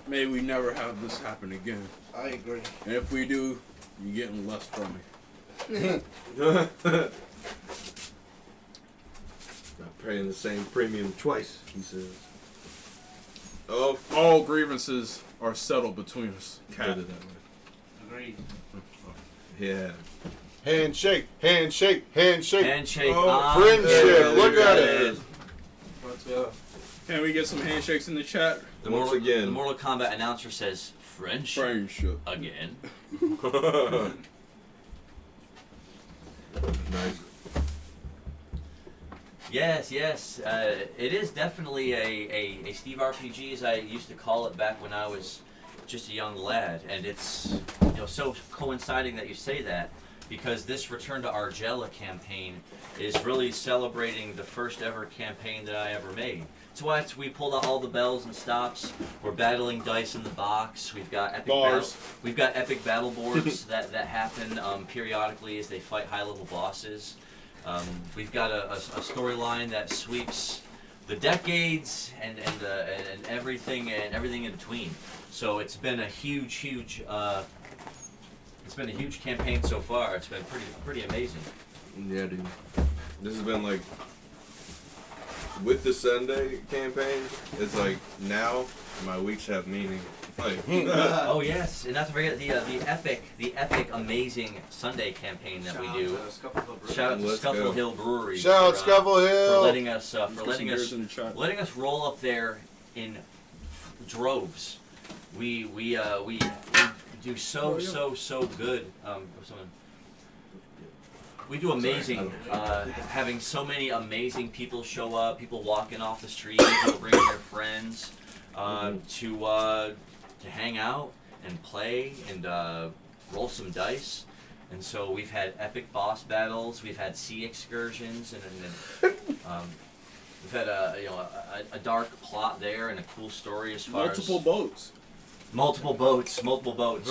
May we never have this happen again. I agree. And if we do, you're getting less from me. Not paying the same premium twice, he says. Oh, All grievances are settled between us, cat. put it that way. Agreed. Yeah. Handshake, handshake, handshake. Handshake Oh, on. friendship, Yeah, look there at it it. is. Let's go. Can we get some handshakes in the chat? The Once again. the Mortal Kombat announcer says friendship Friendship. again. Nice. Yes. It is definitely a Steve RPG, as I used to call it back when I was just a young lad, and it's so coinciding that you say that, because this Return to Argela campaign is really celebrating the first ever campaign that I ever made. So we pulled out all the bells and stops. We're battling dice in the box. We've got epic battle boards that happen periodically as they fight high level bosses. We've got a storyline that sweeps the decades and everything in between. So it's been a huge campaign so far. It's been pretty amazing. Yeah, dude. This has been like, with the Sunday campaign, it's like now my weeks have meaning. Like, Oh yes, and not to forget the epic, amazing Sunday campaign that we do. Shout out to Let's Scuffle go. Hill Brewery. Shout out for, Scuffle for Hill. letting us Get some beers in the chat. letting us roll up there in droves. We do so good. We do amazing. Having so many amazing people show up, people walking off the street, people bringing their friends to hang out and play and roll some dice. And so we've had epic boss battles, we've had sea excursions, and we've had a dark plot there and a cool story as far Multiple as boats. multiple boats.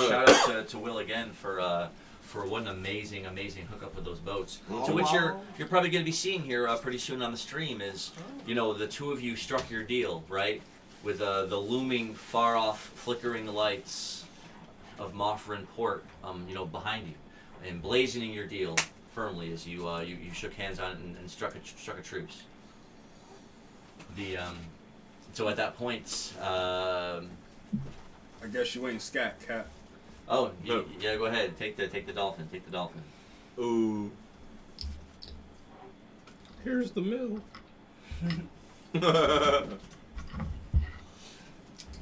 Shout out to Will again for what an amazing hookup with those boats. To which you're probably going to be seeing here pretty soon on the stream is, the two of you struck your deal, right? With the looming, far off, flickering lights of Moffrin Port, behind you, and blazoning your deal firmly as you shook hands on it and struck a truce. So at that point, I guess you ain't scat, cat. oh yeah, go ahead, take the dolphin, Ooh. Here's the mill.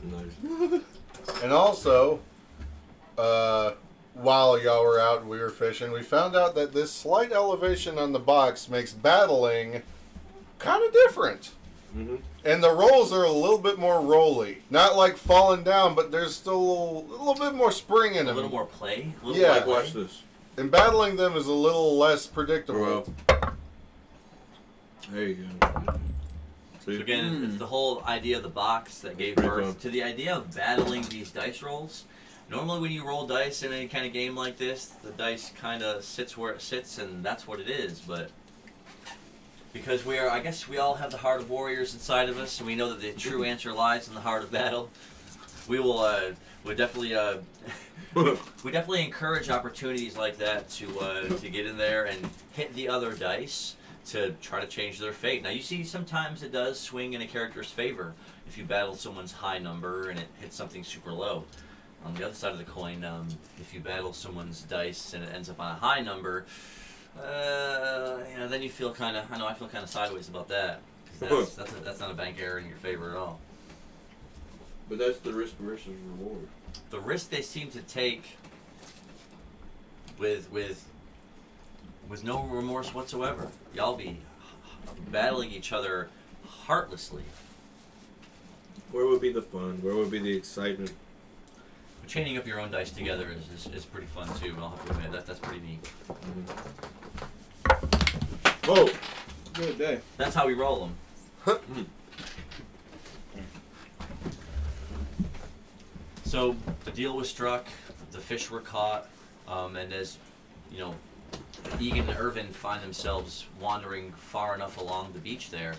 Nice. And also, while y'all were out and we were fishing, we found out that this slight elevation on the box makes battling kind of different. Mm-hmm. And the rolls are a little bit more rolly. Not like falling down, but there's still a little bit more spring in a them. little more play. Yeah. Like, watch this. And battling them is a little less predictable. There you go. So again, it's the whole idea of the box that gave pretty birth fun. to the idea of battling these dice rolls. Normally when you roll dice in any kind of game like this, the dice kind of sits where it sits, and that's what it is. But because I guess we all have the heart of warriors inside of us, and we know that the true answer lies in the heart of battle. We will, we definitely encourage opportunities like that to get in there and hit the other dice to try to change their fate. Now you see sometimes it does swing in a character's favor if you battle someone's high number and it hits something super low. On the other side of the coin, if you battle someone's dice and it ends up on a high number, then you feel kind of, I feel kind of sideways about that. 'Cause that's not a bank error in your favor at all. But that's the risk versus reward. The risk they seem to take with no remorse whatsoever. Y'all be battling each other heartlessly. Where would be the fun? Where would be the excitement? But chaining up your own dice together is pretty fun too. I'll have to admit that's pretty neat. Whoa! Good day. That's how we roll them. So the deal was struck, the fish were caught, and as Egan and Irvin find themselves wandering far enough along the beach there,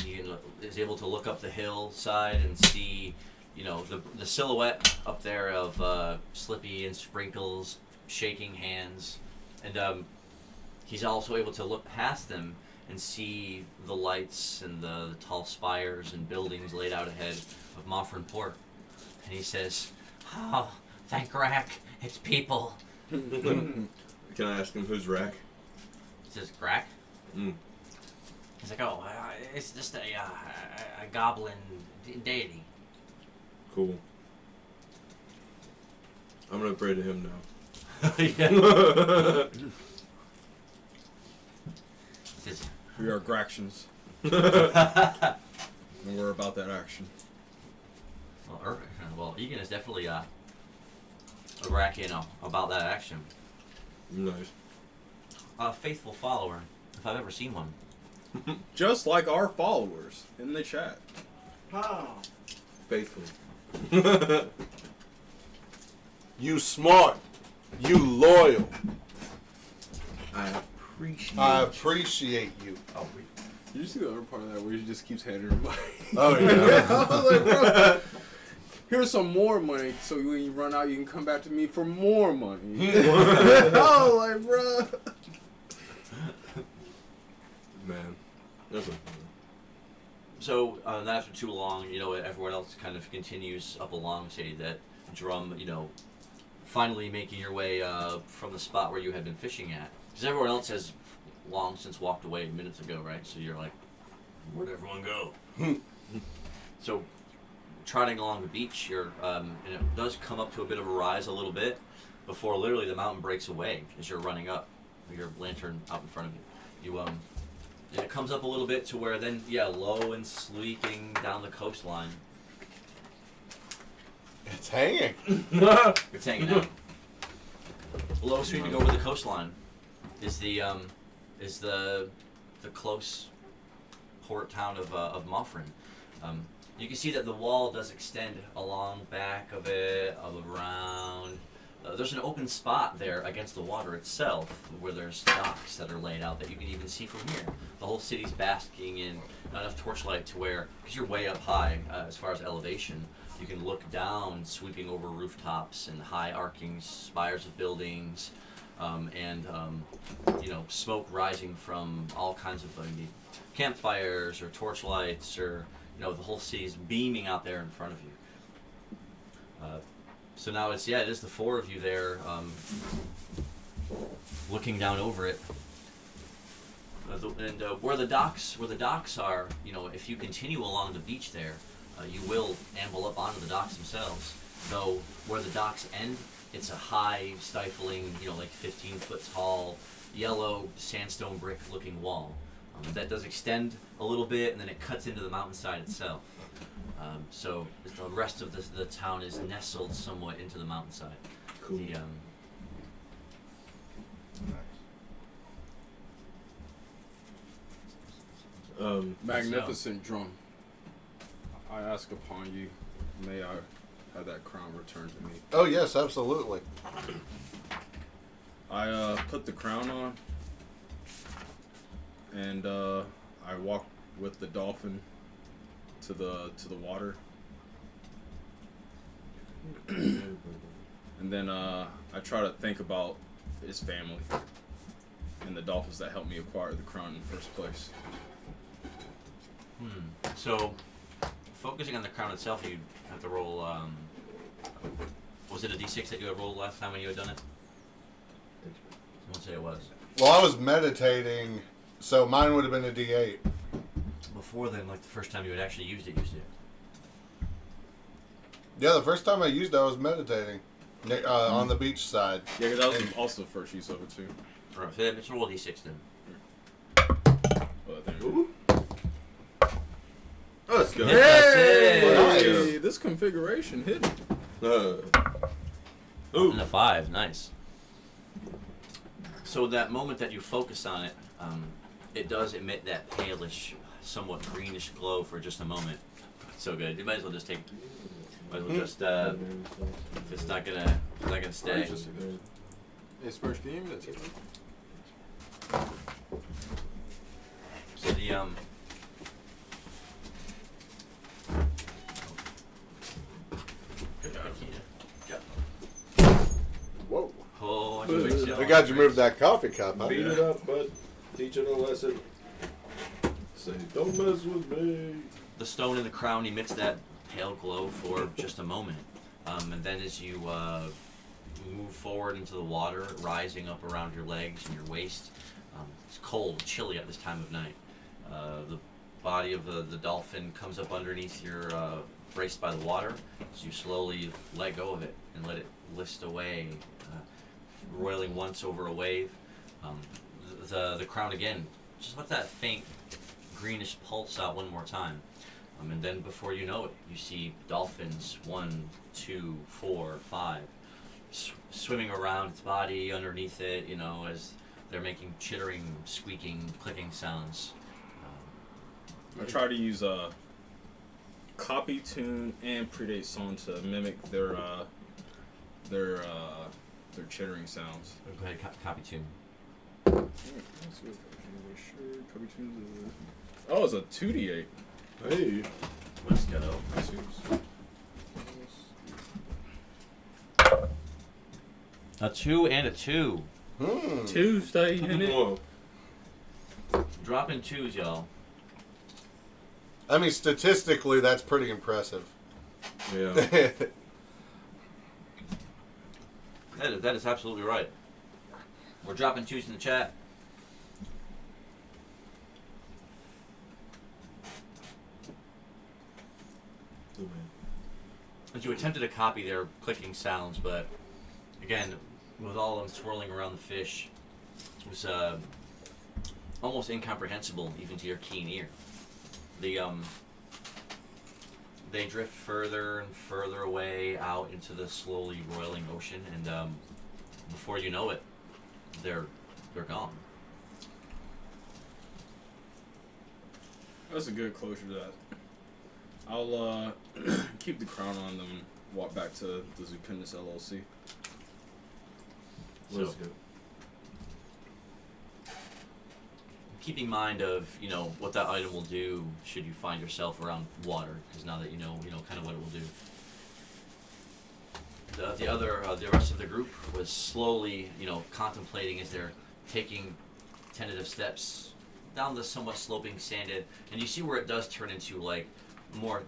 Egan is able to look up the hillside and see, the silhouette up there of Slippy and Sprinkles shaking hands, and he's also able to look past them and see the lights and the tall spires and buildings laid out ahead of Moffrin Port. And he says, "Oh, thank Rack, it's people." Can I ask him who's Rack? He says, "Rack?" Mm. He's like, "Oh, it's just a goblin deity." Cool. I'm gonna pray to him now. Yeah. He says, We are Gractions. And we're about that action. well, Egan is definitely a Rack, about that action. Nice. A faithful follower, if I've ever seen one. Just like our followers in the chat. Oh. Faithful. You smart. You loyal. I appreciate you. Oh, Did you see the other part of that where he just keeps handing her money? Oh, yeah. I was like, bro, here's some more money so when you run out you can come back to me for more money. I was like, bro. Man, that's a fun. So, not after too long, everyone else kind of continues up along, say that Drum, finally making your way from the spot where you had been fishing at. Because everyone else has long since walked away minutes ago, right? So you're like, where'd everyone go? So, trotting along the beach, and it does come up to a bit of a rise a little bit before literally the mountain breaks away as you're running up with your lantern out in front of you. And it comes up a little bit to where then, low and sleeping down the coastline. It's hanging. It's hanging out. Below, sweeping over the coastline, is the close port town of Moffrin. You can see that the wall does extend along back of it, around. There's an open spot there against the water itself where there's docks that are laid out that you can even see from here. The whole city's basking in enough torchlight to where, because you're way up high as far as elevation, you can look down, sweeping over rooftops and high arcing spires of buildings, and smoke rising from all kinds of campfires or torchlights, or the whole city's beaming out there in front of you. So now it is the four of you there, looking down over it. Where the docks are, if you continue along the beach there, you will amble up onto the docks themselves. Though where the docks end, it's a high, stifling, 15-foot tall, yellow sandstone brick-looking wall that does extend a little bit, and then it cuts into the mountainside itself. So the rest of the town is nestled somewhat into the mountainside. Cool. Magnificent drum. I ask upon you, may I have that crown returned to me. Oh yes, absolutely. I put the crown on, and I walk with the dolphin to the water, and then I try to think about his family and the dolphins that helped me acquire the crown in the first place. So, focusing on the crown itself, you have to roll. Was it a d6 that you had rolled last time when you had done it? I won't say it was. Well, I was meditating, so mine would have been a D8. Before then, like the first time you had actually used it. Yeah, the first time I used it, I was meditating on the beach side. Yeah, because that was also the first use of it too. Alright, so let's roll a d6 then. But there Ooh. Oh, that's good. Hey, this configuration hit me. And a 5, nice. So that moment that you focus on it, it does emit that palish, somewhat greenish glow for just a moment. So good. You might as well just if it's not gonna stay. It's first game. That's it. So the Whoa. Oh, I can wait till We got you moved that coffee cup, huh? Beat it up, bud. Teach it a lesson. Say, don't mess with me. the stone in the crown emits that pale glow for just a moment, and then as you move forward into the water, rising up around your legs and your waist, it's cold, chilly at this time of night. The body of the dolphin comes up underneath your braced by the water, so you slowly let go of it and let it list away, roiling once over a wave. The crown again, just let that faint greenish pulse out one more time. And then before you know it, you see dolphins, 1, 2, 4, 5, swimming around its body, underneath it, you know, as they're making chittering, squeaking, clicking sounds. I try to use copy tune and predate song to mimic their chittering sounds. Go ahead, copy tune. Oh, it's a 2d8. Hey. Let's go. A 2 and a 2. Tuesday in it. Whoa. Dropping 2s, y'all. I mean, statistically, that's pretty impressive. Yeah. That is absolutely right. We're dropping 2s in the chat. Oh, man. As you attempted to copy their clicking sounds, but again, with all of them swirling around the fish, it was almost incomprehensible even to your keen ear. They drift further and further away out into the slowly roiling ocean, and before you know it, they're gone. That's a good closure to that. I'll keep the crown on them and walk back to the Zucundus LLC. So, Let's go. keeping in mind of what that item will do should you find yourself around water, because now that you know kind of what it will do. The rest of the group was slowly contemplating as they're taking tentative steps down the somewhat sloping sanded, and you see where it does turn into like more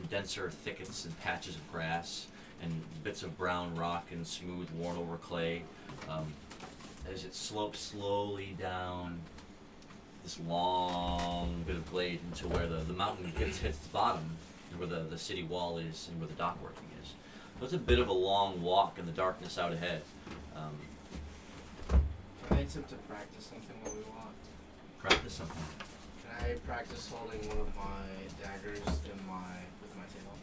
denser thickets and patches of grass and bits of brown rock and smooth worn over clay. As it slopes slowly down this long bit of glade into where the mountain hits its bottom, and where the city wall is and where the dock working is. So it's a bit of a long walk in the darkness out ahead. Can I attempt to practice something while we walk? Practice something. Can I practice holding one of my daggers with my tail?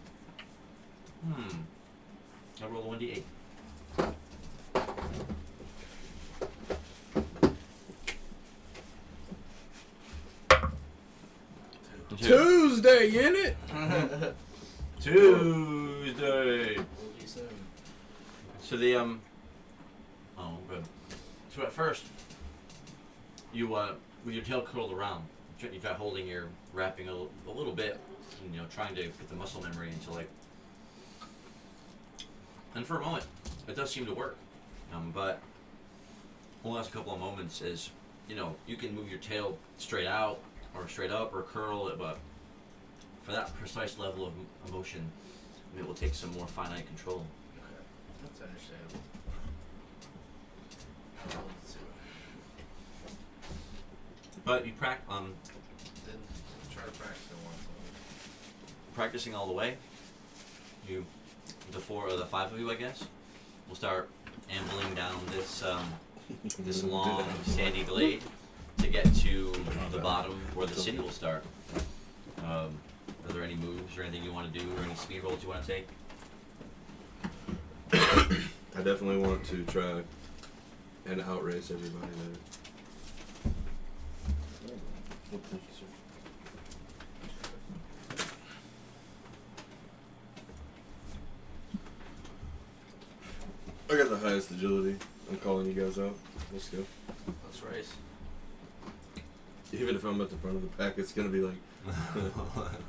I roll a 1d8. Tuesday, in it. Tuesday. Will be soon. So oh good. So at first, you with your tail curled around, you try holding your wrapping a little bit, trying to get the muscle memory into like. And for a moment, it does seem to work, but the last couple of moments is, you can move your tail straight out or straight up or curl it, but for that precise level of emotion, it will take some more finite control. Okay, that's understandable. I'll hold it too. But you Then try to practice it once. practicing all the way. The four or the five of you, I guess, will start ambling down this this long sandy glade to get to the bottom where the city will start. Are there any moves or anything you want to do, or any speed rolls you want to take? I definitely want to try and outrace everybody there. Well, thank you, sir. I got the highest agility. I'm calling you guys out. Let's go. Let's race. Even if I'm at the front of the pack, it's gonna be like.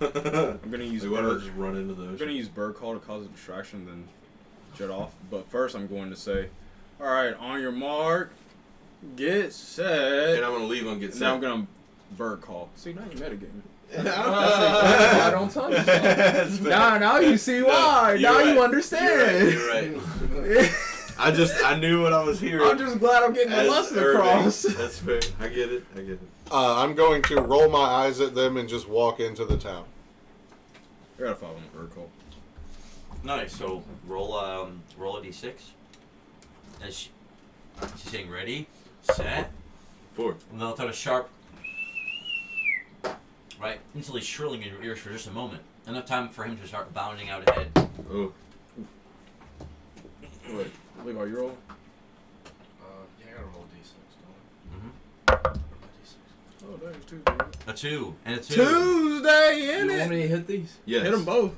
I'm gonna use we want to bird. just run into the I'm ocean. gonna use bird call to cause a distraction, then jet off. But first, I'm going to say, "All right, on your mark, get set." And I'm gonna leave on get And set. now I'm gonna bird call. See, now you're metagaming. I don't tell you so. Now you see why. You're now right. you understand. You're right. I knew what I was hearing. I'm just glad I'm getting the as lesson Irving. across. That's fair. I get it. I'm going to roll my eyes at them and just walk into the town. I gotta follow the bird call. Nice. So roll a d6. And she's saying ready, set. 4. And they'll have a sharp, right, instantly shrilling in your ears for just a moment. Enough time for him to start bounding out ahead. Oh. Wait, Levi, you roll? Yeah, I gotta roll d6, Mm-hmm. don't I? Oh, that is Tuesday. A 2 and a 2. Tuesday, in You it. want me to hit these? Yes. Hit them both.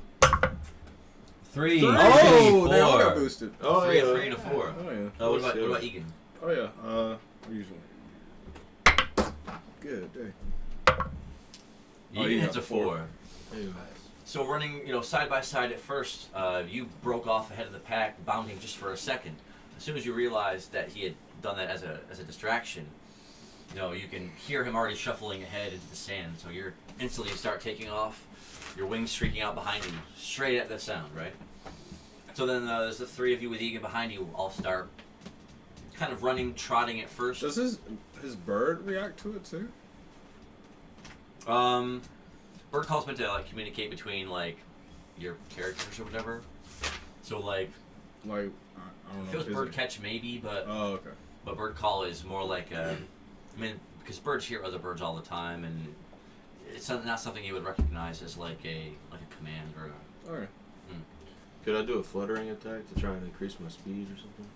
3. Oh, they all 4. got boosted. Oh, Three, yeah. a 3 and a 4. Oh yeah. What about Egan? Oh yeah. Usually. Good day. Egan you hits got a 4. Nice. So running, side by side at first, you broke off ahead of the pack, bounding just for a second. As soon as you realized that he had done that as a distraction, you can hear him already shuffling ahead into the sand. So you're instantly start taking off, your wings streaking out behind you, straight at the sound, right? So then there's the three of you with Egan behind you all start kind of running, trotting at first. Does his bird react to it too? Bird call's meant to like communicate between like your characters or whatever. So like Like I don't know. if it was if bird it's- catch maybe, but Oh okay. bird call is more like because birds hear other birds all the time, and it's not something you would recognize as like a command or a, Okay. Could I do a fluttering attack to try and increase my speed or something?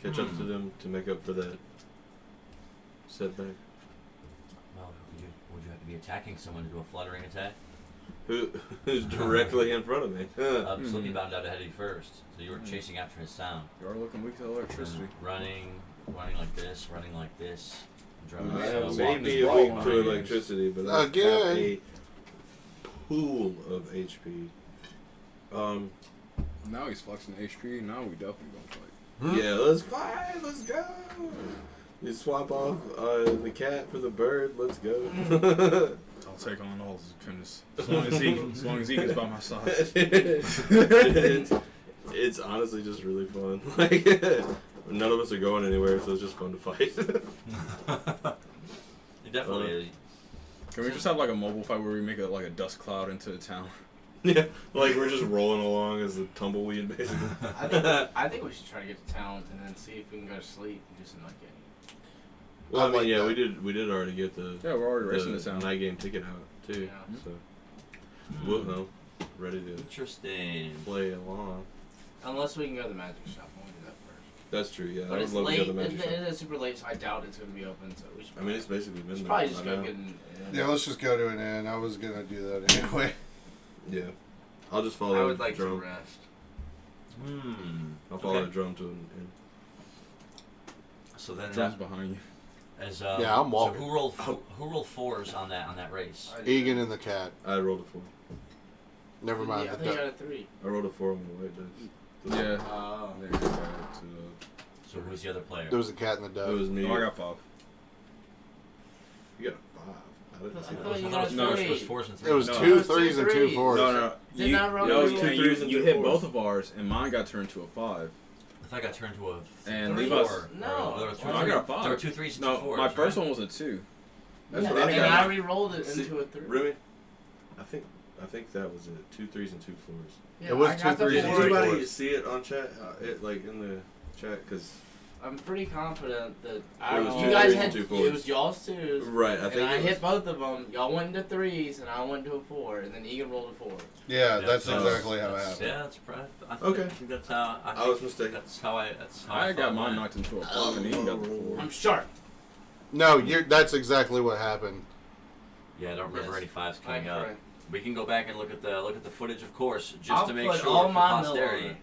catch up to them to make up for that setback? Well, would you have to be attacking someone to do a fluttering attack? Who's directly in front of me? Slippy bound out ahead of you first, so you were chasing after his sound. You are looking weak to electricity. Running like this, drumming. I yourself, may walking be the weak ball to behind you. electricity, but I have Again. a pool of HP. Now he's flexing HP. Now we definitely gonna fight. Yeah, let's fight. Let's go. You swap off the cat for the bird. Let's go. I'll take on all his goodness. As long as he gets by my side. It's honestly just really fun. Like none of us are going anywhere, so it's just fun to fight. It definitely is. Can we just have like a mobile fight where we make it like a dust cloud into the town? Yeah, like we're just rolling along as a tumbleweed, basically. I think we should try to get to town and then see if we can go to sleep and do some night game. Well, I mean, yeah, we did already get the Yeah, we're already racing the town. night game ticket out too. Yeah. So we'll know, ready to Interesting. play along. Unless we can go to the magic shop. I want to do that first. That's true. Yeah, But I it's would love late. to go to the magic It shop. is super late, so I doubt it's going to be open. So we should. I mean, it's basically we been should there probably just by go now. get an. Yeah, let's just go to an inn. I was gonna do that anyway. Yeah, I'll just follow I would like the drum. to rest. I'll follow Okay. the drum to an end. So then Drum's behind you. as Yeah, I'm walking. So who rolled fours on that race? I did. Egan and the cat. I rolled a 4. Never mind. Yeah, I the think I duck. got a 3. I rolled a 4 on the white dice. Yeah. Oh. There you go, to So who's the other player? There was a cat and the It duck. was me. Oh, I got 5. You got a 5. I didn't see I that. thought you I got thought a it was three. fours and threes. It was No. two It was two threes and two threes. fours. No. Did not roll no, it was two two threes. threes and You two hit fours. both of ours, and mine got turned to a 5. I thought I got turned to a And three. Levi's- Four. No. There were two, No, I got a 5. There were 2 threes and No, 2 fours. my first right? one was a 2. That's Yeah, what I and got. I re-rolled it See, into a 3. Remy, I think that was it. 2 3s and 2 4s. Yeah, It was I got two the threes Did and four. two anybody fours. see it on chat? Like in the chat, because I'm pretty confident that It was you two guys threes had and two it fours. was y'all's twos. right, I And think I it was, hit both of them. Y'all went into 3s, and I went into a 4, and then Egan rolled a 4. Yeah, that's so exactly how it that's- happened. Yeah, that's probably. Okay. I think that's how. I was mistaken. That's how I. I got thought mine went. knocked into a 5, and he got the 4. I'm sharp. No, that's exactly what happened. Yeah, I don't remember Yes. any 5s I'm coming up. correct. We can go back and look at the footage, of course, just I'll to make put sure all for my mill posterity. on it.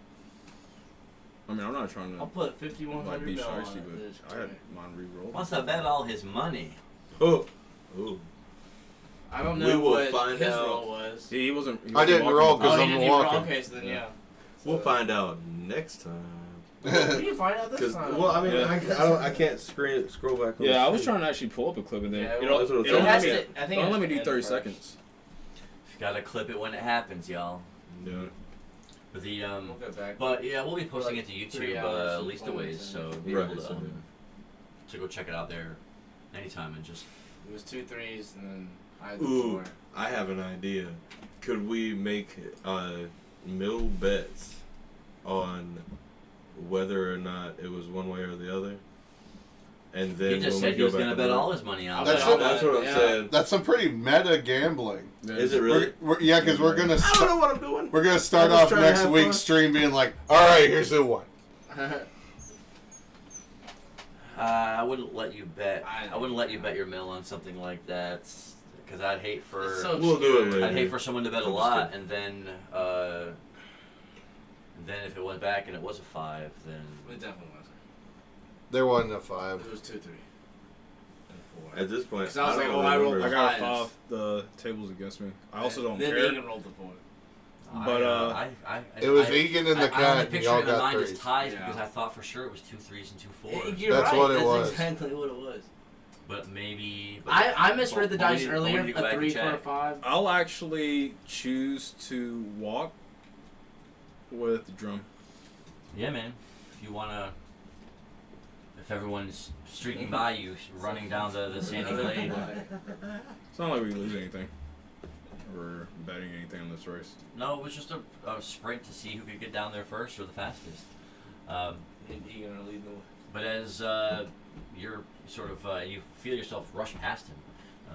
I mean, I'm not trying I'll to put 5,100 like be mil on shiesty, it. It's but I had great. mine re-rolled. Wants to bet all his money. oh, oh, I don't We know will what find his out. roll was. He wasn't. I didn't roll Oh, 'cause he I'm didn't even roll. walking. Okay, so then yeah. we'll find out next time. We can find out this Because time. well, I mean, Yeah. I can't scroll back. On Yeah, the I was screen. trying to actually pull up a clip, and then Yeah, it well, don't, that's what I'm it saying. don't It let has me. to- I think Don't it let me has do to 30 end seconds. You gotta clip it when it happens, y'all. Yeah. But the We'll go back. but yeah, we'll be posting like it to 3 YouTube hours at least a and ways, points so and- be Right, able so- to go check it out there anytime and just. It was 2 3s, and then I had the Ooh, 4. I have an idea. Could we make mill bets on whether or not it was one way or the other? And then He just when said we he go was back gonna and bet look- all his money on That's it. it. That's what I'm Yeah. saying. That's some pretty meta gambling. Is it really? Yeah, because we're gonna I don't know what I'm doing. we're gonna start I'm just off trying to next have week's fun. stream being like, all right, here's who won. I wouldn't let you bet. I- I wouldn't let you bet your mill on something like that, because I'd hate for It's so We'll do it obscure. later. I'd hate for someone to bet a I'm just lot kidding. and then if it went back and it was a 5, then It definitely wasn't. There wasn't a 5. It was 2 3. And 4. At this point, 'Cause I was don't like, oh, I rolled remember. I got a Fives. 5. The table's against me. I also don't then care. Egan rolled the 4. But, It was Egan and the I cat, only and pictured y'all it in my got mind as threes. ties Yeah. because I thought for sure it was 2 3s and 2 4s. You're That's right. what it That's was. exactly what it was. But maybe. But I misread the but we dice need- but we earlier. need to go A back and 3 for a check. 5. I'll actually choose to walk with the drum. Yeah, man. If you wanna. If everyone's streaking by you, running down the sandy glade. It's not like we lose anything. Or betting anything on this race. No, it was just a sprint to see who could get down there first or the fastest. And Egan are leading the way. But as you're sort of, you feel yourself rush past him,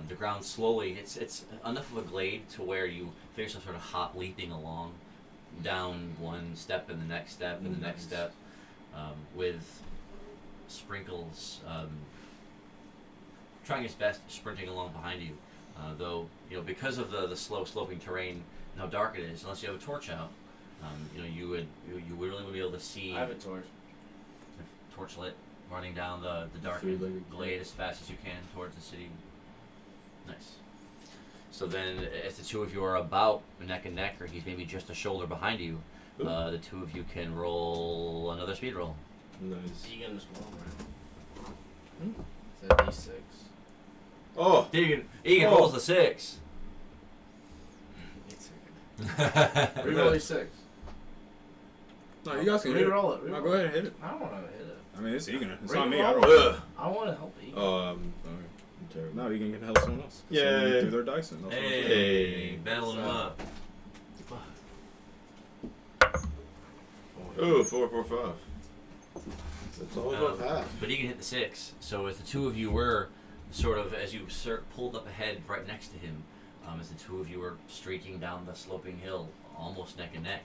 the ground slowly, it's enough of a glade to where you feel yourself sort of hop leaping along, down one step and the next step and the next step, with sprinkles, trying his best, sprinting along behind you. Though, because of the slow sloping terrain and how dark it is, unless you have a torch out, you would really be able to see. I have a torch. Torch lit, running down the darkened Three-legged glade as fast as you can towards the city. Nice. So then, as the two of you are about neck and neck, or he's maybe just a shoulder behind you, the two of you can roll another speed roll. Nice. Egan as well, right? It's a D6. Oh! Egan Oh. rolls the 6. Reroll your 6. No, you guys can hit it. Reroll it. No, go ahead and hit it. I don't want to hit it. I mean, it's Egan. It's Reroll not me. I it. roll. Ugh. I want to help Egan. Oh, I'm terrible. No, Egan can help someone else. Yay. Someone do their dice and Hey, battling him up. Ooh, 4, 4, 5. That's all about half. But Egan hit the 6. So as the two of you were sort of, as you pulled up ahead right next to him, as the two of you were streaking down the sloping hill, almost neck and neck,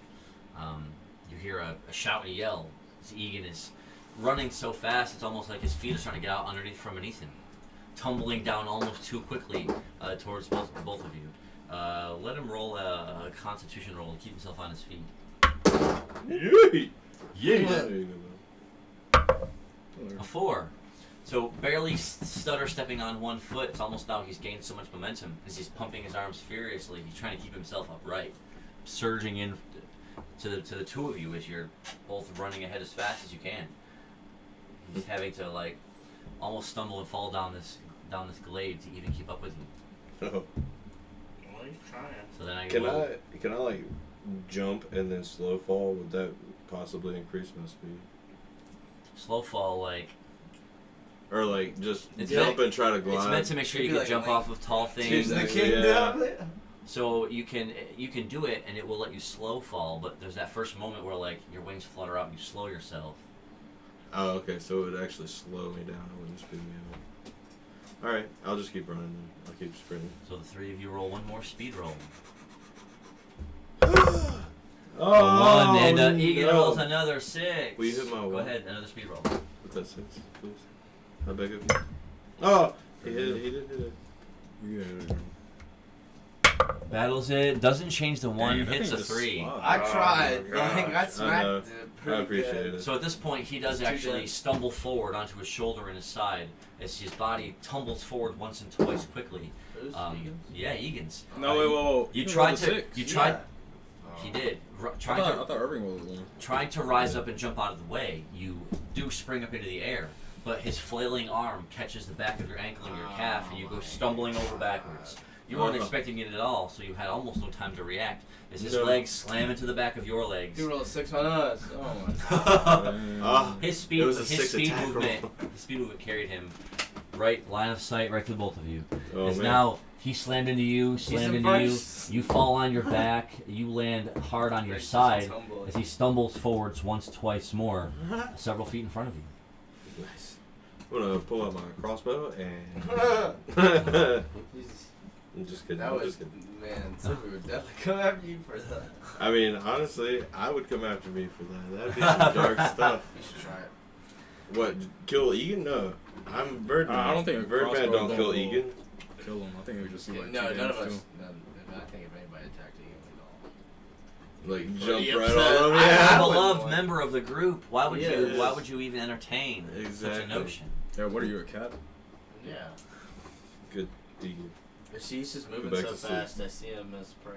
you hear a shout and a yell. As Egan is running so fast, it's almost like his feet are starting to get out from beneath him, tumbling down almost too quickly towards both of you. Let him roll a Constitution roll to keep himself on his feet. Yay! Yeah. A 4. So barely stutter stepping on one foot. It's almost now he's gained so much momentum as he's pumping his arms furiously. He's trying to keep himself upright, surging in to the two of you as you're both running ahead as fast as you can. He's having to almost stumble and fall down this glade to even keep up with you. Oh. Well, he's trying. So then Can I jump and then slow fall? Would that possibly increase my speed? slow fall Or just It's jump meant- and try to glide? it's meant to make sure you Maybe can jump Link. off of tall things. Choose the Exactly, kingdom. yeah. So you can do it, and it will let you slow fall. But there's that first moment where your wings flutter out and you slow yourself. Oh, okay, so it would actually slow me down. It wouldn't speed me up. Alright, I'll just keep running then. I'll keep sprinting. So the three of you roll one more speed roll. Oh, A 1, and Egan no. rolls another 6. Will you hit my Go one? ahead, another speed roll. What's that, 6, please? How big of you? Oh! He hit it, he did hit it. Yeah. Battles it. Doesn't change the 1. Dang, that hits thing a just 3. slid. I tried. Oh, gosh. I smacked know. it I pretty appreciate good. it. So at this point, he does Too actually good. stumble forward onto his shoulder and his side as his body tumbles forward once and twice quickly. Who's Egan's? Yeah, Egan's. No, wait, whoa. You He tried rolled a to. 6. You tried. Yeah. He did. I Trying thought to. Irving rolled a 1. Trying to rise up and jump out of the way, you do spring up into the air, but his flailing arm catches the back of your ankle and your calf, and you go stumbling over backwards. You weren't expecting it at all, so you had almost no time to react as his No. legs slam into the back of your legs. You rolled a 6 on us. Oh my god. Ah, His speed, It was a his 6 speed attack movement, roll. his speed movement carried him right line of sight, right through both of you. Oh, As man. now he slammed into you, slammed into you. embraced. You fall on your back. You land hard on your Embraced side and tumbled. as he stumbles forwards once, twice more, several feet in front of you. Nice. I'm gonna pull out my crossbow and. Jesus. I'm just kidding. That I'm was, just kidding. man, Sylvie would definitely come after you for that. I mean, honestly, I would come after me for that. That'd be some dark stuff. You should try it. What? Kill Egan? No. I'm Birdman. I don't think a Birdman crossbow don't kill will- Egan. Kill him. I think it would just do like No, 2 none of damage, us. too. I think if anybody attacked Egan, we'd all. Like Pretty jump right upset. on him. I I'm Yeah. a wouldn't beloved want- member of the group. Why would you? Yes. Why would you even entertain such a Exactly. notion? Yeah, what are you, a cat? Yeah. Good Egan. But she's just moving back so to sleep. fast, I see him as prey.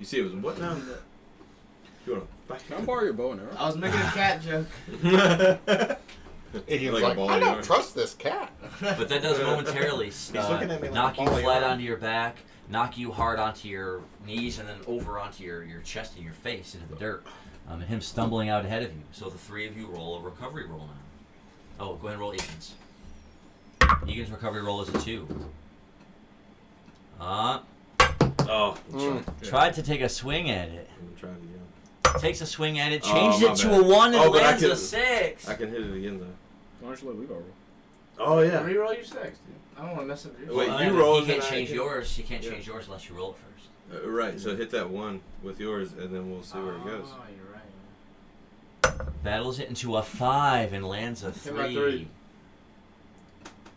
You see, it was what now? You wanna Can I borrow your bow and arrow? I was making a cat joke. fight? And he was Like a like, ball I of don't yarn. trust this cat. But that does momentarily looking at me like knock a you ball of flat yarn. onto your back, knock you hard onto your knees, and then over onto your chest and your face into the dirt, and him stumbling out ahead of you. So the three of you roll a recovery roll now. Oh, go ahead and roll Egan's. Egan's recovery roll is a 2. Oh. Tried to take a swing at it. I'm gonna try it again. Takes a swing at it, Oh, changes my it to bad. a 1 and Oh, but I lands a can- 6. I can hit it again though. Why don't you let Levi roll? Oh yeah. Reroll your 6, dude. I don't want to mess up your Wait, Well, you and roll He and can't then I change can- yours. He can't Yeah. change yours unless you roll it first. Right. So hit that 1 with yours, and then we'll see where it goes. Oh, you're right. Battles it into a 5 and lands a Hit my 3. 3.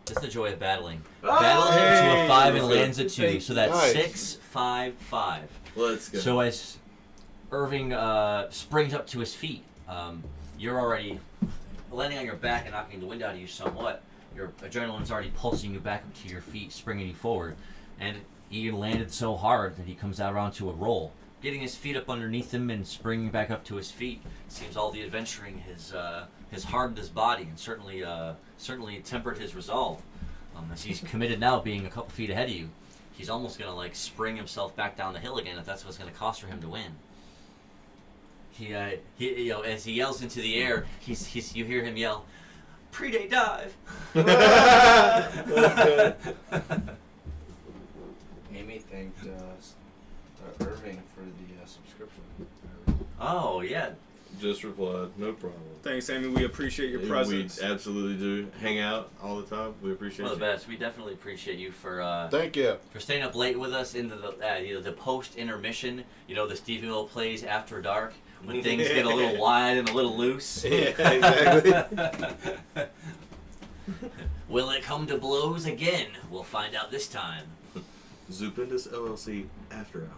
That's the joy of battling. Oh! Battles it into a 5 and Hey! lands a 2. So that's Nice. 6, 5, 5. Let's go. So as Irving springs up to his feet, you're already landing on your back and knocking the wind out of you somewhat. Your adrenaline's already pulsing you back up to your feet, springing you forward. And Egan landed so hard that he comes out onto a roll. Getting his feet up underneath him and springing back up to his feet. Seems all the adventuring has hardened his body and certainly tempered his resolve. As he's committed now, being a couple feet ahead of you, he's almost gonna like spring himself back down the hill again if that's what's gonna cost for him to win. He as he yells into the air, you hear him yell, "Predate dive!" Amy thanked Irving for the subscription. Oh yeah, Just replied. No problem. Thanks, Amy. We appreciate your presence. We absolutely do. Hang out all the time. We appreciate one of you. the best. We definitely appreciate you for Thank you. staying up late with us into the post intermission. The StevieMillPlays after dark when things get a little wide and a little loose. Yeah, exactly. Will it come to blows again? We'll find out this time. Zupindus LLC after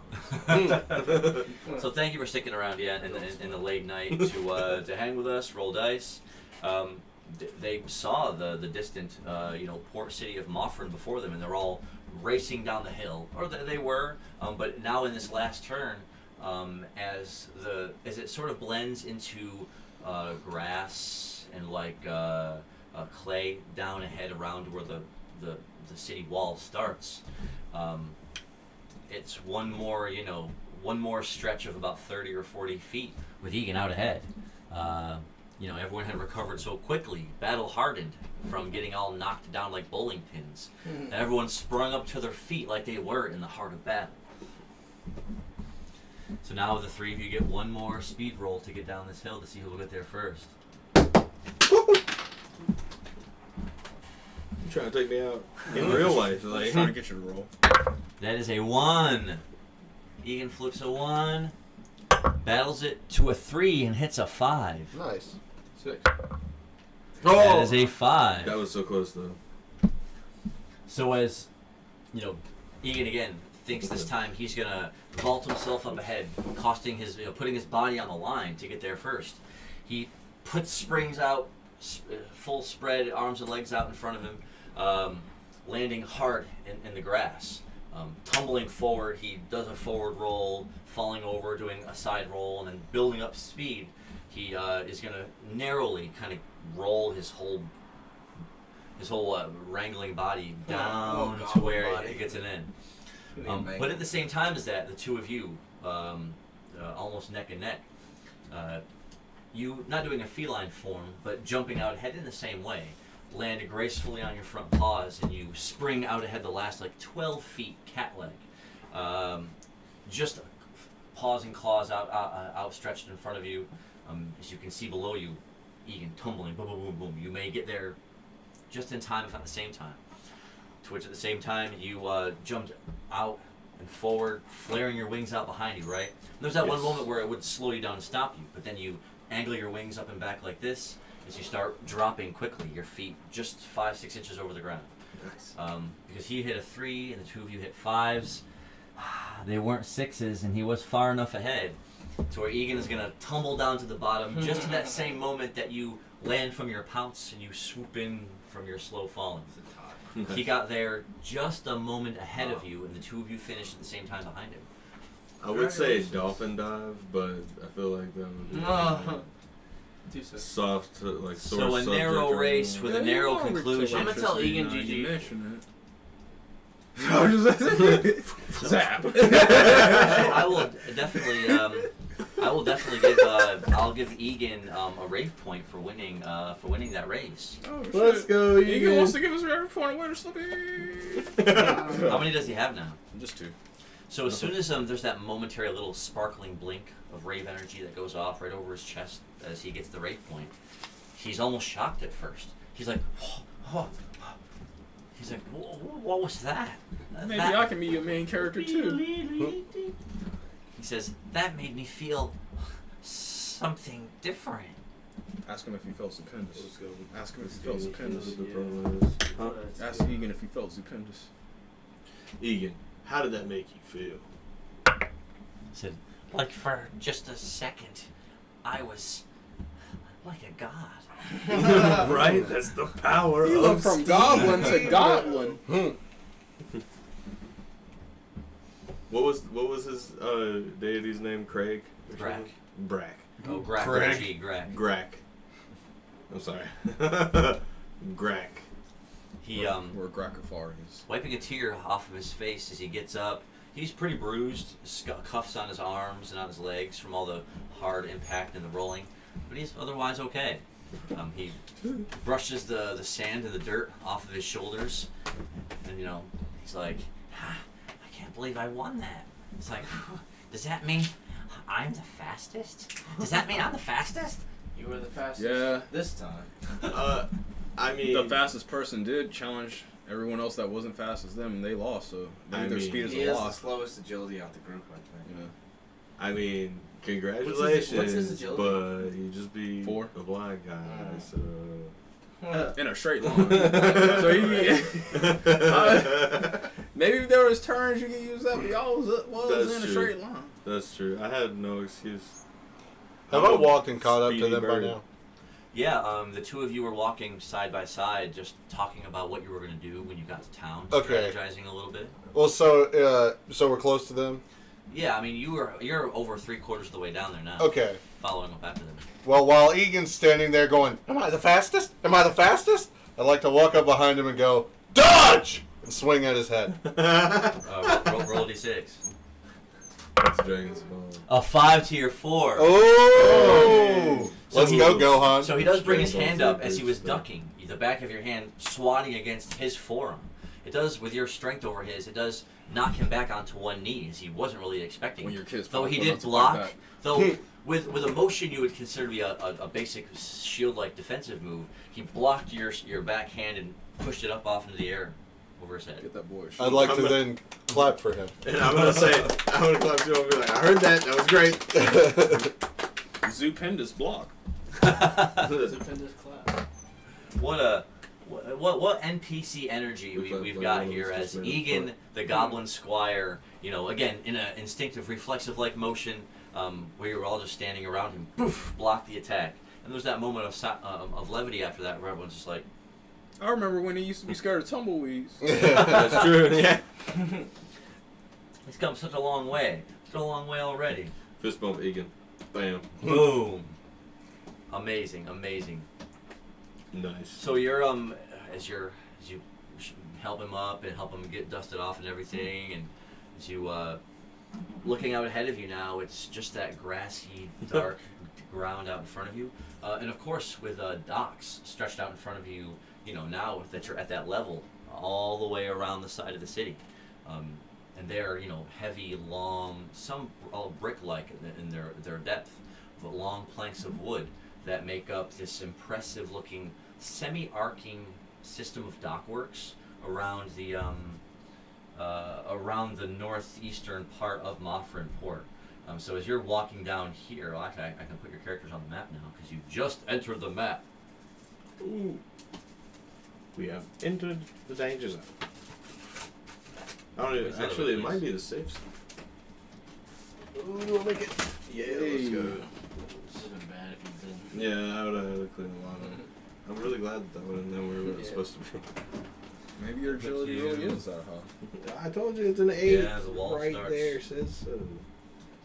hours. So thank you for sticking around yet in the late night to hang with us, roll dice. They saw the distant port city of Moffrin before them, and they're all racing down the hill, or they were. But now in this last turn, as it sort of blends into grass and like clay down ahead around where the city wall starts. It's one more stretch of about 30 or 40 feet with Egan out ahead. Everyone had recovered so quickly, battle hardened from getting all knocked down like bowling pins. Everyone sprung up to their feet like they were in the heart of battle. So now the three of you get one more speed roll to get down this hill to see who will get there first. You trying to take me out in real life? Like, Trying to get you to roll. That is a 1. Egan flips a 1, battles it to a 3 and hits a 5. Nice. 6. That is a 5. that was so close though. So as Egan again thinks this time he's gonna vault himself up ahead, costing putting his body on the line to get there first. He springs out, full spread, arms and legs out in front of him, landing hard in the grass. Tumbling forward, he does a forward roll, falling over, doing a side roll, and then building up speed. He is going to narrowly kind of roll his whole wrangling body down to where body. it gets an end. But at the same time as that, the two of you, almost neck and neck, you not doing a feline form, but jumping out ahead in the same way, land gracefully on your front paws, and you spring out ahead the last 12 feet cat leg. Just paws and claws outstretched in front of you. As you can see below you, Egan tumbling, boom, boom, boom, boom. You may get there just in time, if not the same time. To which at the same time, you jumped out and forward, flaring your wings out behind you, right? And there's that one Yes. moment where it would slow you down and stop you, but then you angle your wings up and back like this as you start dropping quickly, your feet just 5-6 inches over the ground. Nice. Because he hit a 3 and the two of you hit 5s. They weren't 6s, and he was far enough ahead to where Egan is going to tumble down to the bottom just in that same moment that you land from your pounce and you swoop in from your slow falling. He got there just a moment ahead of you, and the two of you finished at the same time behind him. I would say dolphin dive, but I feel like that would be soft, like sort So of a narrow subject or race something. with a narrow conclusion. I'm gonna tell Egan You GG. mention it. Zap. I will definitely give I'll give Egan a rave point for winning that race. Oh, Let's shit. go, Egan wants Egan. to give us every point of winner, Slippy. How many does he have now? Just 2. So as soon as there's that momentary little sparkling blink of rave energy that goes off right over his chest as he gets the rave point, he's almost shocked at first. He's like, oh. He's like, what was that? Maybe I can be your main character too. He says, that made me feel something different. Ask him if he felt stupendous. Let's go. Ask him if he felt stupendous. Huh? Ask Egan if he felt stupendous. Egan, how did that make you feel? Said, like for just a second, I was like a god. Right? That's the power He of went from Steve. goblin to goblin. What was his deity's name? Craig? Or Brack. something? Brack. Oh, Grack. Greg. G, Grack. Grack. I'm sorry. Grack. He, Where Grackafar is. wiping a tear off of his face as he gets up. He's pretty bruised, cuffs on his arms and on his legs from all the hard impact and the rolling, but he's otherwise okay. He brushes the sand and the dirt off of his shoulders, and he's like, I can't believe I won that. It's like, does that mean I'm the fastest? Does that mean I'm the fastest? You were the fastest. Yeah. This time. I mean, The fastest person did challenge everyone else that wasn't fast as them, and they lost. So maybe their speed is He a has the loss. slowest agility out the group, I think. Yeah. I mean, congratulations, What's his agility? but you just beat 4. a black guy. So. In a straight line. So maybe if there was turns you could use that, but y'all was That's in a true. straight line. That's true. I had no excuse. Have I walked and caught up to them by now? Yeah, the two of you were walking side by side, just talking about what you were going to do when you got to town, Okay. strategizing a little bit. Well, so we're close to them. Yeah, I mean, you're over 3/4 of the way down there now. Okay. Following up after them. Well, while Egan's standing there going, "Am I the fastest? Am I the fastest?" I'd like to walk up behind him and go, "Dodge!" and swing at his head. Roll a d6. That's Dragon's Ball. A 5 to your 4. Oh! So Let's he- go, Gohan. So he does bring his Dragon hand Ball up as he Z was stuff. ducking, the back of your hand swatting against his forearm. It does, with your strength over his, it does knock him back onto one knee as he wasn't really expecting. When your kids Though he fall did enough to fight block, back. though with a motion you would consider to be a basic shield-like defensive move, he blocked your backhand and pushed it up off into the air over his head. Get that boy. I'd like to then clap for him. And I'm gonna say, I'm gonna clap to him and be like, I heard that. That was great. Zupendus block. Stupendous clap. What NPC energy we've got here as Egan, the Goblin Squire, again, in an instinctive, reflexive-like motion, where you were all just standing around him, poof, block the attack. And there's that moment of levity after that where everyone's just like, I remember when he used to be scared of tumbleweeds. That's true. Yeah. he's come such a long way. Such a long way already. Fist bump, Egan. Bam. Boom. Amazing. Nice. So you're as you help him up and help him get dusted off and everything, and as you looking out ahead of you now, it's just that grassy, dark ground out in front of you, and of course with docks stretched out in front of you. Now that you're at that level, all the way around the side of the city, and they're heavy, long, some all brick-like in their depth, but long planks of wood that make up this impressive-looking, semi-arcing system of dockworks around the northeastern part of Moffrin Port. So as you're walking down here, well, actually, I can put your characters on the map now because you just entered the map. Ooh. We have entered the danger zone. I don't even, actually, it might be the safe zone. Ooh, we'll make it. Yeah, let's go. This would have been bad if you didn't. Yeah, I would have had to clean a lot up. I'm really glad that would have been where it was supposed to be. Maybe your agility you- really is that high. I told you it's an 8. Yeah, the wall right starts. there says so.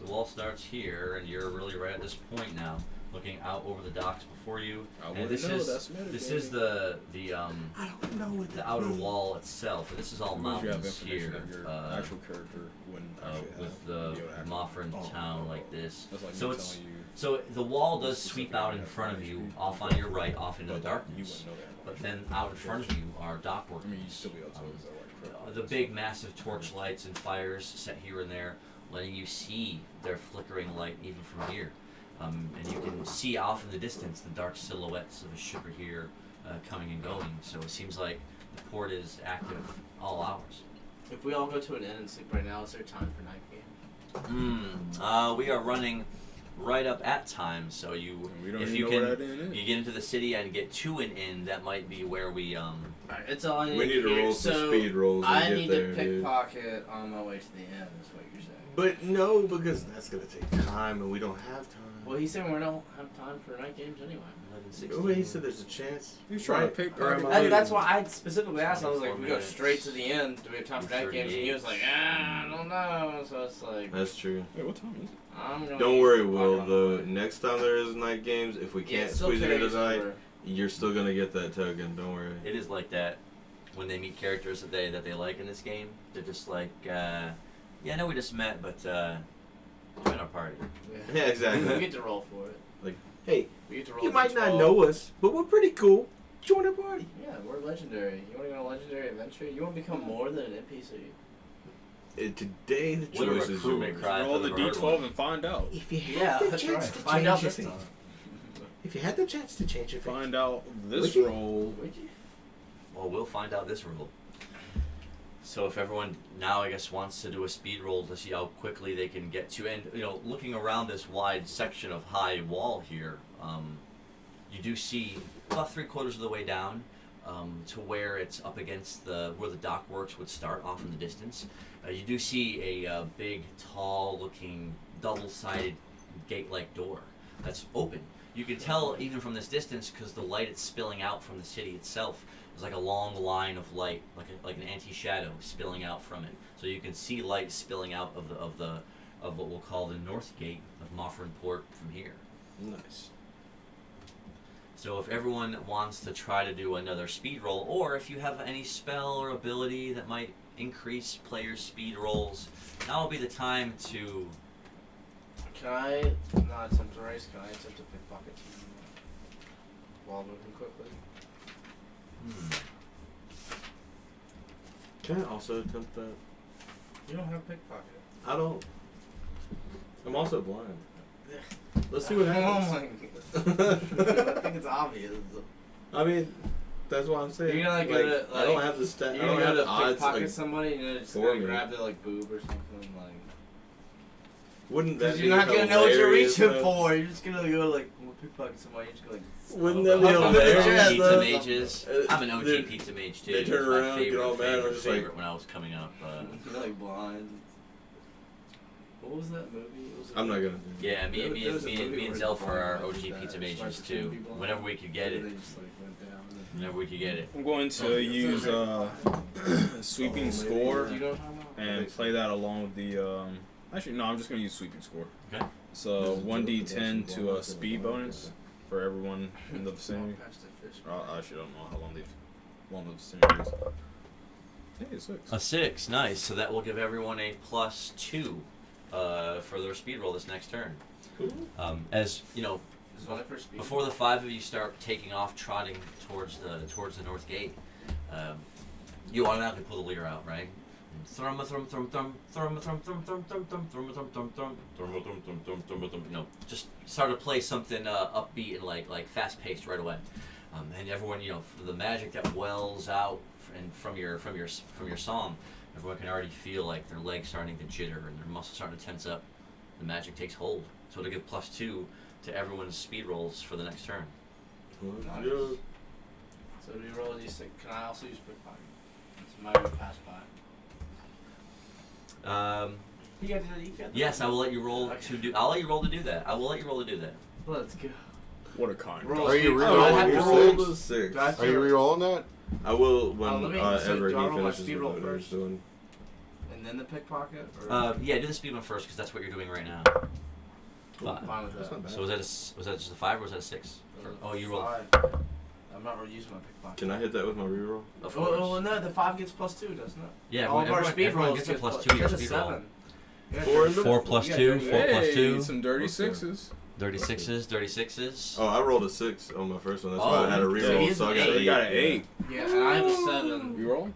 The wall starts here, and you're really right at this point now, looking out over the docks before you. I And wouldn't this know, is that's this is the I don't know what the outer wall itself, and this is all You have mountains information here. that your actual character wouldn't actually have. With the You would have- Moffrin town like this. That's like So me it's telling you. so the wall does This is sweep something out I in have front of to you, do. off on your right, off into the But darkness. You wouldn't know that. But then out in front of you are dock workers. I mean, you'd still be able to tell is that right? The big, massive torch lights and fires set here and there, letting you see their flickering light even from here. And you can see off in the distance the dark silhouettes of a shipper here coming and going. So it seems like the port is active all hours. If we all go to an inn and sleep right now, is there time for night game? We are running right up at time. So We don't if even you know can, where that inn is. you get into the city and get to an inn, that might be where we Alright, it's all I need. We need to here. roll some So, speed rolls and I get need there, to dude. pickpocket on my way to the end. Is what you're saying. But no, because that's gonna take time, and we don't have time. Well, he's saying we don't have time for night games anyway. 11, Oh, he said there's a chance. He's trying to Right. pickpocket. Or am I- That's why I specifically asked. I was like, 24 we go minutes. straight to the end. Do we have time for night games? And he was like, I don't know. So it's like, That's true. Wait, what time is it? I'm gonna. Don't worry, pickpocket Will. on The my way. next time there is night games, if we Yeah, can't it still squeeze it into carries night, over. you're still gonna get that token. Don't worry. It is like that when they meet characters that they like in this game. They're just like, yeah, I know we just met, but join our party. Yeah, exactly. We get to roll for it. Hey, We get to roll. you might not D12. know us, but we're pretty cool. Join our party. Yeah, we're legendary. You want to go on a legendary adventure? You want to become more than an NPC? Today the What a choice is recruitment yours. cry. Roll for the the D12 and find out. If you had Yeah, the that's chance right. to Find change out your this fate, time. if you had the chance to change your fate, Find out this Would you? roll. Would you? Well, we'll find out this rule. So if everyone now, I guess, wants to do a speed roll to see how quickly they can get to, and looking around this wide section of high wall here, you do see about 3/4 of the way down to where it's up against where the dock works would start off in the distance. You do see a big, tall-looking, double-sided gate-like door that's open. You can tell even from this distance because the light it's spilling out from the city itself. There's like a long line of light, like an anti-shadow spilling out from it. So you can see light spilling out of what we'll call the north gate of Moffrin Port from here. nice. So if everyone wants to try to do another speed roll, or if you have any spell or ability that might increase players' speed rolls, now will be the time to. Can I not attempt a race? Can I attempt a pickpocket while moving quickly? Can I also attempt that? You don't have pickpocket. I don't. I'm also blind. Let's see what happens. Oh my god. I think it's obvious. I mean, that's what I'm saying. You're gonna go Like, to, I don't like, have the stat. You're I don't gonna have go the to odds. pickpocket Like, somebody and you're just for gonna me. grab their like boob or something like. wouldn't that Because be you're not gonna know what you're hilarious, reaching though? for. You're just gonna go like pickpocket somebody. You're just gonna like. Wouldn't that be Pump them in the hilarious, chest. Pizza though? mages. I'm an OG They- pizza mage too. they It turn was my around, get all mad, I'm just like- favorite when I was coming up. You're like blind. What was that movie? Was it I'm not gonna do that. Yeah, me There was a movie and where Zelf the are our blind OG like pizza that, mages like too. the blind. Whenever we could get They it. just like went down. Whenever we could get it. I'm going Oh, to use sweeping score Do you know what I'm talking about? and play that along with the. Actually, no, I'm just going to use sweeping score. Okay. So 1d10 to a speed bonus for everyone in the vicinity. Walk past the fish. I actually don't know how long the vicinity is. Hey, it's 6. A 6, nice. So that will give everyone a +2 for their speed roll this next turn. As you know, Is only for speed. before the 5 of you start taking off, trotting towards the north gate, you automatically pull the lyre out, right? Thrum thrum thrum thrum thrum thrum thrum thrum thrum thrum thrum thrum thrum thrum thrum thrum thrum thrum. Just start to play something upbeat and like fast paced right away, and everyone, the magic that wells out and from your song, everyone can already feel like their legs starting to jitter and their muscles starting to tense up. The magic takes hold, so it'll give +2 to everyone's speed rolls for the next turn. Nice. So do you roll a d6? Can I also use pickpocket? It's my pass by. You got Yes, I will let you roll Okay. to do. I'll let you roll to do that. I will let you roll to do that. Let's go. What a kind. Roll Are you speed- re-rolling I have your to roll- six? The 6. Do I have Are you to- re-rolling that? I will when let me- so ever do I he roll my finishes speed with roll whatever he's first? doing. And then the pickpocket? Or Yeah, do the speed one first because that's what you're doing right now. I'm 5. fine with That's that. not bad. So was that just a 5 or was that a 6? Oh, you rolled. 5. I'm not really using my pickpocket. Can I hit that with my reroll? Of Oh, course. well, no, the 5 gets +2, doesn't it? Yeah, All of our speed everyone rolls gets a get +2 to your that's a speed roll. 7. Yeah, 4 in the- 4 plus You got 2, dirty- 4 plus 2. Some dirty Okay. 6s. 36s, 36s. Oh, I rolled a 6 on my first one. That's Oh, why I had a so reroll. he's So I an got eight. an 8. You got an 8. Yeah, and I have a 7. You roll?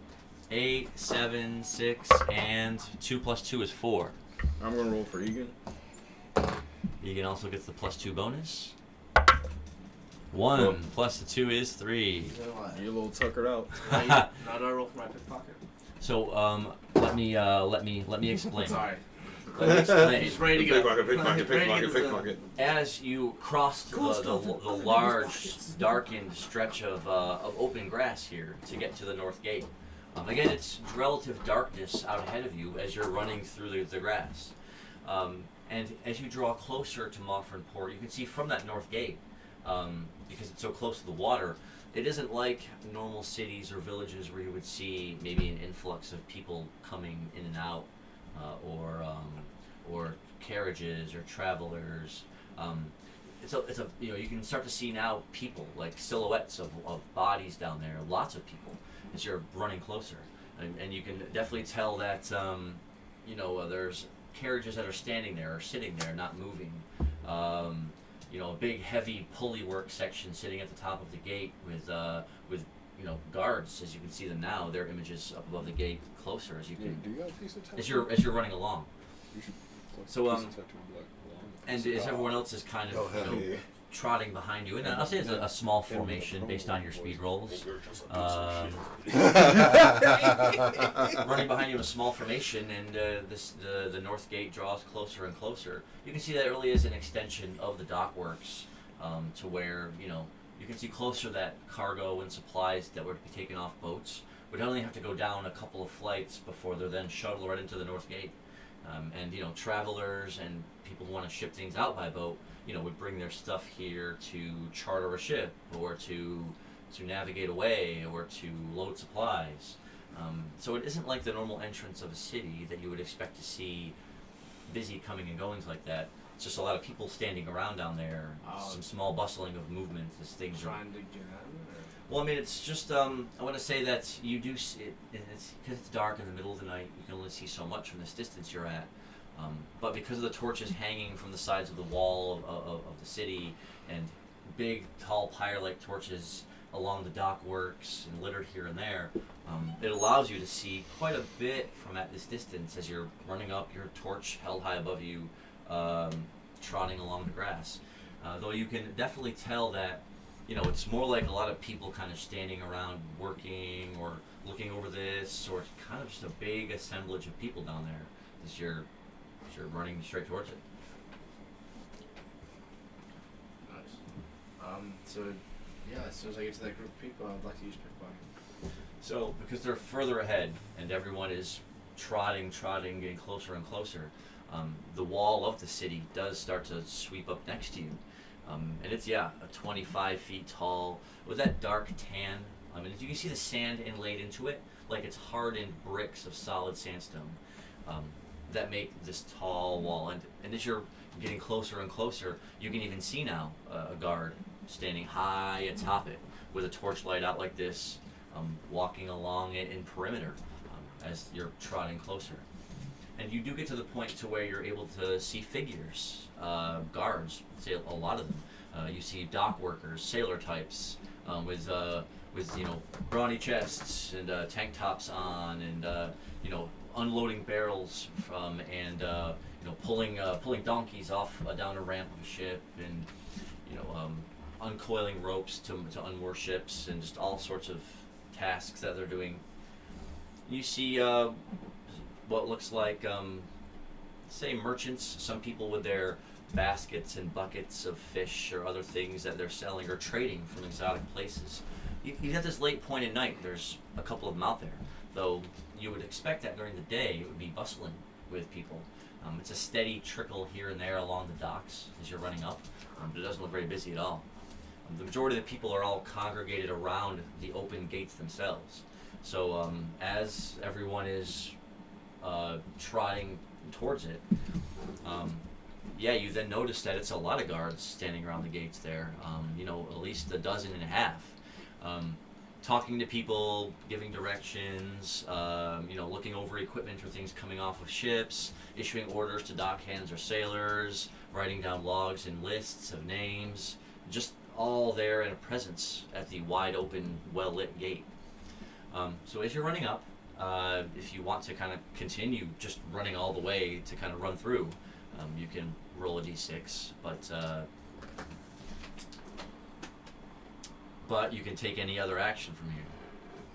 8, 7, 6, and 2 plus 2 is 4. I'm going to roll for Egan. Egan also gets the +2 bonus. 1 Cool. plus the 2 is 3. So what? You're a little tuckered out. Now do I roll for my pickpocket? So let me explain. Sorry. Let me explain. He's ready to go. Pickpocket. As you cross the large, darkened stretch of open grass here to get to the north gate, again, it's relative darkness out ahead of you as you're running through the grass. And as you draw closer to Moffrin Port, you can see from that north gate, because it's so close to the water, it isn't like normal cities or villages where you would see maybe an influx of people coming in and out, or carriages or travelers. It's a you can start to see now people, like silhouettes of bodies down there, lots of people as you're running closer, and you can definitely tell that there's carriages that are standing there or sitting there not moving. A big heavy pulley work section sitting at the top of the gate with guards, as you can see them now. Their images up above the gate, closer as you can. Do you got a piece of tattoo? As you're running along. You should So, piece of tattoo and be like, And as everyone else is kind of Oh, hell yeah. trotting behind you, and I'll say it's a small formation based on your speed rolls. Running behind you in a small formation, and the north gate draws closer and closer. You can see that it really is an extension of the dockworks, to where you can see closer that cargo and supplies that were to be taken off boats would only have to go down a couple of flights before they're then shuttled right into the north gate. And travelers and people who want to ship things out by boat, would bring their stuff here to charter a ship, or to navigate away, or to load supplies. So it isn't like the normal entrance of a city that you would expect to see busy coming and goings like that. It's just a lot of people standing around down there, some small bustling of movement as things are. Trying to get out of it? Well, I mean, it's just, I want to say that you do see it, because it's dark in the middle of the night, you can only see so much from this distance you're at. But because of the torches hanging from the sides of the wall of the city, and big, tall, pyre-like torches along the dock works and littered here and there, it allows you to see quite a bit from at this distance as you're running up, your torch held high above you, trotting along the grass. Though you can definitely tell that it's more like a lot of people kind of standing around working or looking over this, or it's kind of just a big assemblage of people down there as you're running straight towards it. Nice. As soon as I get to that group of people, I'd like to use pickpocket. So, because they're further ahead and everyone is trotting, getting closer and closer, the wall of the city does start to sweep up next to you. And it's, a 25 feet tall, with that dark tan. I mean, you can see the sand inlaid into it, like it's hardened bricks of solid sandstone, that make this tall wall. And as you're getting closer and closer, you can even see now a guard standing high atop it, with a torchlight out like this, walking along it in perimeter, as you're trotting closer. And you do get to the point to where you're able to see figures, guards, say a lot of them. You see dock workers, sailor types, with brawny chests and tank tops on, and unloading barrels from, and pulling donkeys off down a ramp of a ship, and uncoiling ropes to unmoor ships, and just all sorts of tasks that they're doing. You see what looks like, say, merchants, some people with their baskets and buckets of fish or other things that they're selling or trading from exotic places. You at this late point at night, there's a couple of them out there, though you would expect that during the day it would be bustling with people. It's a steady trickle here and there along the docks as you're running up, but it doesn't look very busy at all. The majority of the people are all congregated around the open gates themselves. So as everyone is trotting towards it, you then notice that it's a lot of guards standing around the gates there, at least a dozen and a half, talking to people, giving directions, looking over equipment or things coming off of ships, issuing orders to dockhands or sailors, writing down logs and lists of names, just all there in a presence at the wide open, well-lit gate. So as you're running up, if you want to kind of continue just running all the way to kind of run through, you can roll a d6, but you can take any other action from here.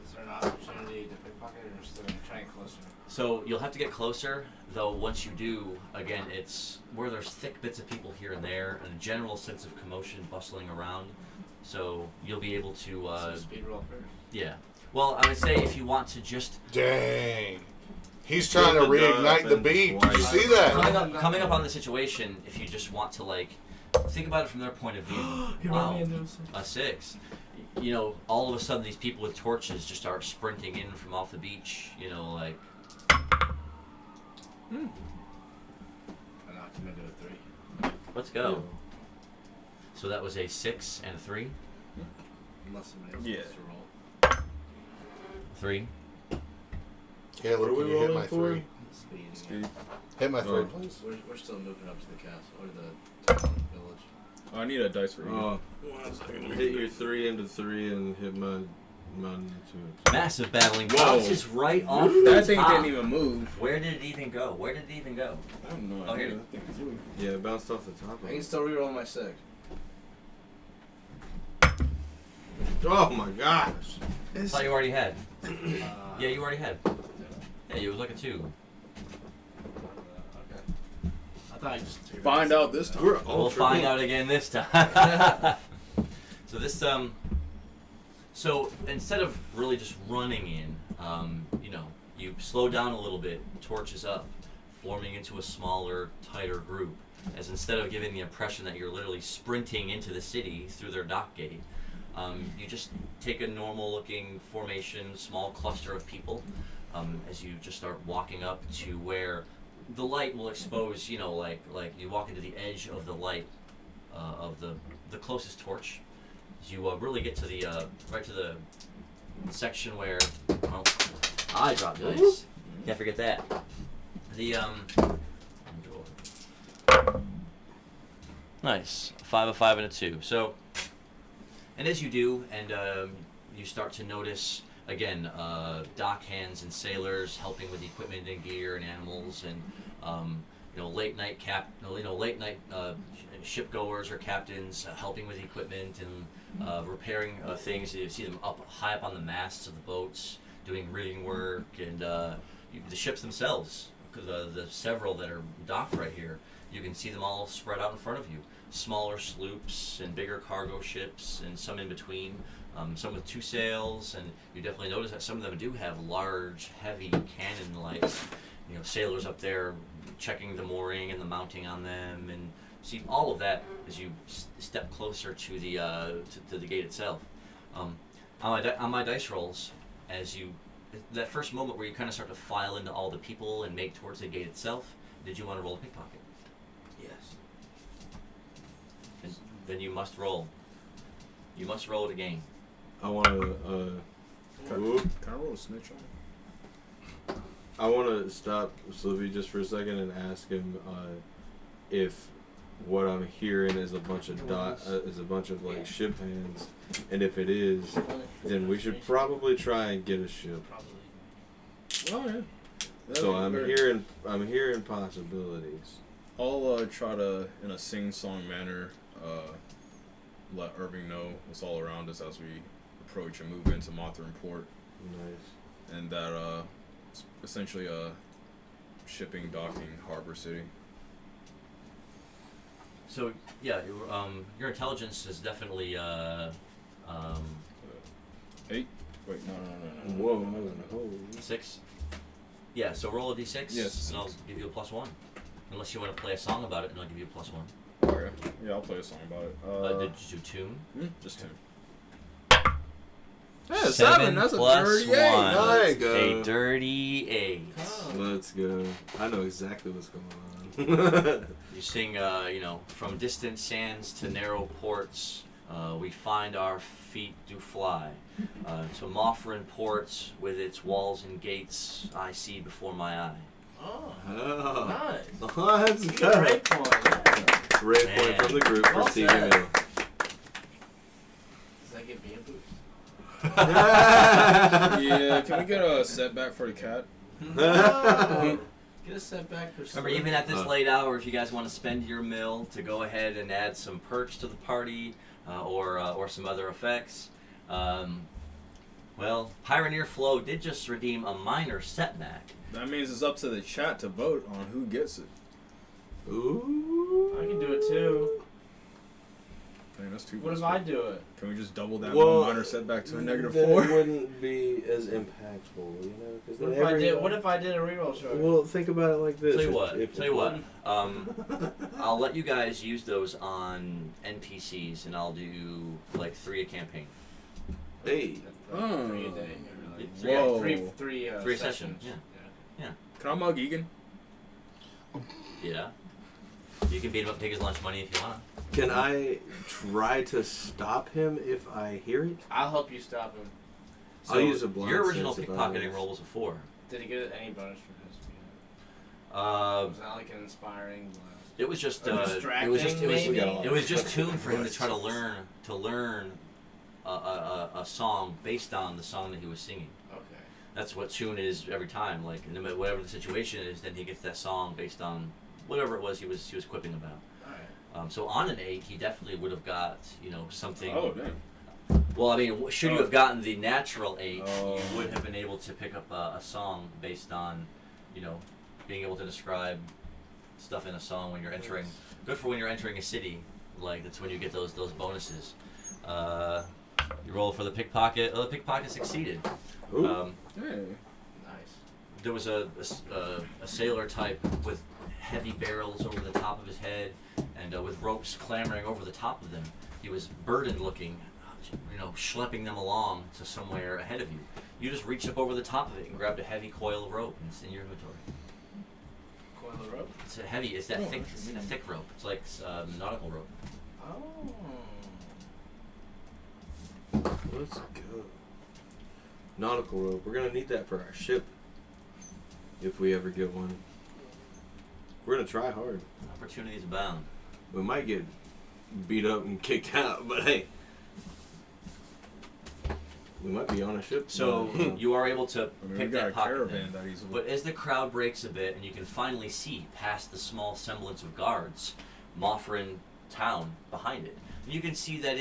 Is there an opportunity want to do the pickpocket or still try and closer? So you'll have to get closer, though once you do, again, it's where there's thick bits of people here and there, and a general sense of commotion bustling around. So you'll be able to, So speed roll first. yeah. Well, I would say if you want to just Dang. He's trying to Build the reignite the dolphin beat. Did you twice. see that? coming up on the situation, if you just want to like think about it from their point of view. Wow, a 6. You know, all of a sudden these people with torches just start sprinting in from off the beach. You know, like I knocked him into a 3. let's go. So that was a 6 and a 3. Unless somebody else Yeah. wants to roll. 3. Caleb, What are can we you hit rolling my for? 3? Speed. Speed. Hit my 3, Oh. please. We're still moving up to the castle or the town village. Oh, I need a dice for you. Oh, 1 second. hit your 3 into 3 and hit mine into Massive battling Whoa. bounces right off That the thing top. didn't even move. Where did it even go? Where did it even go? I have no Oh, idea. here. That thing flew. it. Yeah, it bounced off the top of I can it. still reroll my 6. Oh my gosh. I thought you already had. Uh, Yeah, you already had. Yeah, you was like a 2. Okay. I thought I just Find out this time. We're We'll ultra find cool. out again this time. So this so instead of really just running in, you know, you slow down a little bit, torches up, forming into a smaller, tighter group, as instead of giving the impression that you're literally sprinting into the city through their dock gate, you just take a normal-looking formation, small cluster of people, as you just start walking up to where the light will expose, you know, like you walk into the edge of the light of the closest torch. As you really get to the right to the section where, well, I dropped dice. Can't forget that. The nice 5, a 5, and a 2. So, and as you do, and you start to notice again dock hands and sailors helping with equipment and gear and animals, and you know, late night shipgoers or captains helping with equipment and repairing things. You see them high up on the masts of the boats doing rigging work, and the ships themselves, the several that are docked right here. You can see them all spread out in front of you. Smaller sloops and bigger cargo ships, and some in between. Some with 2 sails, and you definitely notice that some of them do have large, heavy cannon lights. You know, sailors up there checking the mooring and the mounting on them, and see all of that as you step closer to the to the gate itself. On my dice rolls, as you that first moment where you kind of start to file into all the people and make towards the gate itself, did you want to roll a pickpocket? Yes. And then you must roll. You must roll it again. I want to. Can I roll a snitch on I want to stop Slippy just for a second and ask him if what I'm hearing is a bunch of like ship hands, and if it is, then we should probably try and get a ship. Probably. Oh yeah. So I'm hearing possibilities. I'll try to, in a sing-song manner, let Irving know what's all around us as we approach and move into Moffrin Port, Nice. and that it's essentially a shipping, docking, harbor city. So yeah, your intelligence is definitely 8? Wait, no. Whoa. 6. Yeah, so roll a d6, Yes, and I'll 6. give you a +1. Unless you want to play a song about it, and I'll give you a +1. Okay. Yeah, I'll play a song about it. Did you tune? Just 2. Yeah, 7. That's a dirty 8. Nice. A dirty 8. Let's go. I know exactly what's going on. You sing, you know, from distant sands to narrow ports, we find our feet do fly. To Moffrin ports with its walls and gates, I see before my eye. Oh, Oh. nice. Let's go. Great point. Yeah. Great Man. point from the group for Well Stevie said. Mill. Does that get me a boost? Yeah, can we get a setback for the cat? No. Get a setback for Remember, even at this Uh. late hour, if you guys want to spend your mill to go ahead and add some perks to the party or some other effects, Well, Pioneer Flow did just redeem a minor setback. That means it's up to the chat to vote on who gets it. Ooh. I can do it too. Dang, that's too What much. if I do it? Can we just double that Well, one minor setback to a then -4? it wouldn't be as impactful, you know? Cause What then if I did? What if I did a reroll show? Well, think about it like this. Tell you if- what. I'll let you guys use those on NPCs, and I'll do like 3 a campaign. Hey. Oh. 3 a day. Whoa. Three sessions. Yeah. Can I mug Egan? Yeah. You can beat him up, take his lunch money if you want. Can I try to stop him if I hear it? I'll help you stop him. I'll use a blind Your original sense if I pickpocketing miss. roll was a 4. Did he get any bonus for his? Was that like an inspiring blast? It was just Distracting, it was just maybe? it was just tuned for him to try to learn a song based on the song that he was singing. Okay. That's what tune is every time. Like no matter whatever the situation is, then he gets that song based on whatever it was he was quipping about. Alright. So on an 8, he definitely would have got something. Oh, damn. Well, I mean, should you have gotten the natural 8, Oh. you would have been able to pick up a song based on, being able to describe stuff in a song when you're entering. Good for when you're entering a city. Like that's when you get those bonuses. You roll for the pickpocket. Oh, the pickpocket succeeded. Hey. Nice. There was a sailor type with heavy barrels over the top of his head and with ropes clambering over the top of them. He was burdened looking, schlepping them along to somewhere ahead of you. You just reached up over the top of it and grabbed a heavy coil of rope, and it's in your inventory. Coil of rope? It's a heavy. It's that Oh, thick. that's It's a thick rope. It's like nautical rope. Oh. Let's go. Nautical rope. We're gonna need that for our ship. If we ever get one. We're gonna try hard. Opportunities abound. We might get beat up and kicked out, but hey. We might be on a ship. So you are able to I mean, we pick got a that pocket caravan then. that easily. But as the crowd breaks a bit and you can finally see past the small semblance of guards, Moffrin town behind it. And you can see that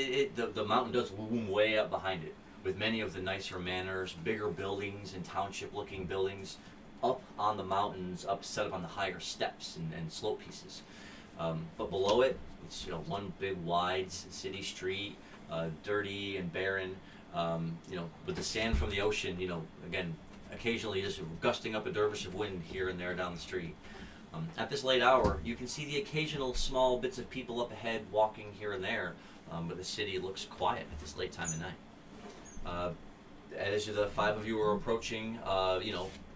the mountain does loom way up behind it, with many of the nicer manors, bigger buildings and township-looking buildings up on the mountains, set up on the higher steps and slope pieces. But below it, it's one big wide city street, dirty and barren. With the sand from the ocean, again, occasionally just gusting up a dervish of wind here and there down the street. At this late hour, you can see the occasional small bits of people up ahead walking here and there, but the city looks quiet at this late time of night. As the 5 of you are approaching, a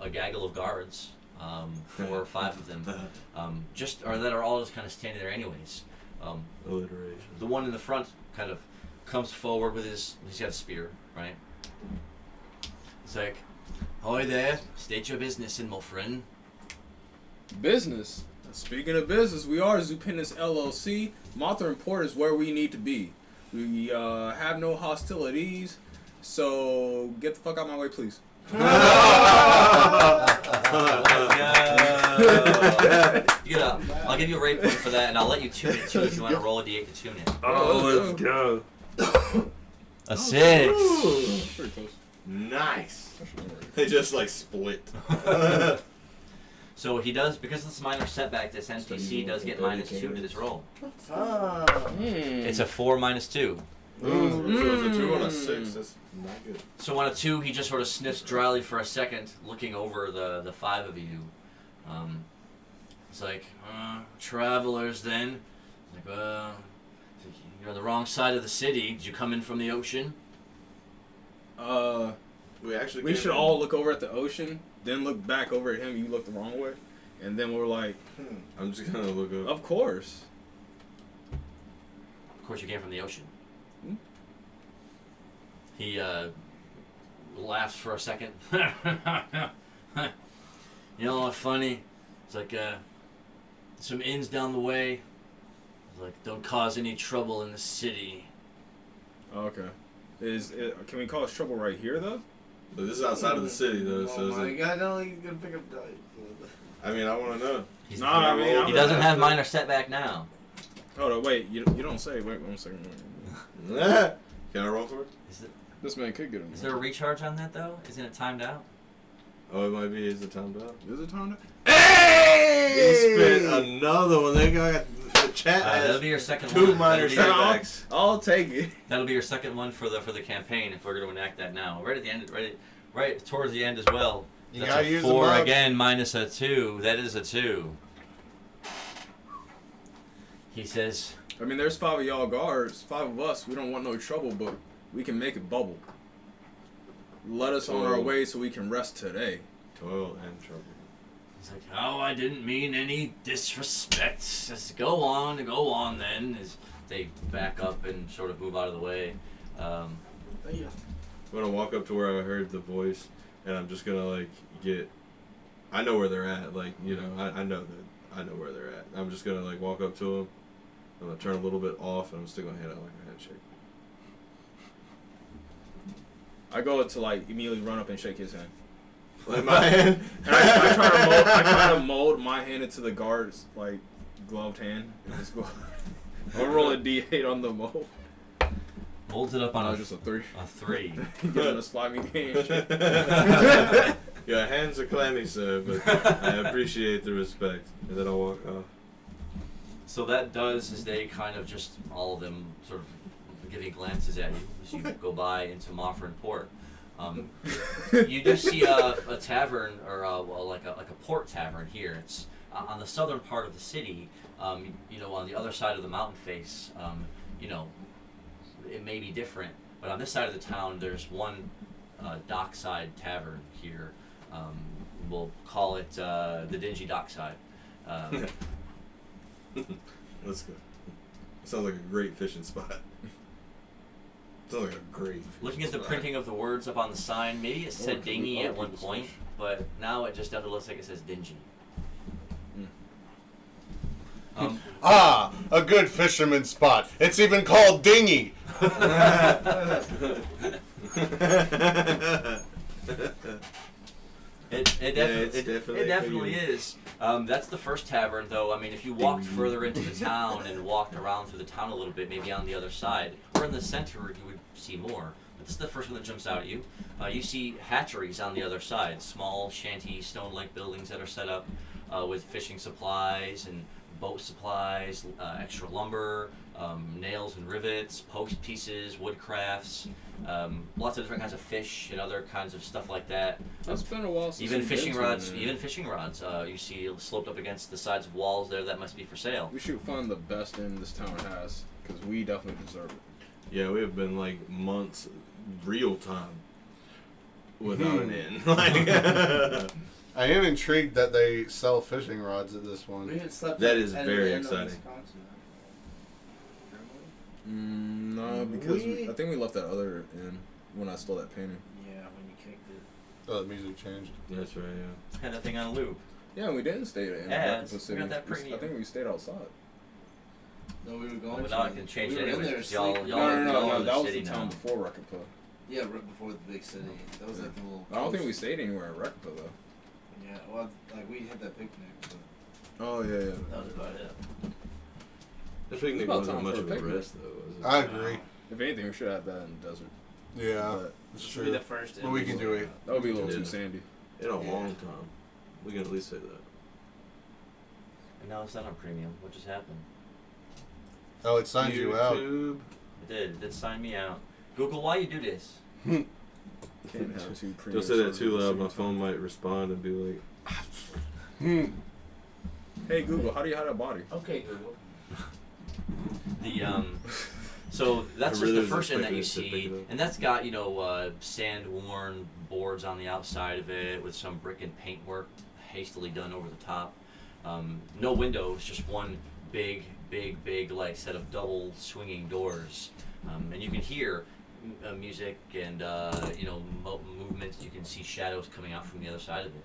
gaggle of guards, 4 or 5 of them, that are all just kind of standing there anyways. Alliteration. The one in the front kind of comes forward with he's got a spear, right? It's like, "Hi there, state your business in Moffrin." Business. Speaking of business, we are Zupinis LLC. Moffrin Port is where we need to be. We have no hostilities, so get the fuck out of my way, please. I'll give you a rate point for that, and I'll let you tune it too if you want to roll a d8 to tune it. Oh, let's go. A 6. Pretty close. Nice. They just split. So he does, because this minor setback, this NPC does get -2 to this roll. It's a 4 -2. So it's a 2 on a 6. That's not good. So on a 2, he just sort of sniffs dryly for a second, looking over the 5 of you. It's like, travelers then. Like, you're on the wrong side of the city. Did you come in from the ocean? We should all look over at the ocean, then look back over at him. You look the wrong way, and then we're like, I'm just gonna look up. of course. Of course, you came from the ocean. Hmm? He laughs for a second. You know what's funny? It's like some inns down the way. It's like, don't cause any trouble in the city. Okay. Can we cause trouble right here though? But this is outside of the city, though. Oh So is my it, god, no, he's gonna pick up dice. I mean, I want to know. He's, Nah, I mean, he doesn't have minor setback now. Hold on, wait. You don't say. Wait 1 second. Can I roll for it? This man could get him. Is there a recharge on that though? Isn't it timed out? Oh, it might be. Is it timed out? Is it time to? He spit another one. They got the chat That'll has be your second two one. minor That'll be- setbacks. I'll take it. That'll be your second one for the campaign if we're going to enact that now. Right at the end, right towards the end as well. You That's gotta a use 4 them up. again minus a 2. That is a 2. He says, I mean, there's 5 of y'all guards, 5 of us. We don't want no trouble, but we can make it bubble. Let us on our way so we can rest today. Toil and trouble. he's like, oh, I didn't mean any disrespect. Just go on then. As they back up and sort of move out of the way. Thank you. I'm gonna walk up to where I heard the voice, and I'm just gonna like get. I know where they're at. Like I know where they're at. I'm just gonna like walk up to them. I'm gonna turn a little bit off, and I'm still gonna hand out like a handshake. I go to like immediately run up and shake his hand. Like my hand. And I try to mold my hand into the guard's like gloved hand. And just go. I'll roll a D8 on the mold. Holds it up on Just a 3. a 3. Give him a slimy handshake. Your hands are clammy, sir, but I appreciate the respect. And then I'll walk off. So that does is they kind of just all of them sort of giving glances at you as you go by into Moffrin Port. You do see a tavern or like a port tavern here. It's on the southern part of the city. On the other side of the mountain face. It may be different, but on this side of the town, there's one dockside tavern here. We'll call it the Dingy Dockside. Let's go. Sounds like a great fishing spot. Sounds like a great fishing Looking at the spot. printing of the words up on the sign, maybe it said can we- dingy at can one we point, switch? but now it just definitely looks like it says dingy. Ah, a good fisherman spot. It's even called dinghy. It definitely definitely is. That's the first tavern, though. I mean, if you walked further into the town and walked around through the town a little bit, maybe on the other side or in the center, you would see more. But this is the first one that jumps out at you. You see hatcheries on the other side, small shanty stone-like buildings that are set up with fishing supplies and boat supplies, extra lumber, nails and rivets, post pieces, wood crafts, lots of different kinds of fish and other kinds of stuff like that. It's been a while since Even we've fishing been to rods. one. Even fishing rods. You see sloped up against the sides of walls there that must be for sale. We should find the best inn this town has, because we definitely deserve it. Yeah, we have been like months, real time, without an inn. Like, I am intrigued that they sell fishing rods at this We one. haven't slept That at is any very inn in exciting. Wisconsin, have No, because We- I think we left that other inn when I stole that painting. we? Yeah, when you kicked it. Oh, the music changed. that's right. Yeah. Had that thing on loop. Yeah, we didn't stay in Ads. Breakfast We City. got that I premium. think we stayed outside. No, we were going But to. now I can change we it were in anyways, there 'cause y'all- sleeping. y'all- No, in the that was city the town now. before Rekipa. Yeah, right before the big city. That was like the little. I don't think we coast. stayed anywhere in Rekipa though. Yeah, well, like we had that picnic, but Oh yeah, yeah. that was about it. This picnic about wasn't time much for a of a picnic. rest, though, was it? I agree. If anything, we should have that in the desert. Yeah, But it's This will be true. the first. But we can do it. that would be a little Yeah. too sandy. In a Yeah. long time. We can at least say that. And now it's not on premium. What just happened? Oh, it signs you out. YouTube. It did. It did sign me out. Google, why you do this? Can't have two premium. Don't say that servers too at the loud. same My time. phone might respond and be like, Hey Google, how do you hide a body? Okay, Google. The so that's I really just the was first inn that you expecting it to pick see, it up. and that's got sand-worn boards on the outside of it with some brick and paint work hastily done over the top. No windows, just one big like set of double swinging doors, and you can hear music and movement. You can see shadows coming out from the other side of it.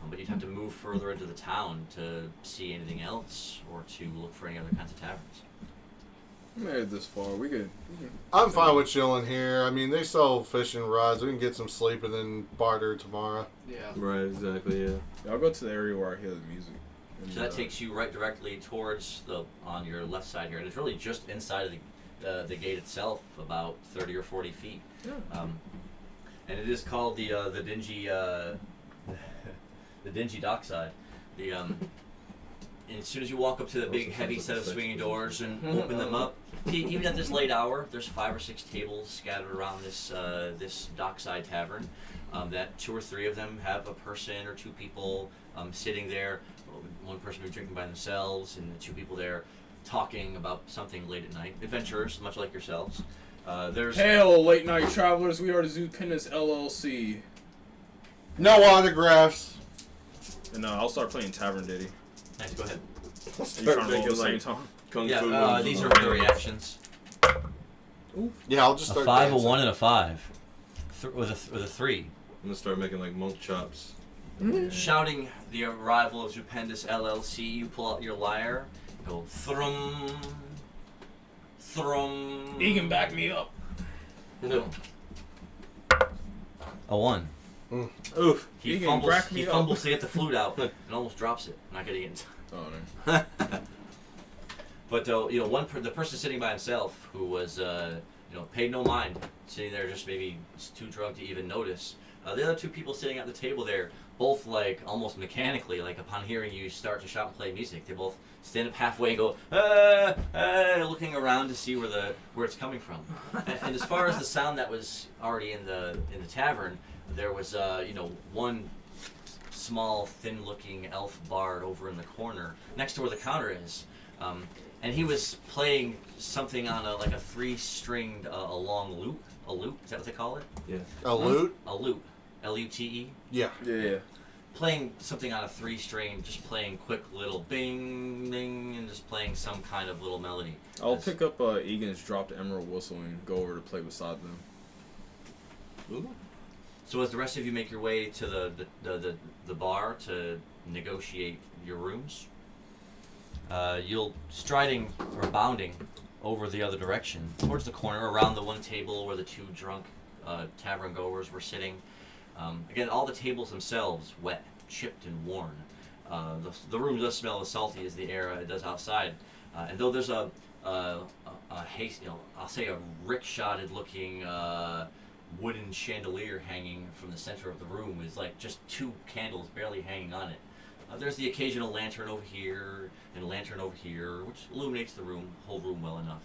But you'd have to move further into the town to see anything else or to look for any other kinds of taverns. We made it this far. We could. I'm fine with chilling here. I mean, they sell fishing rods. We can get some sleep and then barter tomorrow. Yeah. right, exactly, yeah. I'll go to the area where I hear the music. And, So that takes you right directly towards on your left side here, and it's really just inside of the the gate itself about 30 or 40 feet. And it is called the dingy the dingy dockside. And as soon as you walk up to the big heavy set of swinging doors and open them up, even at this late hour, there's 5 or 6 tables scattered around this dockside tavern. That 2 or 3 of them have a person or 2 people sitting there. One person who's drinking by themselves, and 2 people there talking about something late at night. Adventurers, much like yourselves. There's Hail, late night travelers. We are the Zoopinus LLC. No autographs. And I'll start playing Tavern Ditty. nice. Go ahead. Are you trying to roll at the making, same like, time? Kung Fu Yeah, moves these with are my the hands. reactions. Yeah, I'll just A start 5, dancing. a 1, and a 5. With a 3. I'm gonna start making like monk chops. Shouting the arrival of Zoopinus LLC, you pull out your lyre, go thrum, thrum. Egan, back me up. No. A 1. Oof. He Egan, fumbles. crack me He up. fumbles to get the flute out and almost drops it. Not getting it. Oh, no. But the person sitting by himself who was paid no mind, sitting there just maybe too drunk to even notice. The other 2 people sitting at the table there, both like almost mechanically, like upon hearing you start to shout and play music, they both stand up halfway and go, looking around to see where it's coming from. And as far as the sound that was already in the tavern, there was one small, thin-looking elf bard over in the corner next to where the counter is. And he was playing something on a 3-stringed a long lute. A lute, is that what they call it? Yeah. A lute? A lute. L-U-T-E. Yeah. Yeah. Playing something on a 3-string, just playing quick little bing, bing, and just playing some kind of little melody. I'll pick up Egan's dropped emerald whistle and go over to play beside them. Ooh. So as the rest of you make your way to the bar to negotiate your rooms, you'll striding or bounding over the other direction towards the corner around the one table where the 2 drunk tavern goers were sitting. Again, all the tables themselves wet, chipped, and worn. The room does smell as salty as the air it does outside. And though there's a haste, I'll say a rickshotted looking wooden chandelier hanging from the center of the room with like just 2 candles barely hanging on it. There's the occasional lantern over here and a lantern over here, which illuminates the whole room well enough.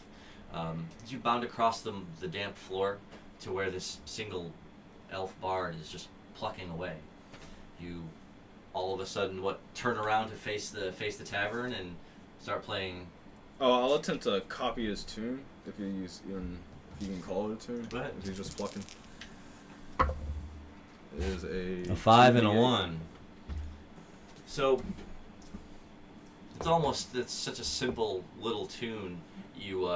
As you bound across the damp floor to where this single elf bard is just plucking away, you all of a sudden turn around to face the tavern and start playing. Oh, I'll attempt to copy his tune if you can call it a tune. Go ahead. If he's just plucking. It is A 5 and a 2d8. 1. So it's such a simple little tune. You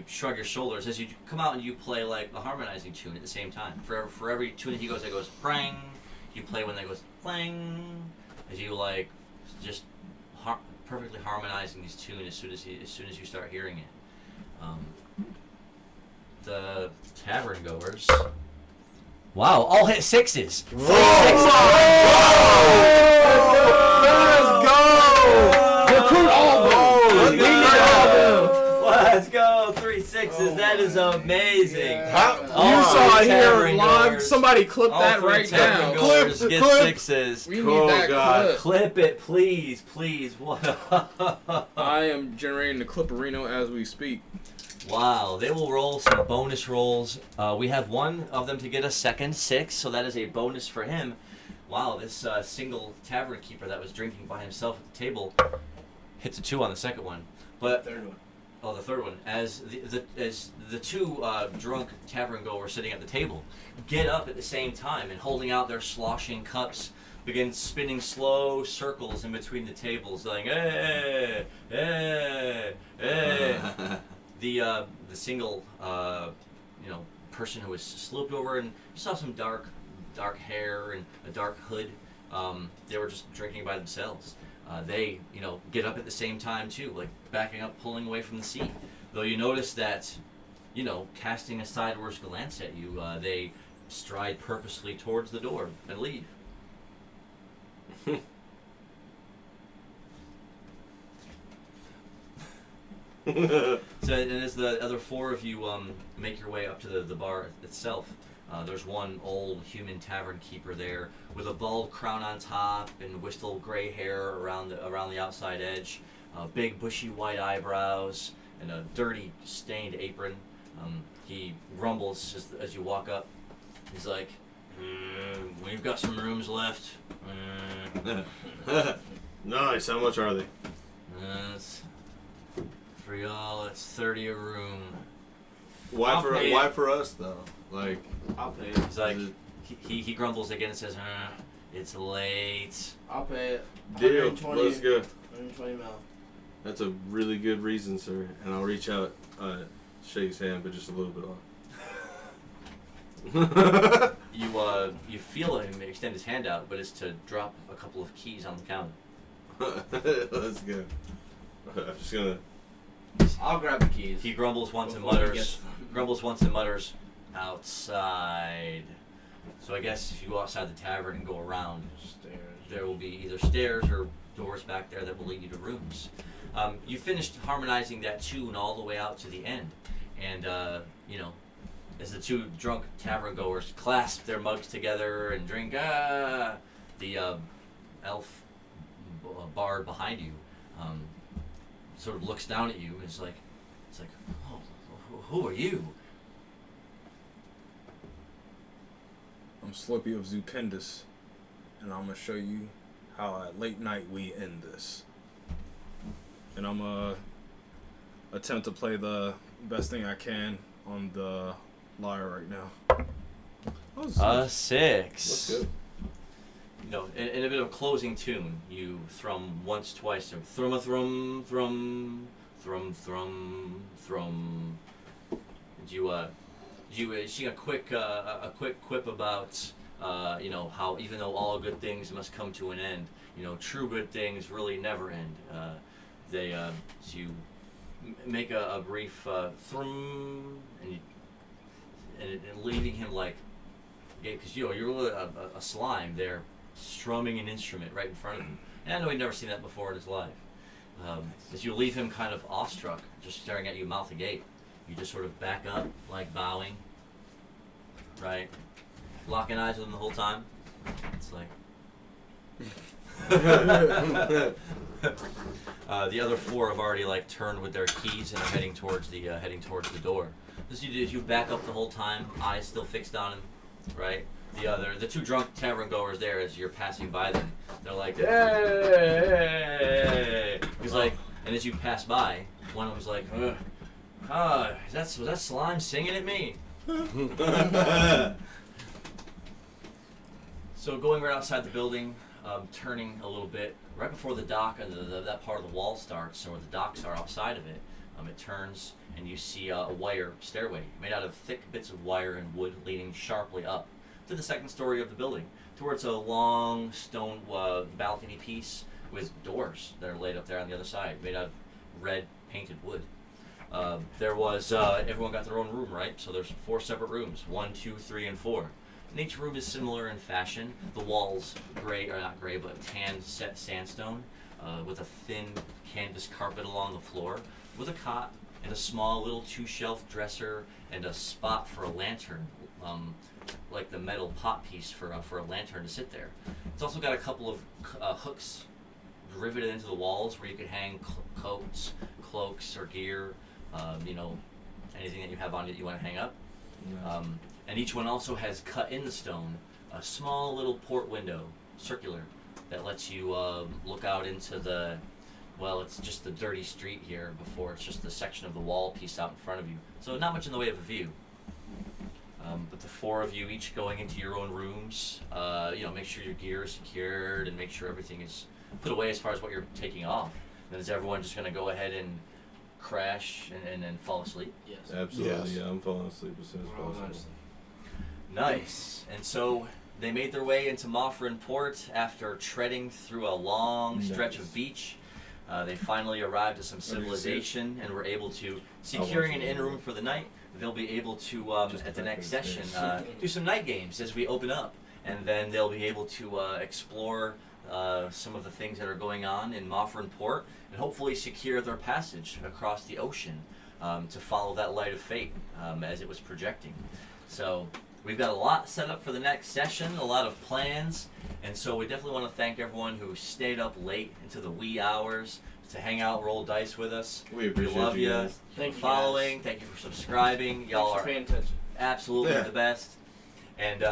shrug your shoulders as you come out and you play like a harmonizing tune at the same time. For every tune that he goes, that goes prang. You play one that goes plang. As you just perfectly harmonizing these tunes as soon as you start hearing it. The tavern goers. Wow! All hit 6s. 4 6s. Let's go! Recruit all of them. We need all of them. Let's go! 3 6s. That is amazing. How- All You saw it three here tavern live. goers. Somebody clip All that 3 right tavern now. goers Clip, get clip. 6s. We Oh, need that God. clip. Clip it, please, please. I am generating the clipperino as we speak. Wow, they will roll some bonus rolls. We have one of them to get a second 6, so that is a bonus for him. Wow, this single tavern keeper that was drinking by himself at the table hits a 2 on the second one. But Third one. oh, the third one. As the 2 drunk tavern goers sitting at the table get up at the same time and holding out their sloshing cups, begin spinning slow circles in between the tables, like hey, hey, hey. The single person who was sloped over, and you saw some dark hair and a dark hood. They were just drinking by themselves. They get up at the same time too, like backing up, pulling away from the seat. Though you notice that, casting a sideways glance at you, they stride purposely towards the door and leave. So, and as the other four of you make your way up to the bar itself, there's one old human tavern keeper there with a bald crown on top and whistle gray hair around the outside edge, big bushy white eyebrows, and a dirty stained apron. He grumbles as you walk up. He's like, "We've got some rooms left. Nice. How much are they? It's, for y'all, it's 30 a room." Why I'll for pay why it. for us though? Like, I'll pay it. He's like, he grumbles again and says, "It's late." I'll pay it. deal. 120 Let's go. 120 mil. That's a really good reason, sir. And I'll reach out, shake his hand, but just a little bit off. You feel him extend his hand out, but it's to drop a couple of keys on the counter. Let's go. I'm just gonna. I'll grab the keys. He grumbles once and Before he mutters. gets them. Grumbles once and mutters, "Outside." So I guess if you go outside the tavern and go around, Stairs. there will be either stairs or doors back there that will lead you to rooms. You finished harmonizing that tune all the way out to the end, and as the two drunk tavern goers clasp their mugs together and drink, the elf bard behind you sort of looks down at you and it's like, "Oh, who are you?" I'm Slippy of Zupendus, and I'm gonna show you how at late night we end this. And I'm gonna attempt to play the best thing I can on the lyre right now. A 6. Let's go. In a bit of a closing tune, you thrum once, twice, and thrum a thrum, thrum, thrum, thrum, thrum. And you sing a quick quip about how even though all good things must come to an end, true good things really never end. So you make a brief thrum, and leaving him like, because you're really a slime there, strumming an instrument right in front of him. And I know he'd never seen that before in his life. As you leave him kind of awestruck, just staring at you mouth agape, you just sort of back up, like bowing, right? Locking eyes with him the whole time. It's like... the other four have already turned with their keys and are heading towards the door. As you back up the whole time, eyes still fixed on him, right? The two drunk tavern goers there, as you're passing by them, they're like, "Hey!" He's like, and as you pass by, one of them's like, was that slime singing at me? So going right outside the building, turning a little bit, right before the dock, that part of the wall starts, or the docks are outside of it, it turns and you see a wire stairway made out of thick bits of wire and wood leading sharply up to the second story of the building, towards a long stone balcony piece with doors that are laid up there on the other side, made out of red painted wood. There was, everyone got their own room, right? So there's 4 separate rooms, 1, 2, 3, and 4. And each room is similar in fashion. The walls gray, or not gray, but tan set sandstone, with a thin canvas carpet along the floor, with a cot and a small little 2-shelf dresser and a spot for a lantern, like the metal pot piece for a lantern to sit there. It's also got a couple of hooks riveted into the walls where you could hang coats, cloaks, or gear, anything that you have on it you want to hang up. And each one also has cut in the stone a small little port window, circular, that lets you look out into it's just the dirty street here before it's just the section of the wall piece out in front of you. So not much in the way of a view. But the 4 of you each going into your own rooms, make sure your gear is secured and make sure everything is put away as far as what you're taking off. Then is everyone just going to go ahead and crash and then fall asleep? Yes. Absolutely, Yes. yeah. I'm falling asleep as soon as We're all possible. nice. Nice. And so they made their way into Moffrin Port after treading through a long stretch of beach. They finally arrived at some civilization and were able to, securing an inn room for the night, they'll be able to, at the next session, do some night games as we open up. And then they'll be able to explore some of the things that are going on in Moffrin Port, and hopefully secure their passage across the ocean to follow that light of fate as it was projecting. So we've got a lot set up for the next session, a lot of plans, and so we definitely want to thank everyone who stayed up late into the wee hours to hang out, roll dice with us. We appreciate love you you. guys. Thank for you, following. guys. Thank you for subscribing. Y'all Thanks are for paying attention. absolutely Yeah. the best. And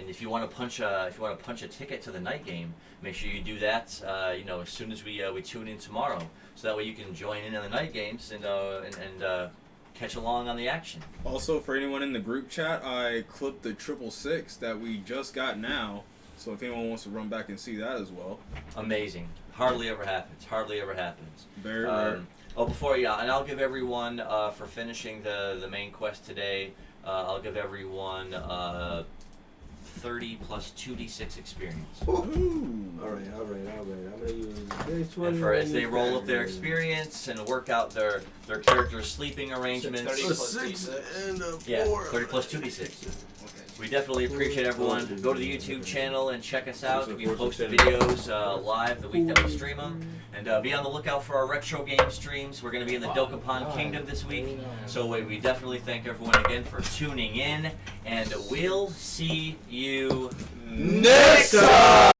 if you want to punch a ticket to the night game, make sure you do that. As soon as we tune in tomorrow, so that way you can join in on the night games and catch along on the action. Also, for anyone in the group chat, I clipped the 666 that we just got now. So if anyone wants to run back and see that as well. Amazing. Hardly ever happens. Hardly ever happens. Very rare. And I'll give everyone for finishing the main quest today. I'll give everyone 30 plus 2d6 experience. All right. I'm gonna use base 20. And as they roll up their experience and work out their character's sleeping arrangements. 30 A plus 6 D6. and a 4. Yeah, 30 plus 2d6. We definitely appreciate everyone. Go to the YouTube channel and check us out. We post the videos live the week that we stream them. And be on the lookout for our retro game streams. We're going to be in the Dokapon Kingdom this week. So we definitely thank everyone again for tuning in. And we'll see you Next time!